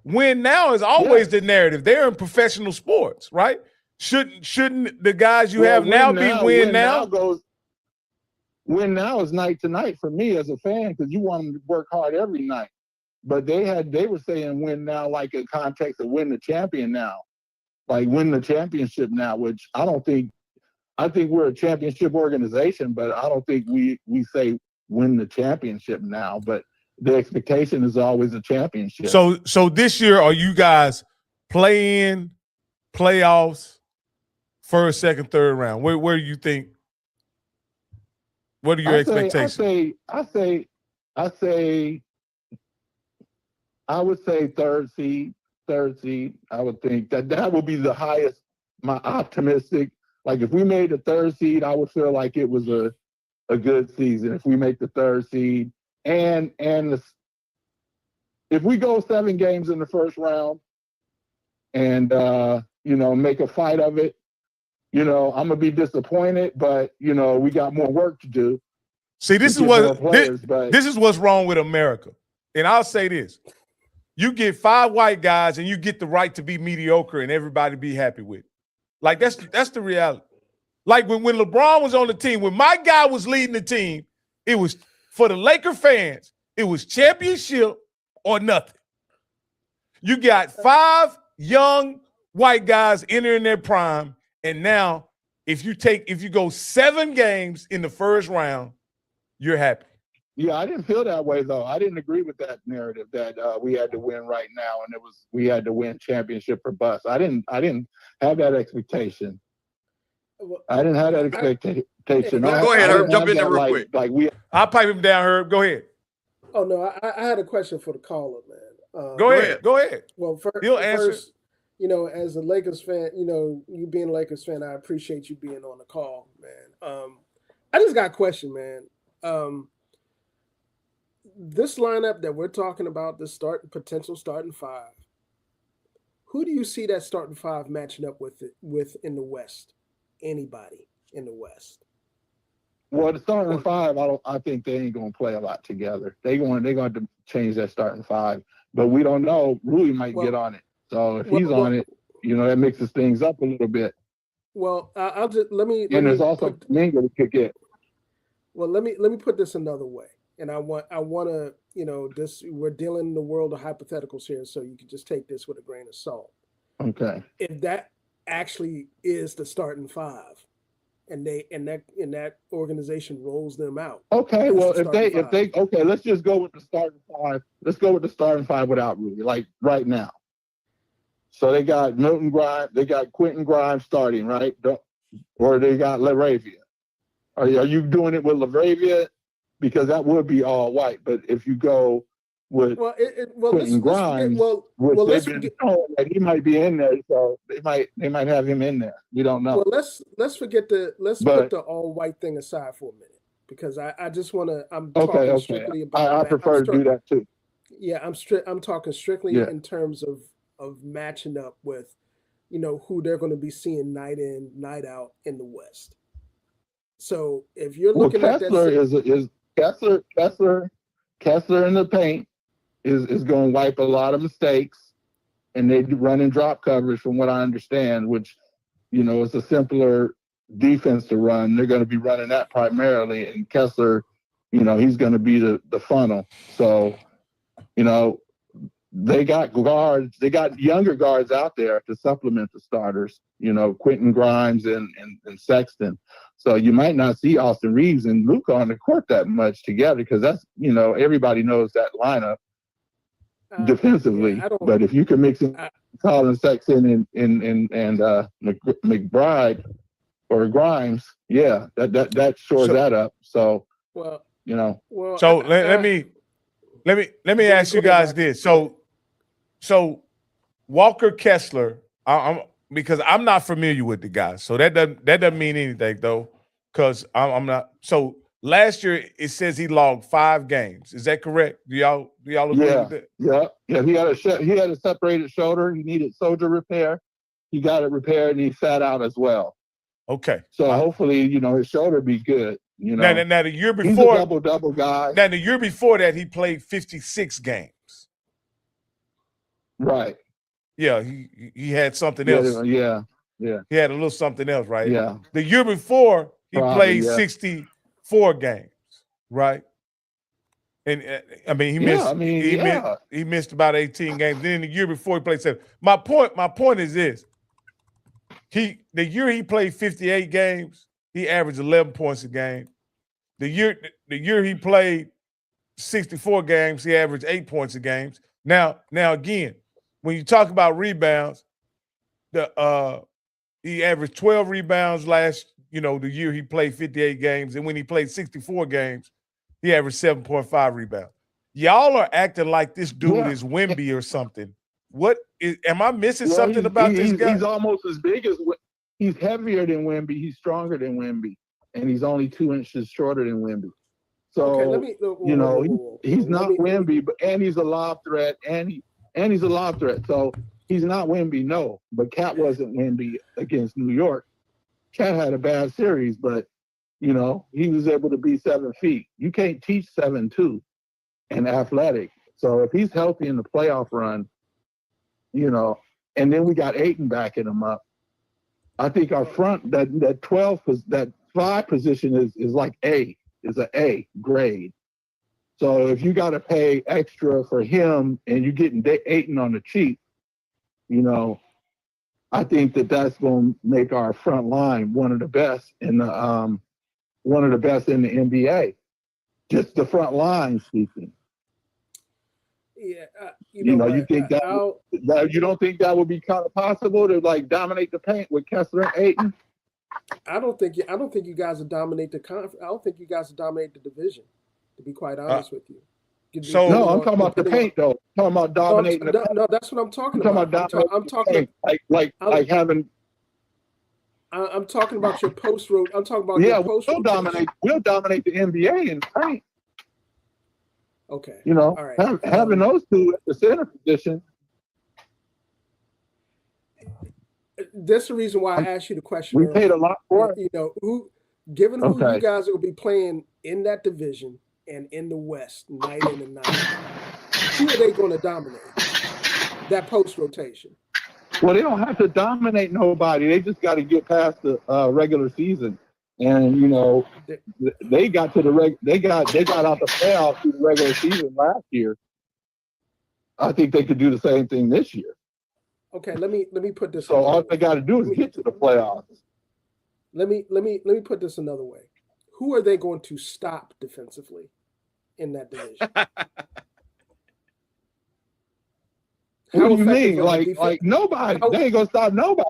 Win now is always the narrative. They're in professional sports, right? Shouldn't the guys you have now be win now? Win now is night to night for me as a fan because you want them to work hard every night. but they were saying win now, like in context of win the champion now, like win the championship now, which I don't think. I think we're a championship organization, but I don't think we say win the championship now. But the expectation is always a championship. So this year, are you guys play-in, playoffs, first, second, third round? Where do you think? What are your expectations? I would say third seed. I would think that would be the highest. My optimistic. Like if we made the third seed, I would feel like it was a good season. If we make the third seed, and if we go 7 games in the first round, and make a fight of it, I'm gonna be disappointed. But we got more work to do. See, this is what's wrong with America. And I'll say this: you get 5 white guys, and you get the right to be mediocre, and everybody be happy with it. Like that's the reality. Like when LeBron was on the team, when my guy was leading the team, it was for the Laker fans, it was championship or nothing. You got 5 young white guys entering their prime, and now if you go 7 games in the first round, you're happy. Yeah, I didn't feel that way though. I didn't agree with that narrative that we had to win right now, and we had to win championship or bust. I didn't have that expectation. I didn't have that expectation. Go ahead, Herb. Jump in there real quick. I'll pipe him down, Herb. Go ahead. Oh no, I had a question for the caller, man. Go ahead. Well, he'll answer. First, as a Lakers fan, you being a Lakers fan, I appreciate you being on the call, man. I just got a question, man. This lineup that we're talking about, the potential starting 5, who do you see that starting 5 matching up with in the West? Anybody in the West? Well, the starting 5, I think they ain't gonna play a lot together. They're going to change that starting 5, but we don't know. Rui might get on it. So if he's on it, that mixes things up a little bit. Well, I'll just let me. There's also Minga to kick it. Well, let me put this another way. And I want to, this, we're dealing in the world of hypotheticals here, so you can just take this with a grain of salt. Okay. If that actually is the starting 5, and that organization rolls them out. Okay, well, if they okay, let's just go with the starting 5. Let's go with the starting 5 without Rudy, like right now. So they got Milton Grimes, they got Quentin Grimes starting, right? Or they got LaRavia. Are you doing it with LaRavia? Because that would be all white. But if you go with Quentin Grimes, they've been told that he might be in there, so they might have him in there. We don't know. Well, let's put the all white thing aside for a minute, because I just want to. I'm talking strictly about. I prefer to do that too. Yeah, I'm talking strictly in terms of matching up with, who they're going to be seeing night in, night out in the West. So if you're looking at that, Kessler in the paint is going to wipe a lot of mistakes, and they run and drop coverage from what I understand, which, it's a simpler defense to run. They're going to be running that primarily, and Kessler, he's going to be the funnel. So, they got guards, they got younger guards out there to supplement the starters, Quentin Grimes and Sexton. So you might not see Austin Reeves and Luka on the court that much together, because that's, everybody knows that lineup defensively. But if you can mix in Colin Sexton and McBride or Grimes, that shores that up. So, So let me ask you guys this. So Walker Kessler, because I'm not familiar with the guy, so that doesn't mean anything though, because I'm not. So last year it says he logged 5 games. Is that correct? Do y'all agree with that? Yeah. He had a separated shoulder. He needed shoulder repair. He got it repaired, and he sat out as well. Okay. So hopefully, his shoulder be good. Now the year before, he's a double guy. Now the year before that, he played 56 games. Right. Yeah, he had something else. Yeah. He had a little something else, right? Yeah. The year before, he played 64 games, right? And I mean, he missed about 18 games. Then the year before he played 7. My point is this: the year he played 58 games, he averaged 11 points a game. The year he played 64 games, he averaged 8 points a game. Now again, when you talk about rebounds, he averaged 12 rebounds the year he played 58 games, and when he played 64 games, he averaged 7.5 rebounds. Y'all are acting like this dude is Wemby or something. Am I missing something about this guy? He's almost as big as he's heavier than Wemby. He's stronger than Wemby, and he's only 2 inches shorter than Wemby. So he's not Wemby, and he's a lob threat, and he's a lob threat. So he's not Wemby, no. But Cat wasn't Wemby against New York. Cat had a bad series, but he was able to be 7 feet. You can't teach 7'2" and athletic. So if he's healthy in the playoff run, and then we got Ayton backing him up, I think our front that 5 position is like is an A grade. So if you got to pay extra for him and you're getting Ayton on the cheap, I think that's going to make our front line one of the best in the NBA. Just the front line speaking. Yeah, you think that you don't think that would be kind of possible to dominate the paint with Kessler and Ayton? I don't think you guys will dominate the I don't think you guys will dominate the division. To be quite honest with you. No, I'm talking about the paint though. I'm talking about dominating the paint. No, that's what I'm talking about. I'm talking I'm talking about your post road. I'm talking about your post road. We'll dominate the NBA in paint. Okay. All right. Having those two at the center position. That's the reason why I asked you the question. We paid a lot for it. Given who you guys are going to be playing in that division and in the West, night in and night out, who are they going to dominate? That post rotation. Well, they don't have to dominate nobody. They just got to get past the regular season, and they got to they got out the playoffs through the regular season last year. I think they could do the same thing this year. Okay, let me put this. So all they got to do is get to the playoffs. Let me put this another way. Who are they going to stop defensively in that division? What do you mean? Like nobody? They ain't gonna stop nobody.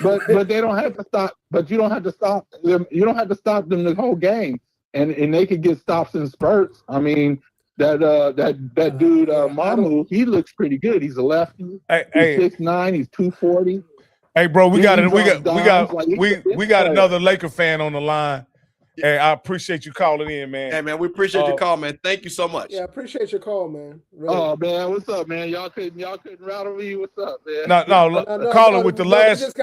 But they don't have to stop. But you don't have to stop them. You don't have to stop them the whole game, and they could get stops in spurts. I mean. That dude Mamu, he looks pretty good. He's a lefty. He's 6'9", he's 240. Hey, bro, we got another Laker fan on the line. Hey, I appreciate you calling in, man. Hey, man, we appreciate your call, man. Thank you so much. Yeah, I appreciate your call, man. Really. Oh man, what's up, man? Y'all couldn't rattle me. What's up, man? No, caller with the last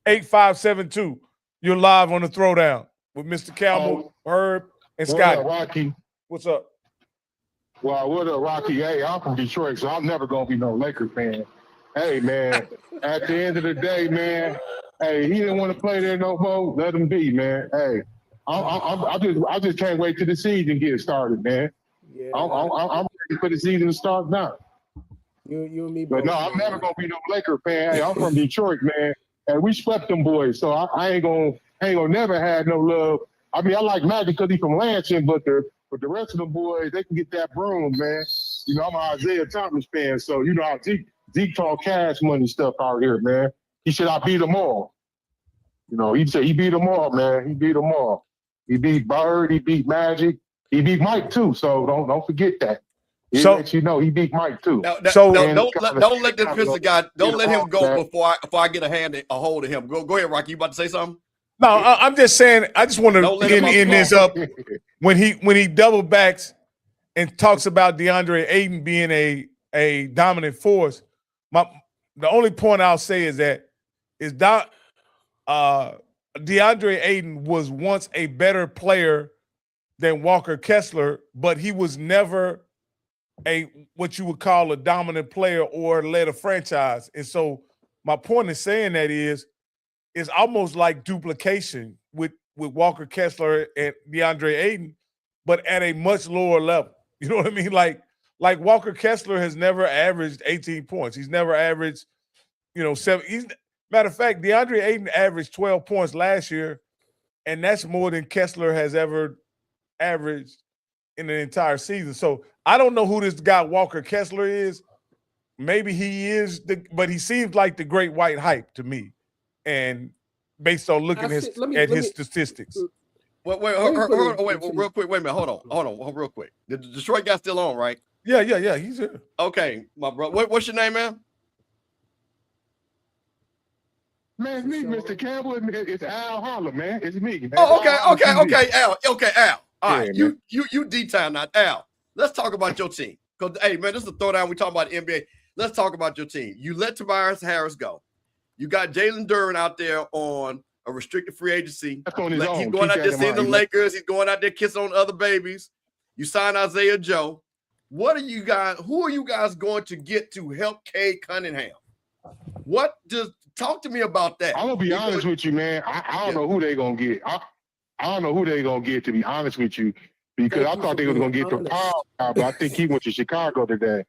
4-8572. You're live on the Throwdown with Mr. Campbell, Herb, and Scott. Rocky. What's up? Well, what up, Rocky? Hey, I'm from Detroit, so I'm never gonna be no Laker fan. Hey, man, at the end of the day, man, hey, he didn't want to play there no more. Let him be, man. Hey, I just can't wait till the season gets started, man. Yeah. I'm ready for the season to start now. You and me both. But no, I'm never gonna be no Laker fan. Hey, I'm from Detroit, man, and we swept them boys, so I ain't gonna never have no love. I mean, I like Magic because he's from Lansing, but the rest of the boys, they can get that broom, man. I'm an Isaiah Thomas fan, so how Zeke talk cash money stuff out here, man. He said I beat them all. He said he beat them all, man. He beat them all. He beat Bird, he beat Magic, he beat Mike too. So don't forget that. He let he beat Mike too. Don't let this Pistons guy. Don't let him go before I get a hold of him. Go ahead, Rocky. You about to say something? No, I'm just saying. I just want to end this up when he double backs and talks about DeAndre Ayton being a dominant force. The only point I'll say is that DeAndre Ayton was once a better player than Walker Kessler, but he was never what you would call a dominant player or led a franchise. And so my point in saying that is. It's almost like duplication with with Walker Kessler and DeAndre Ayton, but at a much lower level. You know what I mean? Like Walker Kessler has never averaged 18 points. He's never averaged, 7. Matter of fact, DeAndre Ayton averaged 12 points last year, and that's more than Kessler has ever averaged in an entire season. So I don't know who this guy Walker Kessler is. Maybe he is, but he seems like the great white hype to me. And based on looking at his statistics. Wait, real quick. Wait a minute. Hold on, real quick. The Detroit guy still on, right? Yeah. He's here. Okay, my brother. What's your name, man? Man, it's me, Mr. Campbell. It's Al Holler, man. It's me. Man. Oh, okay, Al. All right, man. you D-time now, Al. Let's talk about your team. Because, hey, man, this is a throwdown. We talk about the NBA. Let's talk about your team. You let Tobias Harris go. You got Jaylen Duren out there on a restricted free agency. That's on his He's own. going out there seeing the Lakers. He's going out there kissing on other babies. You sign Isaiah Joe. Who are you guys going to get to help Cade Cunningham? Talk to me about that. I'm gonna be honest with you, man. I don't know who they're gonna get. I don't know who they're gonna get, to be honest with you, because I thought they were gonna get the Powell, but I think he went to Chicago today.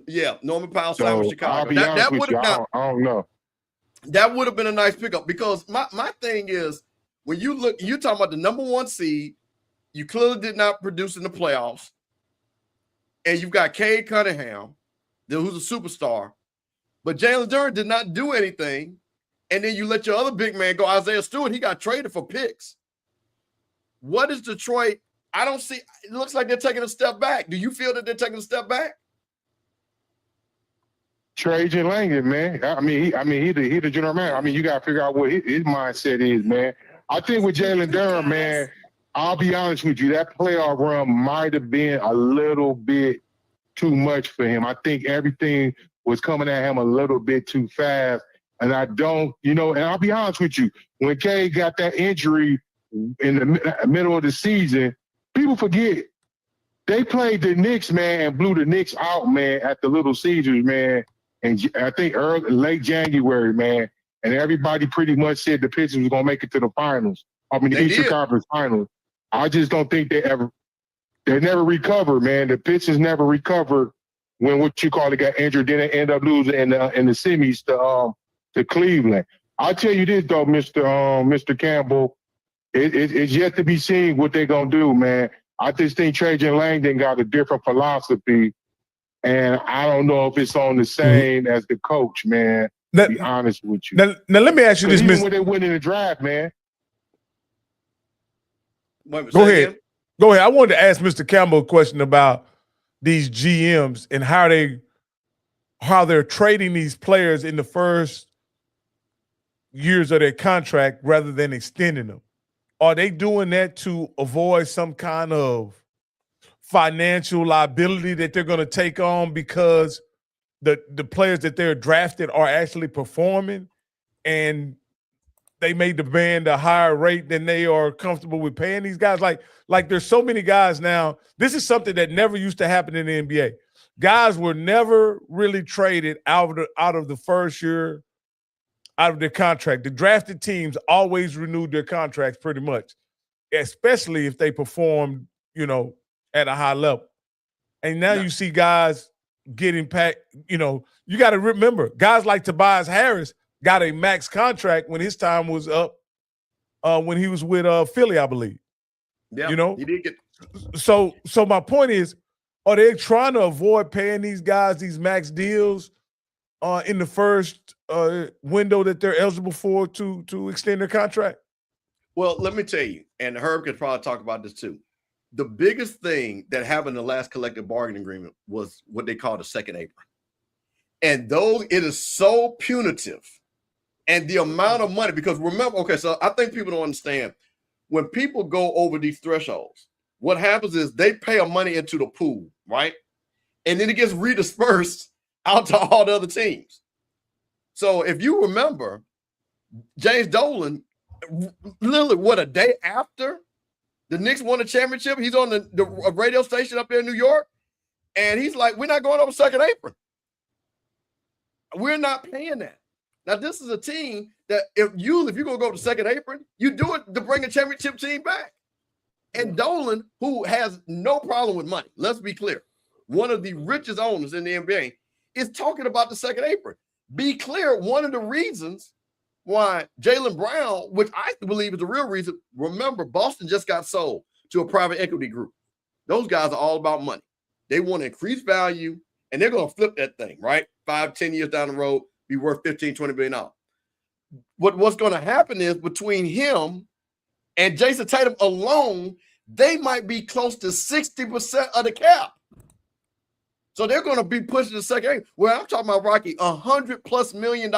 Yeah, Norman Powell signed with Chicago. I'll be honest with you. I don't know. That would have been a nice pickup, because my thing is, when you look, you're talking about the number 1 seed. You clearly did not produce in the playoffs, and you've got Cade Cunningham, who's a superstar. But Jaylen Duren did not do anything. And then you let your other big man go, Isaiah Stewart. He got traded for picks. What is Detroit? I don't see. It looks like they're taking a step back. Do you feel that they're taking a step back? Trajan Langdon, man. I mean, he the general man. I mean, you got to figure out what his mindset is, man. I think with Jaylen Duren, man, I'll be honest with you, that playoff run might have been a little bit too much for him. I think everything was coming at him a little bit too fast. And I don't, and I'll be honest with you, when Cade got that injury in the middle of the season, people forget. They played the Knicks, man, and blew the Knicks out, man, at the Little Caesars, man. And I think late January, man. And everybody pretty much said the Pistons was going to make it to the finals. I mean, the Eastern Conference Finals. I just don't think they never recovered, man. The Pistons never recovered when they got injured, then they end up losing in the semis to Cleveland. I'll tell you this though, Mr. Campbell, it's yet to be seen what they're gonna do, man. I just think Trajan Langdon got a different philosophy, and I don't know if it's on the same as the coach, man. To be honest with you. Now let me ask you this, even when they win in the draft, man. Go ahead. I wanted to ask Mr. Campbell a question about these GMs and how they're trading these players in the first years of their contract rather than extending them. Are they doing that to avoid some kind of financial liability that they're going to take on because the players that they're drafted are actually performing and they may demand a higher rate than they are comfortable with paying these guys? Like there's so many guys now. This is something that never used to happen in the NBA. Guys were never really traded out of the first year, out of their contract. The drafted teams always renewed their contracts pretty much, especially if they performed, at a high level. And now you see guys getting packed. You got to remember, guys like Tobias Harris got a max contract when his time was up, when he was with Philly, I believe. Yeah, he did get. So my point is, are they trying to avoid paying these guys these max deals in the first window that they're eligible for to extend their contract? Well, let me tell you, and Herb could probably talk about this too. The biggest thing that happened in the last collective bargaining agreement was what they call the second apron. And though it is so punitive, and the amount of money, because remember, okay, so I think people don't understand, when people go over these thresholds, what happens is they pay a money into the pool, right? And then it gets redispersed out to all the other teams. So if you remember, James Dolan, literally, a day after the Knicks won the championship, he's on the radio station up there in New York, and he's like, we're not going over second apron. We're not paying that. Now, this is a team that if you're going to go to second apron, you do it to bring a championship team back. And Dolan, who has no problem with money, let's be clear, one of the richest owners in the NBA, is talking about the second apron. Be clear, one of the reasons why Jaylen Brown, which I believe is the real reason, remember, Boston just got sold to a private equity group. Those guys are all about money. They want to increase value, and they're going to flip that thing, right? 5-10 years down the road, be worth $15-20 billion. What's going to happen is between him and Jason Tatum alone, they might be close to 60% of the cap. So they're going to be pushing the second apron. Well, I'm talking about, Rocky, $100+ million.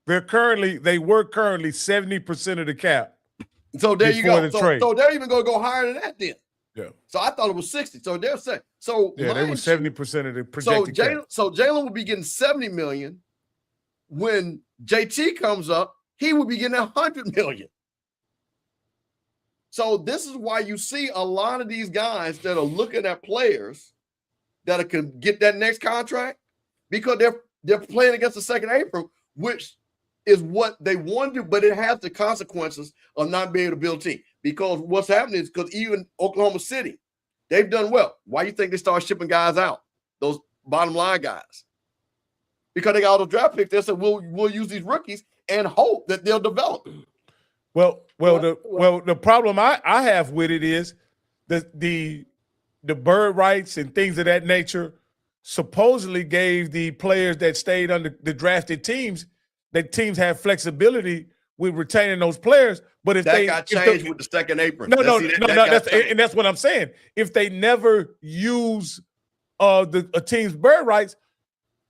They were currently 70% of the cap. So there you go. The trade. So they're even going to go higher than that then. Yeah. So I thought it was 60. So they're saying, so yeah, they were 70% of the projected cap. So Jaylen will be getting $70 million. When JT comes up, he will be getting $100 million. So this is why you see a lot of these guys that are looking at players that can get that next contract because they're playing against the second apron, which is what they want to do, but it has the consequences of not being able to build a team. Because what's happening is because even Oklahoma City, they've done well. Why do you think they start shipping guys out? Those bottom line guys. Because they got all those draft picks. They said, we'll use these rookies and hope that they'll develop. The problem I have with it is the bird rights and things of that nature supposedly gave the players that stayed under the drafted teams, that teams have flexibility with retaining those players. But if that got changed with the second apron. That's what I'm saying. If they never use a team's bird rights,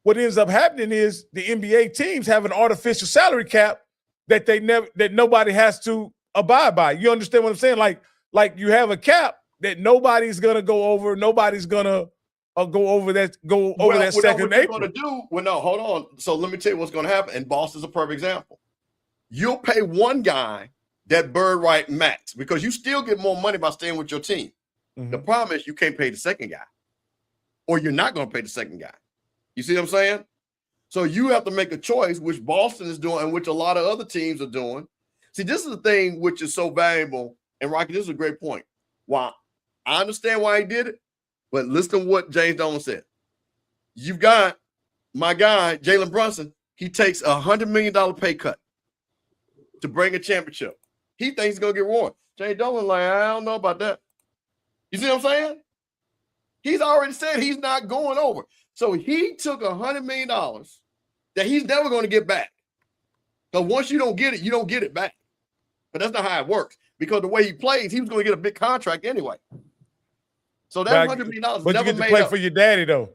what ends up happening is the NBA teams have an artificial salary cap that nobody has to abide by. You understand what I'm saying? Like you have a cap that nobody's gonna go over. Nobody's gonna go over that second apron. Hold on. So let me tell you what's gonna happen. And Boston's a perfect example. You'll pay one guy that bird right max because you still get more money by staying with your team. Mm-hmm. The problem is you can't pay the second guy, or you're not gonna pay the second guy. You see what I'm saying? So you have to make a choice, which Boston is doing and which a lot of other teams are doing. See, this is the thing which is so valuable. And Rocky, this is a great point. Wow. I understand why he did it, but listen to what James Dolan said. You've got my guy, Jalen Brunson. He takes $100 million pay cut to bring a championship. He thinks he's going to get rewarded. James Dolan like, I don't know about that. You see what I'm saying? He's already said he's not going over. So he took $100 million that he's never going to get back. Because once you don't get it, you don't get it back. But that's not how it works. Because the way he plays, he was going to get a big contract anyway. So that $100 million but never you get to made play up. for your daddy, though.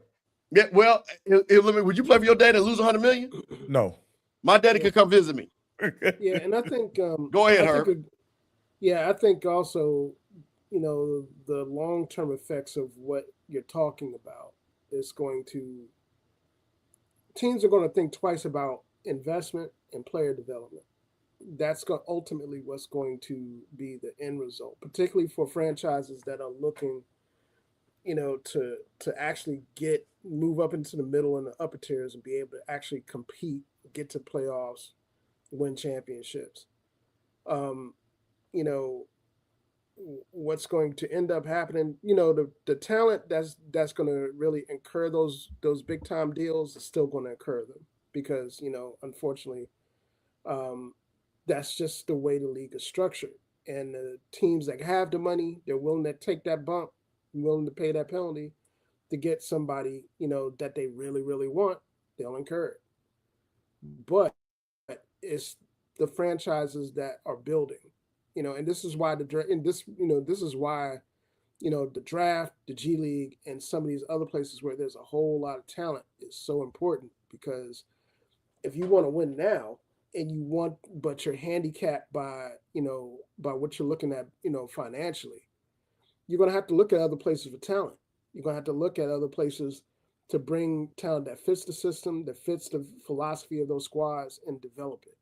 Yeah, well, would you play for your daddy and lose $100 million? No. My daddy could come visit me. Yeah, and I think go ahead, Herb. I think also, the long-term effects of what you're talking about is teams are going to think twice about investment and player development. That's ultimately what's going to be the end result, particularly for franchises that are looking, to actually move up into the middle and the upper tiers and be able to actually compete, get to playoffs, win championships. What's going to end up happening, the talent that's going to really incur those big time deals is still going to incur them because, unfortunately, that's just the way the league is structured. And the teams that have the money, they're willing to take that bump, willing to pay that penalty to get somebody, that they really, really want, they'll incur it. But it's the franchises that are building. And this is why this is why, the draft, the G League, and some of these other places where there's a whole lot of talent is so important because if you want to win now but you're handicapped by what you're looking at, financially, you're going to have to look at other places for talent. You're going to have to look at other places to bring talent that fits the system, that fits the philosophy of those squads and develop it.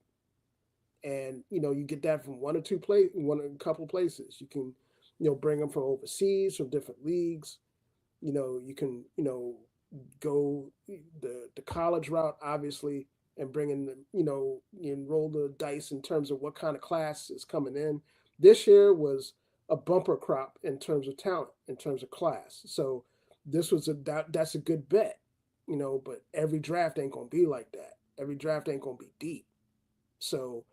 And, you get that from a couple places. You can, bring them from overseas, from different leagues. You can, go the college route, obviously, and bringing, and roll the dice in terms of what kind of class is coming in. This year was a bumper crop in terms of talent, in terms of class. So this was that's a good bet, but every draft ain't going to be like that. Every draft ain't going to be deep. So,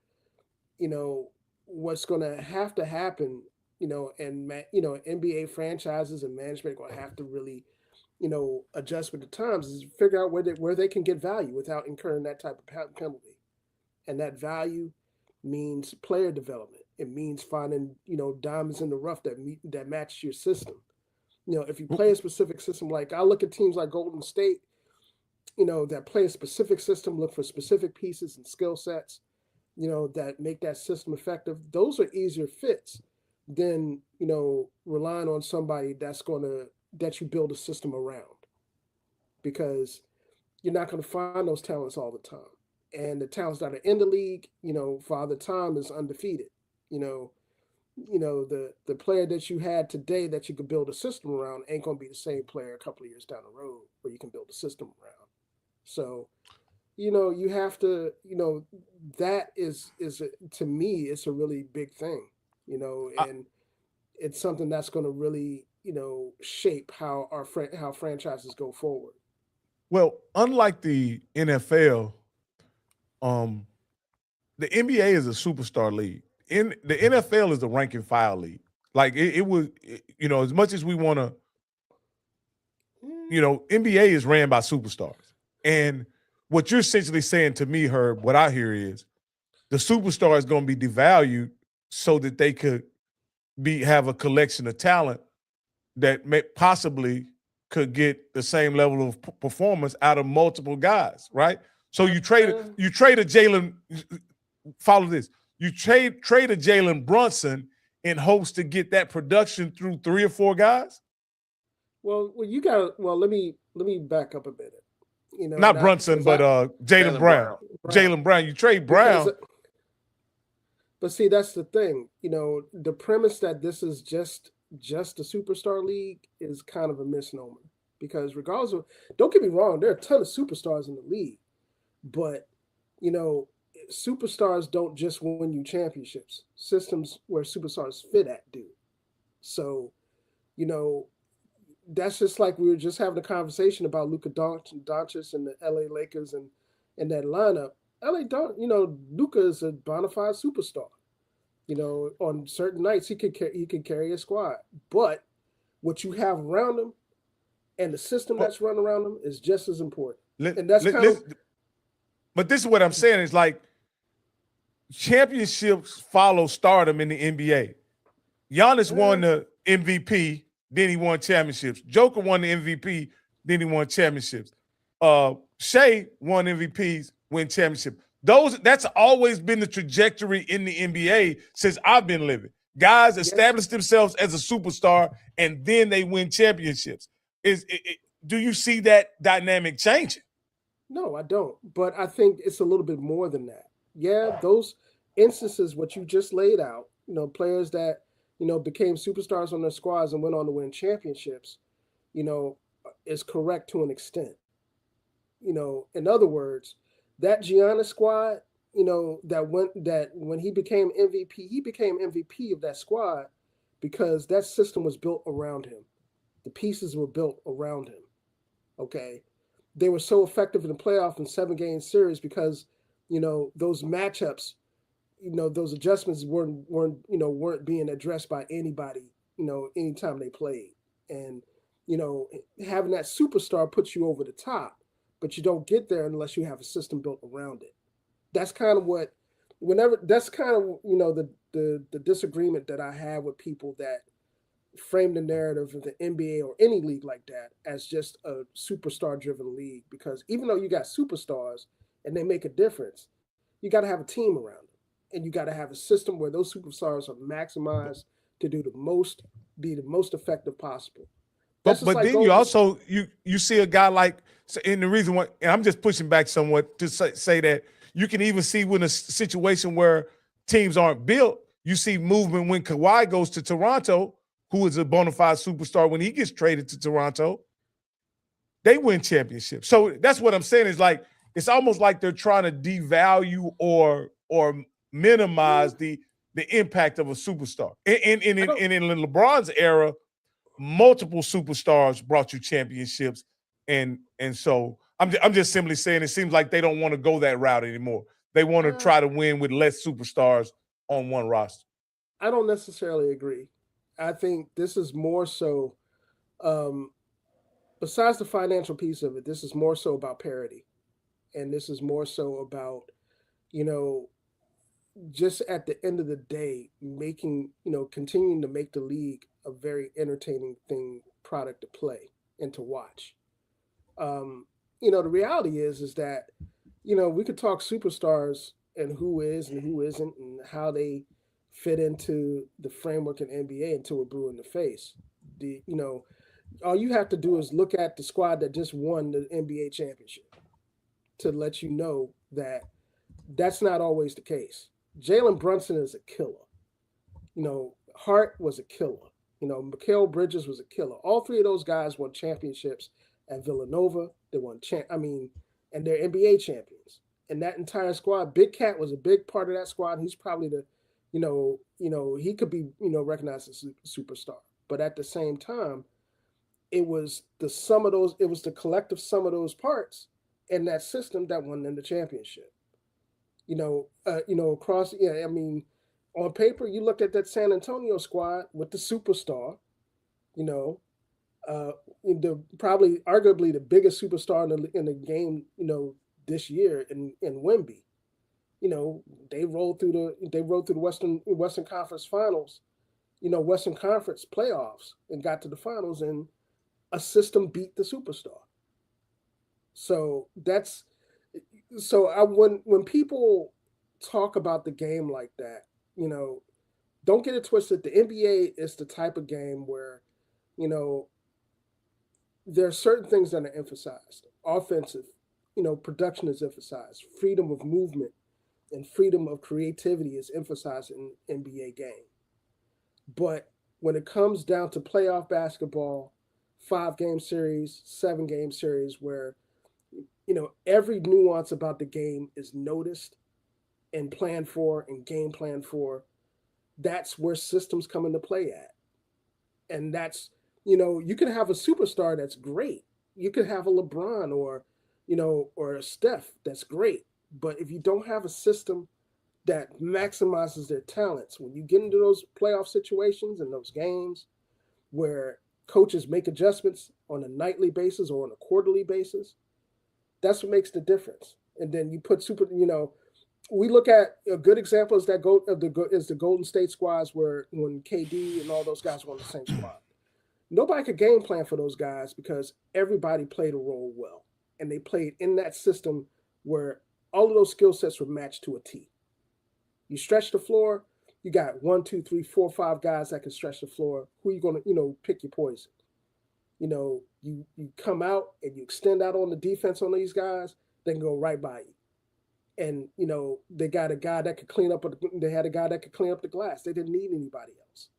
what's going to happen, NBA franchises and management are going to have to really, adjust with the times, is figure out where they can get value without incurring that type of penalty. And that value means player development. It means finding, diamonds in the rough that match your system. If you play a specific system, like I look at teams like Golden State, that play a specific system, look for specific pieces and skill sets, that make that system effective. Those are easier fits than, relying on somebody that you build a system around, because you're not going to find those talents all the time. And the talents that are in the league, Father Time is undefeated. The player that you had today that you could build a system around ain't going to be the same player a couple of years down the road where you can build a system around. So, you have to, that is to me, it's a really big thing, and it's something that's going to really, shape how how franchises go forward. Well, unlike the NFL, the NBA is a superstar league. In the NFL is the rank and file league. Like it was, as much as we want to, NBA is ran by superstars. And what you're essentially saying to me, Herb, what I hear is the superstar is going to be devalued so that they could have a collection of talent that possibly could get the same level of performance out of multiple guys, right? So you trade a Jaylen. Follow this. You trade a Jalen Brunson in hopes to get that production through 3 or 4 guys. Well, let me back up a bit. Not Brunson, but Jaylen Brown. Jaylen Brown. You trade Brown. But see, that's the thing. The premise that this is just a superstar league is kind of a misnomer, because regardless of, don't get me wrong, there are a ton of superstars in the league, but superstars don't just win you championships. Systems where superstars fit at do. So, that's just like we were just having a conversation about Luka Doncic and the LA Lakers and that lineup. Luka is a bona fide superstar. On certain nights he could carry a squad, but what you have around him and the system that's run around him is just as important. But this is what I'm saying is, like, championships follow stardom in the NBA. Giannis won the MVP, then he won championships. Joker won the MVP, then he won championships. Shea won MVPs, win championship. That's always been the trajectory in the NBA since I've been living. Guys establish themselves as a superstar and then they win championships. Do you see that dynamic changing? No, I don't. But I think it's a little bit more than that. Yeah, those instances, what you just laid out, players that, became superstars on their squads and went on to win championships, is correct to an extent. In other words, that Giannis squad, that when he became MVP of that squad because that system was built around him. The pieces were built around him. Okay. They were so effective in the playoff and 7-game series because, those matchups, those adjustments weren't being addressed by anybody, anytime they played. And, having that superstar puts you over the top, but you don't get there unless you have a system built around it. That's kind of the disagreement that I have with people that frame the narrative of the NBA or any league like that as just a superstar-driven league. Because even though you got superstars and they make a difference, you got to have a team around them, and you got to have a system where those superstars are maximized to be the most effective possible. But then you also you see a guy like, and the reason why, and I'm just pushing back somewhat to say that you can even see when a situation where teams aren't built, you see movement when Kawhi goes to Toronto, who is a bona fide superstar. When he gets traded to Toronto, they win championships. So that's what I'm saying is, like, it's almost like they're trying to devalue or minimize the impact of a superstar. In LeBron's era, multiple superstars brought you championships, and so I'm just simply saying it seems like they don't want to go that route anymore. They want to try to win with less superstars on one roster. I don't necessarily agree. I think this is more so, besides the financial piece of it, this is more so about parity. And this is more so about, just at the end of the day, continuing to make the league a very entertaining product to play and to watch. The reality is that, we could talk superstars and who is and who isn't and how they fit into the framework in NBA until we're blue in the face. All you have to do is look at the squad that just won the NBA championship to let you know that that's not always the case. Jalen Brunson is a killer. Hart was a killer. Mikal Bridges was a killer. All three of those guys won championships at Villanova. They won and they're NBA champions. And that entire squad, Big Cat was a big part of that squad. He's probably he could be, recognized as a superstar. But at the same time, it was the collective sum of those parts in that system that won them the championship. On paper, you looked at that San Antonio squad with the superstar, arguably the biggest superstar in the game, this year in Wemby. They rolled through the Western Conference Finals, Western Conference playoffs, and got to the finals, and a system beat the superstar. So when people talk about the game like that, don't get it twisted. The NBA is the type of game where, there are certain things that are emphasized. Offensive, production is emphasized. Freedom of movement and freedom of creativity is emphasized in NBA game. But when it comes down to playoff basketball, 5-game series, 7-game series, where, every nuance about the game is noticed and planned for and game planned for, that's where systems come into play at. And that's, you can have a superstar that's great. You could have a LeBron or a Steph that's great. But if you don't have a system that maximizes their talents, when you get into those playoff situations and those games where coaches make adjustments on a nightly basis or on a quarterly basis, that's what makes the difference. And then you put we look at a good example is the Golden State squads where when KD and all those guys were on the same squad. Nobody could game plan for those guys because everybody played a role well. And they played in that system where all of those skill sets were matched to a T. You stretch the floor, you got 1, 2, 3, 4, 5 guys that can stretch the floor. Who are you going to, pick your poison? You come out and you extend out on the defense on these guys, they can go right by you. And, they got a guy that could clean up. They had a guy that could clean up the glass. They didn't need anybody else.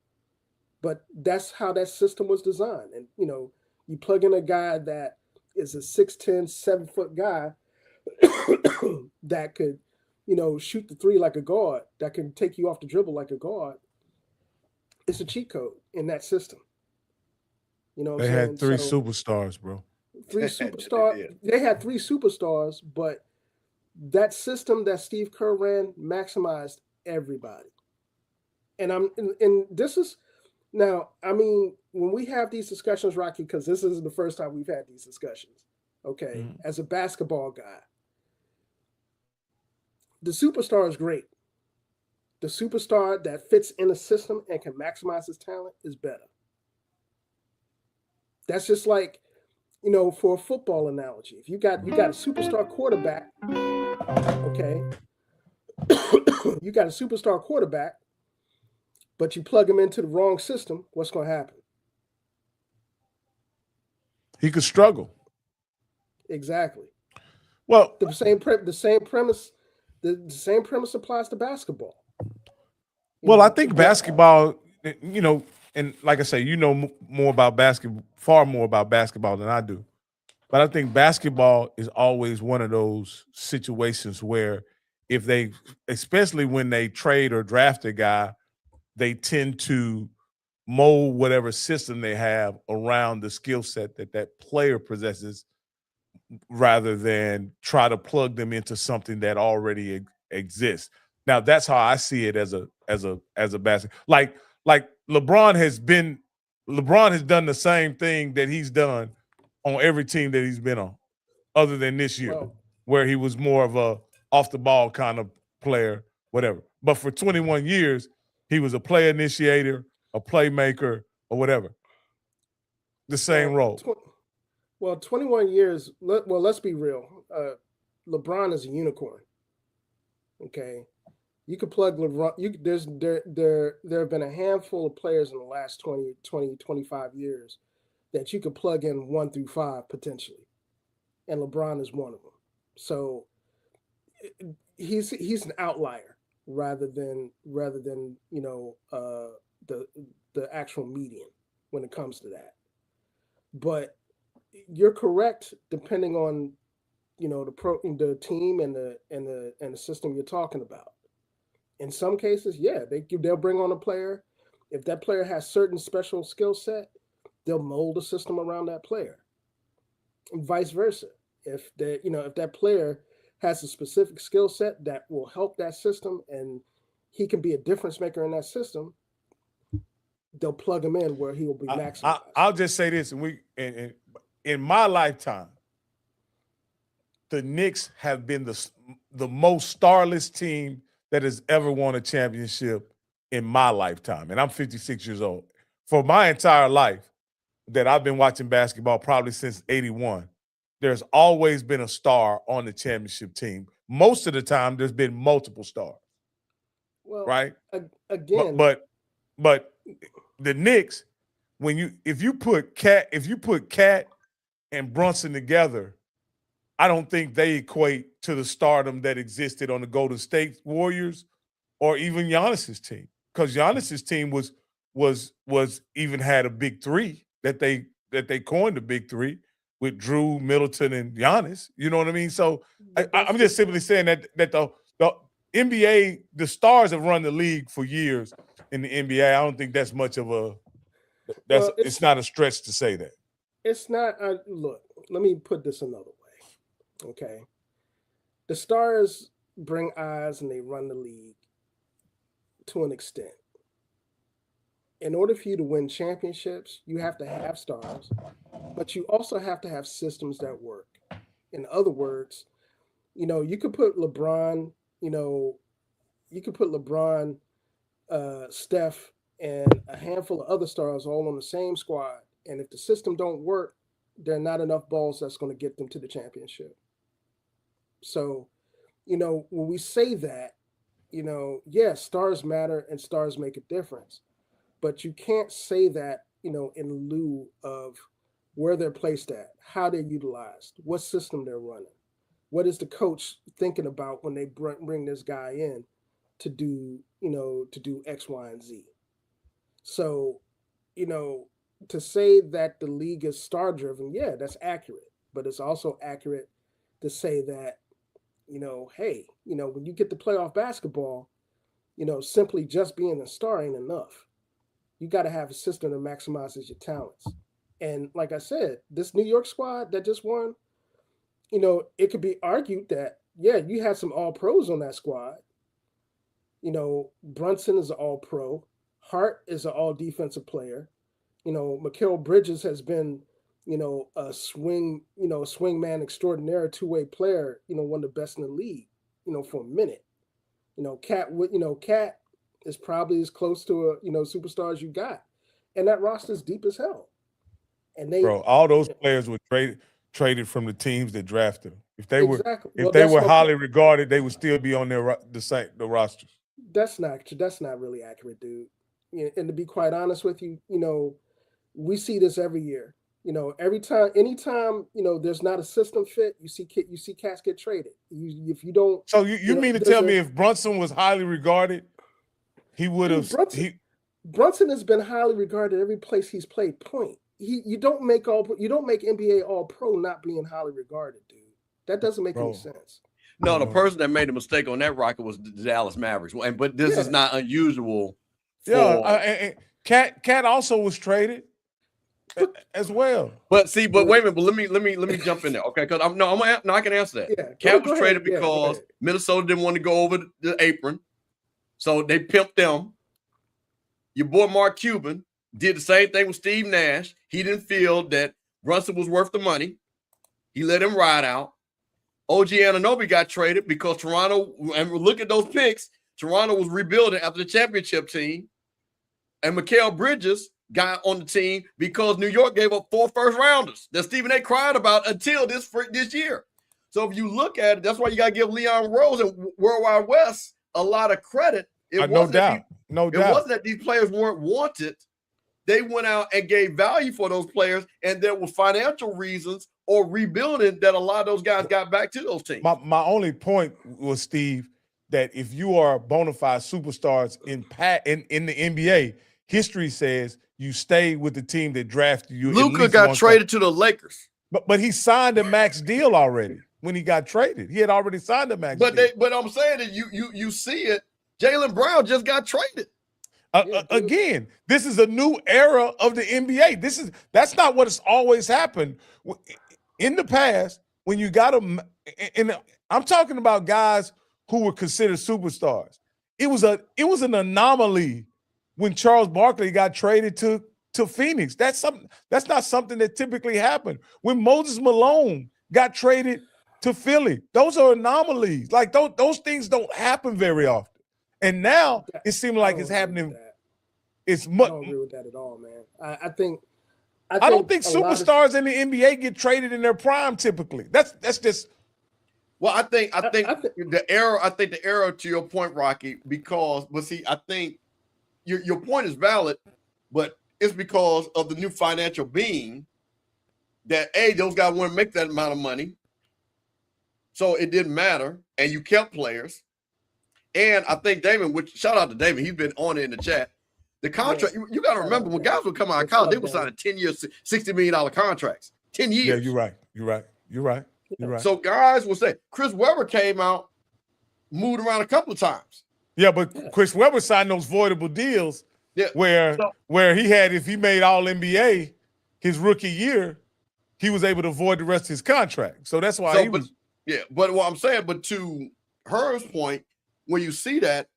But that's how that system was designed. And, you plug in a guy that is a 6'10", 7-foot guy that could, shoot the three like a guard, that can take you off the dribble like a guard. It's a cheat code in that system. They had three superstars, bro. Three superstars. They had 3 superstars, but that system that Steve Kerr ran maximized everybody. And this is now, when we have these discussions, Rocky, because this isn't the first time we've had these discussions. Okay. As a basketball guy, the superstar is great. The superstar that fits in a system and can maximize his talent is better. That's just like, for a football analogy. If you got a superstar quarterback, okay, you got a superstar quarterback, but you plug him into the wrong system, what's going to happen? He could struggle. Exactly. Well, the same premise applies to basketball. I think basketball, and like I say, more about basketball, far more about basketball than I do. But I think basketball is always one of those situations where if they, especially when they trade or draft a guy, they tend to mold whatever system they have around the skill set that that player possesses rather than try to plug them into something that already exists. Now that's how I see it as a basket. Like LeBron has done the same thing that he's done on every team that he's been on, other than this year, where he was more of a off the ball kind of player, whatever. But for 21 years, he was a play initiator, a playmaker, or whatever. The same role. 21 years. Let's be real. LeBron is a unicorn. Okay, you could plug LeBron. There have been a handful of players in the last 20, 25 years that you could plug in 1 through 5 potentially, and LeBron is one of them. So he's an outlier rather than the actual median when it comes to that. But you're correct, depending on the team and the system you're talking about. In some cases, yeah, they'll bring on a player. If that player has certain special skill set, they'll mold a system around that player. And vice versa. If that player has a specific skill set that will help that system and he can be a difference maker in that system, they'll plug him in where he will be maximized. I'll just say this, and in my lifetime, the Knicks have been the most starless team that has ever won a championship in my lifetime. And I'm 56 years old. For my entire life that I've been watching basketball, probably since 81, there's always been a star on the championship team. Most of the time, there's been multiple stars. Well, right? Again. But the Knicks, if you put Cat and Brunson together, I don't think they equate to the stardom that existed on the Golden State Warriors or even Giannis's team. Because Giannis's team was even had a big three that they coined the big three with Drew, Middleton, and Giannis. You know what I mean? So I'm just simply saying that the NBA, the stars have run the league for years in the NBA. I don't think that's much of it's not a stretch to say that. It's not. Look, let me put this another way. Okay, the stars bring eyes and they run the league to an extent. In order for you to win championships, you have to have stars, but you also have to have systems that work. In other words, you could put LeBron, Steph, and a handful of other stars all on the same squad. And if the system don't work, there are not enough balls that's going to get them to the championship. So, when we say that, stars matter and stars make a difference. But you can't say that, in lieu of where they're placed at, how they're utilized, what system they're running. What is the coach thinking about when they bring this guy in to do X, Y, and Z? So, to say that the league is star driven, yeah, that's accurate. But it's also accurate to say that, hey, when you get to playoff basketball, simply just being a star ain't enough. You got to have a system that maximizes your talents. And like I said, this New York squad that just won, it could be argued that, yeah, you had some all-pros on that squad. Brunson is an all-pro. Hart is an all-defensive player. Mikal Bridges has been, a swingman extraordinaire, two-way player, one of the best in the league, for a minute. Cat is probably as close to a, superstar as you got. And that roster is deep as hell. And all those players were traded from the teams that drafted them. If they exactly. were highly regarded, they would still be on the rosters. That's not really accurate, dude. And to be quite honest with you, we see this every year. Anytime there's not a system fit, you see cats get traded. If you don't, so you mean to tell me if Brunson was highly regarded, he would have. Brunson has been highly regarded every place he's played point. you don't make NBA All Pro not being highly regarded, dude. That doesn't make any sense. No, the person that made the mistake on that rocket was the Dallas Mavericks. But this is not unusual. And Cat also was traded as well. But wait a minute. But let me jump in there, okay? Because I can answer that. Yeah, Cat was traded because Minnesota didn't want to go over the apron, so they pimped them. Your boy Mark Cuban did the same thing with Steve Nash. He didn't feel that Brunson was worth the money. He let him ride out. OG Anunoby got traded because Toronto, and look at those picks, Toronto was rebuilding after the championship team. And Mikal Bridges got on the team because New York gave up 4 first-rounders that Stephen A. cried about until this year. So if you look at it, that's why you got to give Leon Rose and Worldwide West a lot of credit. No doubt. It wasn't that these players weren't wanted. They went out and gave value for those players, and there were financial reasons or rebuilding that a lot of those guys got back to those teams. My only point was, Steve, that if you are bona fide superstars in the NBA, history says you stay with the team that drafted you. Luka got traded to the Lakers. But he signed a max deal already when he got traded. He had already signed a max deal. But I'm saying that you see it. Jaylen Brown just got traded. Again, this is a new era of the NBA. That's not what has always happened. In the past, when you got them, and I'm talking about guys who were considered superstars. It was an anomaly when Charles Barkley got traded to Phoenix. That's not something that typically happened. When Moses Malone got traded to Philly, those are anomalies. Like those things don't happen very often. And now it seems like it's happening. It's much. I don't agree with that at all, man. I don't think superstars in the NBA get traded in their prime typically. That's just. Well, I think the error to your point, Rocky, I think your point is valid, but it's because of the new financial being that those guys wouldn't make that amount of money. So it didn't matter, and you kept players. And I think Damon, shout out to Damon, he's been on it in the chat. The contract, you got to remember, when guys would come out of college, they were signing 10-year, $60 million contracts. 10 years. Yeah, you're right. So guys will say, Chris Webber came out, moved around a couple of times. Yeah, but Chris Webber signed those voidable deals where he had, if he made all NBA his rookie year, he was able to void the rest of his contract. So that's why but what I'm saying, but to Herm's point, when you see that,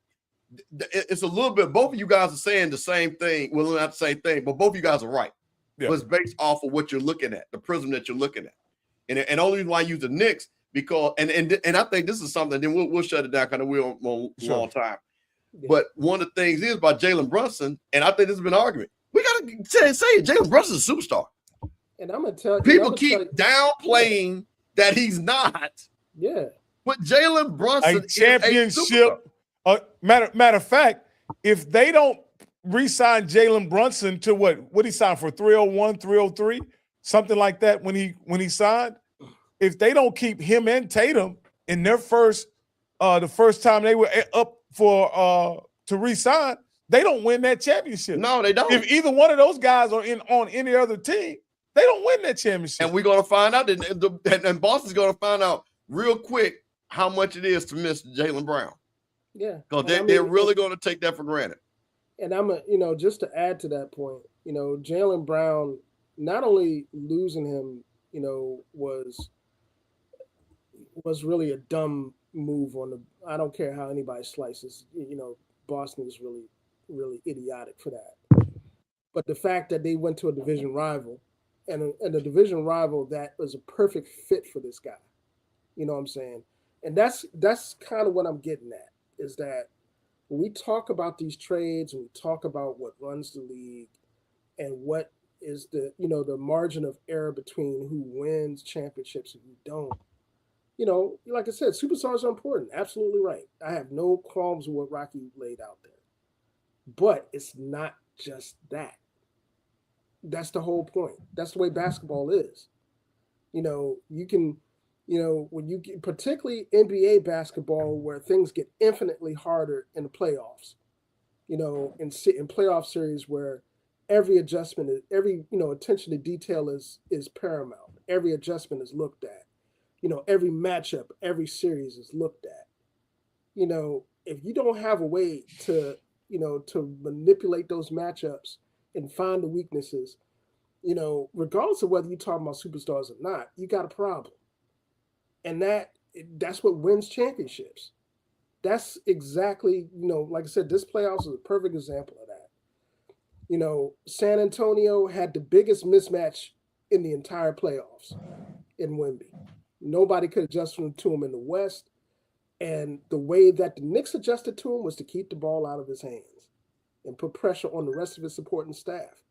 it's a little bit, both of you guys are saying the same thing. Well, not the same thing, but both of you guys are right. Yeah. But it's based off of what you're looking at, the prism that you're looking at. And only reason why I use the Knicks, because and I think this is something, then we'll shut it down because we're on a long time. Yeah. But one of the things is about Jalen Brunson, and I think this has been an argument. We got to say it. Jalen Brunson's a superstar. And I'm going to tell you. People keep downplaying that he's not. Yeah. But Jalen Brunson a championship. Matter of fact, if they don't re-sign Jalen Brunson to what he signed for, 301, 303, something like that when he signed, if they don't keep him and Tatum in their the first time they were up for to re-sign, they don't win that championship. No, they don't. If either one of those guys are on any other team, they don't win that championship. And we're going to find out, and Boston's going to find out real quick how much it is to miss Jaylen Brown. Yeah. Because they're really going to take that for granted. And just to add to that point, Jaylen Brown, not only losing him, was really a dumb move I don't care how anybody slices, Boston is really, really idiotic for that. But the fact that they went to a division rival and a division rival that was a perfect fit for this guy, you know what I'm saying? And that's kind of what I'm getting at, is that when we talk about these trades and we talk about what runs the league and what is the margin of error between who wins championships and who don't, like I said, superstars are important. Absolutely right. I have no qualms with what Rocky laid out there. But it's not just that. That's the whole point. That's the way basketball is. You can, when you get, particularly NBA basketball, where things get infinitely harder in the playoffs, in playoff series where every adjustment, every attention to detail is paramount. Every adjustment is looked at. Every matchup, every series is looked at. If you don't have a way to to manipulate those matchups and find the weaknesses, regardless of whether you're talking about superstars or not, you got a problem. And that's what wins championships. That's exactly, like I said, this playoffs is a perfect example of that. San Antonio had the biggest mismatch in the entire playoffs in Wemby. Nobody could adjust to him in the West. And the way that the Knicks adjusted to him was to keep the ball out of his hands and put pressure on the rest of his supporting staff,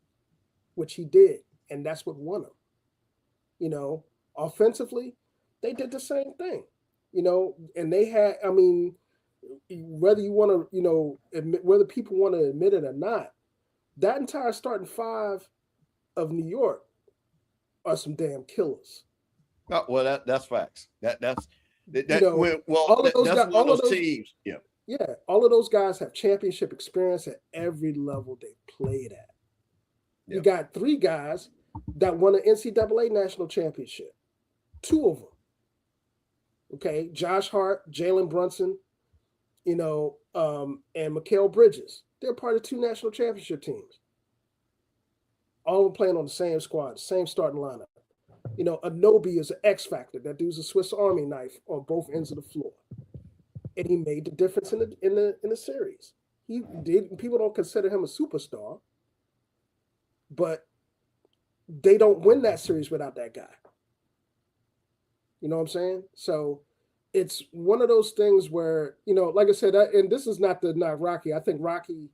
which he did. And that's what won him. Offensively, they did the same thing, and they had, whether you want to, whether people want to admit it or not, that entire starting five of New York are some damn killers. Oh, well, that's facts. That's all of those teams. Yeah. Yeah. All of those guys have championship experience at every level they played at. You got 3 guys that won an NCAA national championship. 2 of them. Okay. Josh Hart, Jaylen Brunson, and Mikal Bridges. They're part of 2 national championship teams. All of them playing on the same squad, same starting lineup. Anobi is an X factor. That dude's a Swiss Army knife on both ends of the floor, and he made the difference in the series. He did. People don't consider him a superstar, but they don't win that series without that guy. You know what I'm saying? So it's one of those things where, like I said, and this is not Rocky. I think Rocky,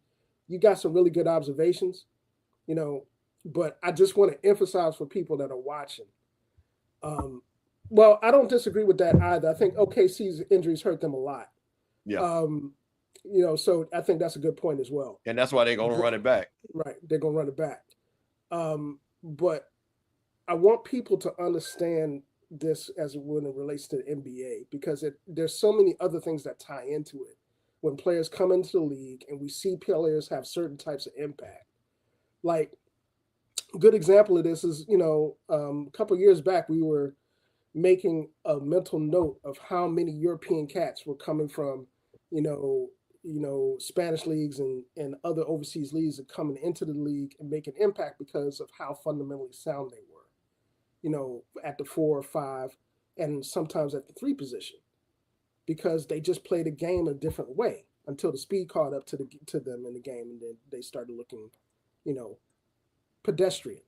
you got some really good observations, but I just want to emphasize for people that are watching. Well, I don't disagree with that either. I think OKC's injuries hurt them a lot. Yeah. So I think that's a good point as well. And that's why they're going to run it back. Right. They're going to run it back. But I want people to understand this as when it relates to the NBA, because there's so many other things that tie into it. When players come into the league and we see players have certain types of impact. Like, a good example of this is, a couple of years back, we were making a mental note of how many European cats were coming from, Spanish leagues and other overseas leagues are coming into the league and making impact because of how fundamentally sound they were, at the 4 or 5 and sometimes at the 3 position, because they just played a game a different way until the speed caught up to them in the game, and then they started looking, pedestrian.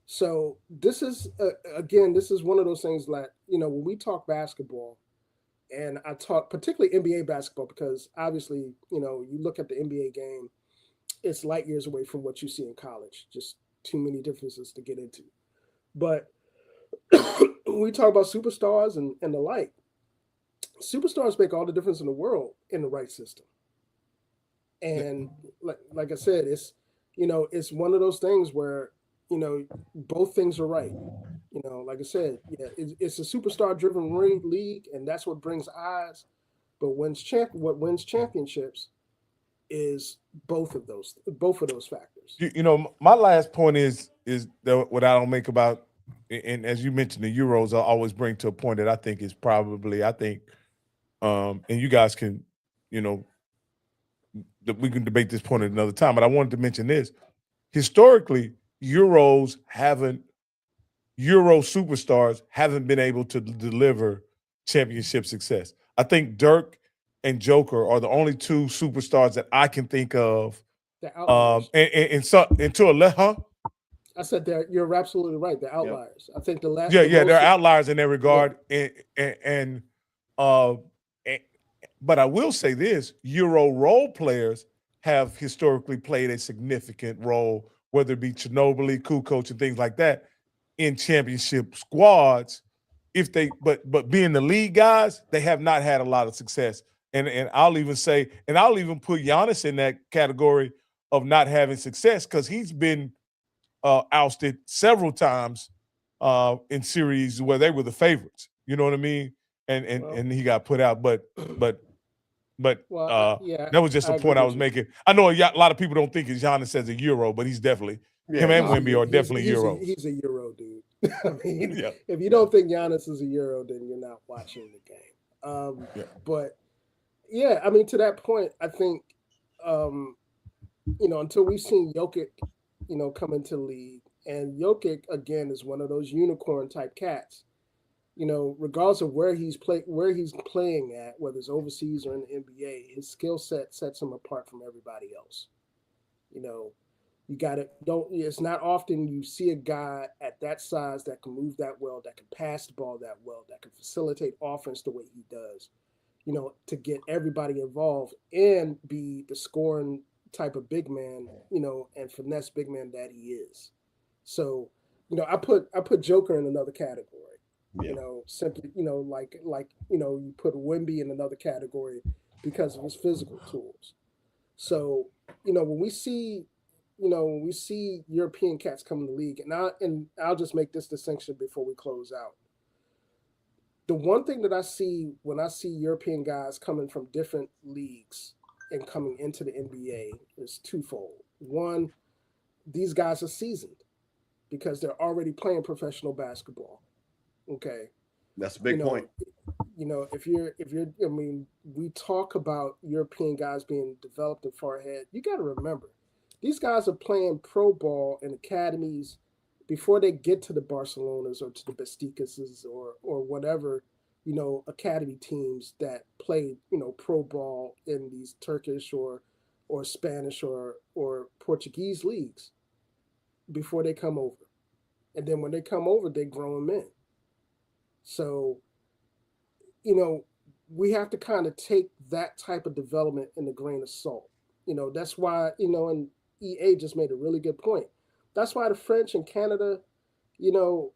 So this is this is one of those things that, when we talk basketball, and I talk particularly NBA basketball, because obviously, you look at the NBA game, it's light years away from what you see in college, just too many differences to get into. But when we talk about superstars and the like, superstars make all the difference in the world in the right system. And like I said, it's, it's one of those things where, both things are right. Like I said, it's a superstar-driven league, and that's what brings eyes. But what wins championships is both of those factors. My last point is that what I don't make about, and as you mentioned, the Euros, I always bring to a point that I think is probably, and you guys can, we can debate this point at another time, but I wanted to mention this. Historically, Euro superstars haven't been able to deliver championship success. I think Dirk and Joker are the only 2 superstars that I can think of. I said that you're absolutely right. The outliers. Yep. I think the last. They're outliers in that regard. Yeah. But I will say this: Euro role players have historically played a significant role, whether it be Ginobili, Kukoc, and things like that, in championship squads. But being the lead guys, they have not had a lot of success. And I'll even say, and I'll even put Giannis in that category of not having success, because he's been ousted several times in series where they were the favorites. You know what I mean? And he got put out. But But yeah, that was just a agree point I with was you. making. I know a lot of people don't think it's Giannis as a Euro, but he's definitely him and Wemby are definitely Euros. He's a Euro dude. I mean, Yeah. if you don't think Giannis is a Euro, then you're not watching the game. But yeah, I mean, to that point, I think until we've seen Jokic, come into the league, and Jokic again is one of those unicorn type cats. Regardless of where he's playing at, whether it's overseas or in the NBA, his skill set sets him apart from everybody else. It's not often you see a guy at that size that can move that well, that can pass the ball that well, that can facilitate offense the way he does, to get everybody involved and be the scoring type of big man, and finesse big man that he is. So, I put Joker in another category. Yeah. Simply, like you put Wemby in another category because of his physical tools. So, when we see European cats come in the league, and I'll just make this distinction before we close out. The one thing that I see when I see European guys coming from different leagues and coming into the NBA is twofold. One, these guys are seasoned because they're already playing professional basketball. Okay. That's a big point. We talk about European guys being developed and far ahead. You got to remember, these guys are playing pro ball in academies before they get to the Barcelonas or to the Besticases or whatever, academy teams that play, pro ball in these Turkish or Spanish or Portuguese leagues before they come over. And then when they come over, they grow them in. So, we have to kind of take that type of development in a grain of salt. That's why, and EA just made a really good point. That's why the French and Canada, the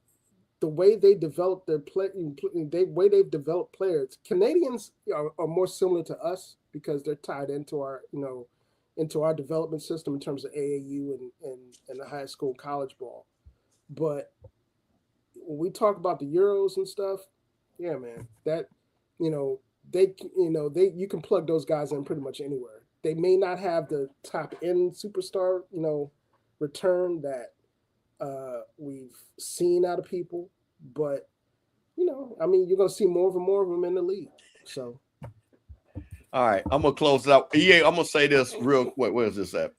way they develop their way they've developed players, Canadians are more similar to us because they're tied into our, into our development system in terms of AAU and the high school college ball. But when we talk about the Euros and stuff, yeah, man, that, you can plug those guys in pretty much anywhere. They may not have the top end superstar, return that we've seen out of people, but you're going to see more of them in the league. So, all right, I'm gonna close it out. EA, I'm gonna say this real quick. Where is this at?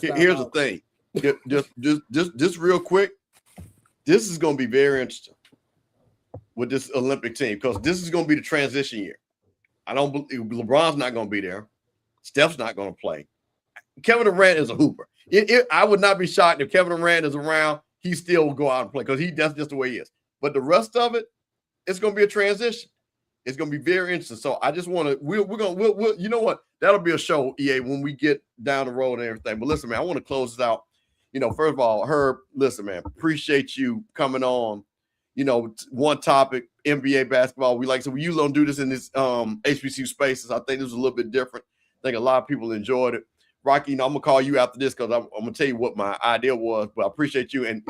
Here's the thing. Just real quick. This is gonna be very interesting with this Olympic team because this is gonna be the transition year. I don't believe LeBron's not gonna be there. Steph's not gonna play. Kevin Durant is a hooper. I would not be shocked if Kevin Durant is around. He still will go out and play because that's just the way he is. But the rest of it, it's gonna be a transition. It's gonna be very interesting. So I just want to. We'll you know what? That'll be a show, EA, when we get down the road and everything. But listen, man, I want to close this out. First of all, Herb, listen, man, appreciate you coming on. One topic, NBA basketball. We usually don't do this in this HBCU spaces. I think this was a little bit different. I think a lot of people enjoyed it. Rocky, I'm gonna call you after this because I'm gonna tell you what my idea was. But I appreciate you. And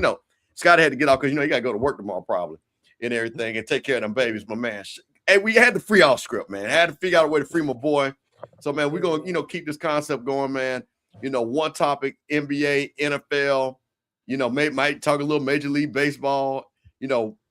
Scott had to get off because you gotta go to work tomorrow probably and everything and take care of them babies, my man. Hey, we had to free Offscript, man. I had to figure out a way to free my boy. So, man, we're gonna keep this concept going, man. One topic, NBA, NFL, might talk a little Major League Baseball,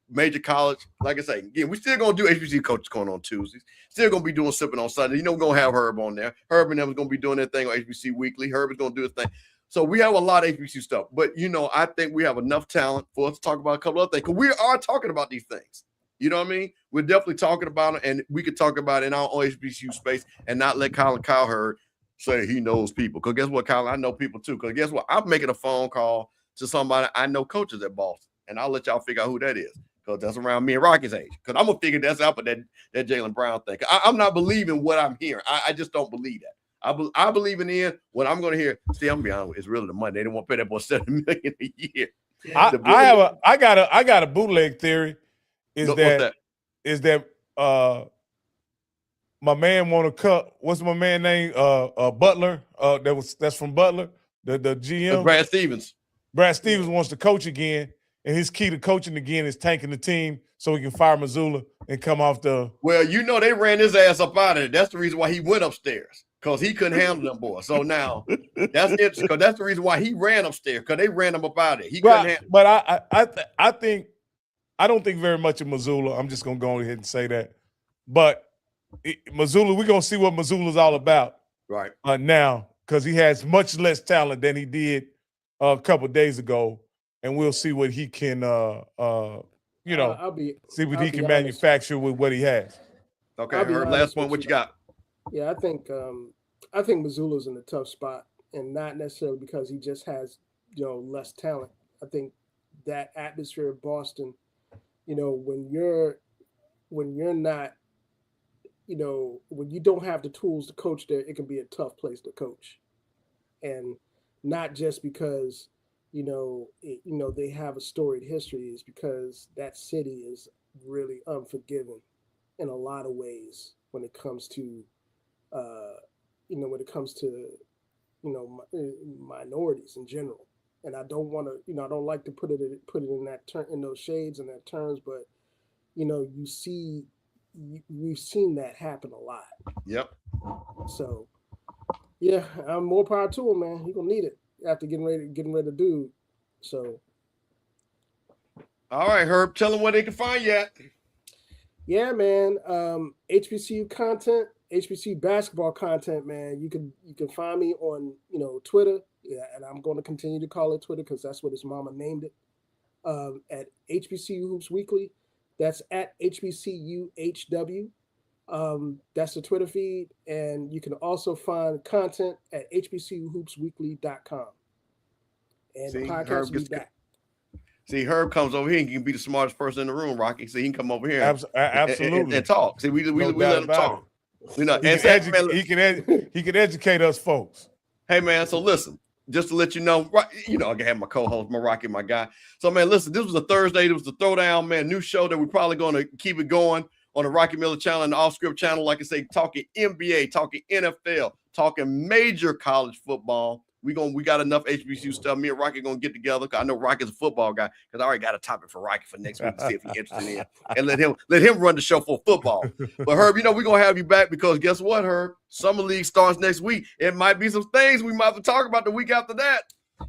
major college. Like I say, again, we still going to do HBCU coaches going on Tuesdays. Still going to be doing sipping on Sunday. We're going to have Herb on there. Herb and them is going to be doing their thing on HBC Weekly. Herb is going to do his thing. So we have a lot of HBCU stuff. But, I think we have enough talent for us to talk about a couple other things because we are talking about these things. You know what I mean? We're definitely talking about it, and we could talk about it in our own HBCU space and not let Colin Cowherd say he knows people. Because guess what, Colin? I know people too. Because guess what? I'm making a phone call to somebody I know coaches at Boston, and I'll let y'all figure out who that is because that's around me and Rocky's age. Because I'm going to figure that's out, but that Jaylen Brown thing. I'm not believing what I'm hearing. I just don't believe that. I believe in the end what I'm going to hear. See, I'm going to be honest, it's really the money. They didn't want to pay that boy $7 million a year. I got a bootleg theory. Is that my man want to cut? What's my man name? Butler. That's from Butler. The GM. Brad Stevens. Brad Stevens wants to coach again, and his key to coaching again is tanking the team so he can fire Missoula and come off the. Well, you know they ran his ass up out of it. That's the reason why he went upstairs, because he couldn't handle them boys. So now that's it. Because that's the reason why he ran upstairs, because they ran him up out of it. He couldn't handle. But I think I don't think very much of Missoula. I'm just gonna go ahead and say that. But Missoula, we're gonna see what Missoula's all about. Right. Now, because he has much less talent than he did a couple of days ago, and we'll see what he can see what he can manufacture with what he has. Okay, last one, what you got? Yeah, I think Missoula's in a tough spot, and not necessarily because he just has less talent. I think that atmosphere of Boston, when you're not, when you don't have the tools to coach there, it can be a tough place to coach, and not just because they have a storied history, is because that city is really unforgiving in a lot of ways when it comes to minorities in general. And I don't want to, I don't like to put it in that in those shades and that terms, but we've seen that happen a lot. Yep. So yeah, I'm more power to him, man. He gonna need it after getting ready to do. So all right, Herb, tell them where they can find you at. Yeah, man. HBCU content, HBCU basketball content, man. You can find me on Twitter. Yeah, and I'm going to continue to call it Twitter because that's what his mama named it. At HBCU Hoops Weekly, that's at HBCUHW. That's the Twitter feed, and you can also find content at HBCUHoopsWeekly.com. And the podcast will be back. See, Herb comes over here and he can be the smartest person in the room, Rocky. So he can come over here absolutely and talk. See, we let him talk. He can educate us folks. Hey, man, so listen, just to let you know, I have my co-host, my Rocky, my guy. So, man, listen, this was a Thursday. This was the Throwdown, man, new show that we're probably going to keep it going on the Rocky Miller channel and the Offscript channel. Like I say, talking NBA, talking NFL, talking major college football. We got enough HBCU stuff. Me and Rocky gonna get together. Cause I know Rocky's a football guy. Cause I already got a topic for Rocky for next week to see if he's interested in it, and let him run the show for football. But Herb, we're gonna have you back because guess what, Herb? Summer League starts next week. It might be some things we might have to talk about the week after that.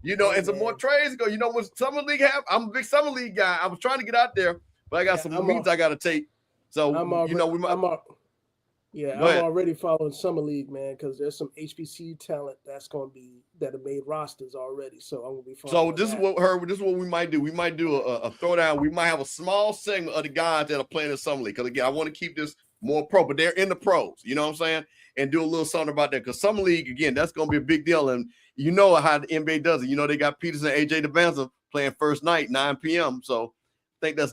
And some more trades go. When Summer League happens, I'm a big Summer League guy. I was trying to get out there, but I got some meetings I got to take. So I'm already following Summer League, man, because there's some HBCU talent that have made rosters already. So I'm gonna be following. So this is what we might do. We might do a throwdown. We might have a small segment of the guys that are playing in Summer League. Because again, I want to keep this more pro, but they're in the pros. You know what I'm saying? And do a little something about that. Because Summer League, again, that's gonna be a big deal. And you know how the NBA does it. They got Peterson, AJ DeBanza playing first night, 9 p.m. So I think that's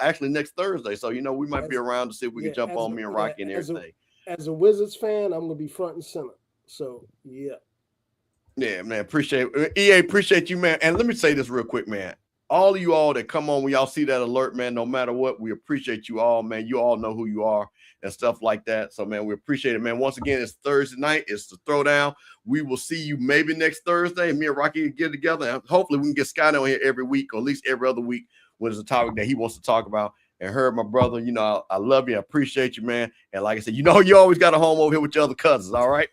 actually next Thursday. So, we might be around to see if we can jump on me and Rocky and everything. As a Wizards fan, I'm going to be front and center. So, yeah. Yeah, man. Appreciate it. EA, appreciate you, man. And let me say this real quick, man. All of you all that come on when y'all see that alert, man, no matter what, we appreciate you all, man. You all know who you are and stuff like that. So, man, we appreciate it, man. Once again, it's Thursday night. It's the Throwdown. We will see you maybe next Thursday. Me and Rocky get together. And hopefully we can get Scott on here every week or at least every other week when there's a topic that he wants to talk about. And Herb, my brother, I love you. I appreciate you, man. And like I said, you always got a home over here with your other cousins, all right?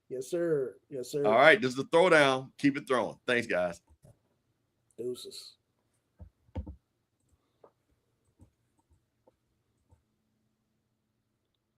Yes, sir. Yes, sir. All right, this is the Throwdown. Keep it throwing. Thanks, guys. Deuces.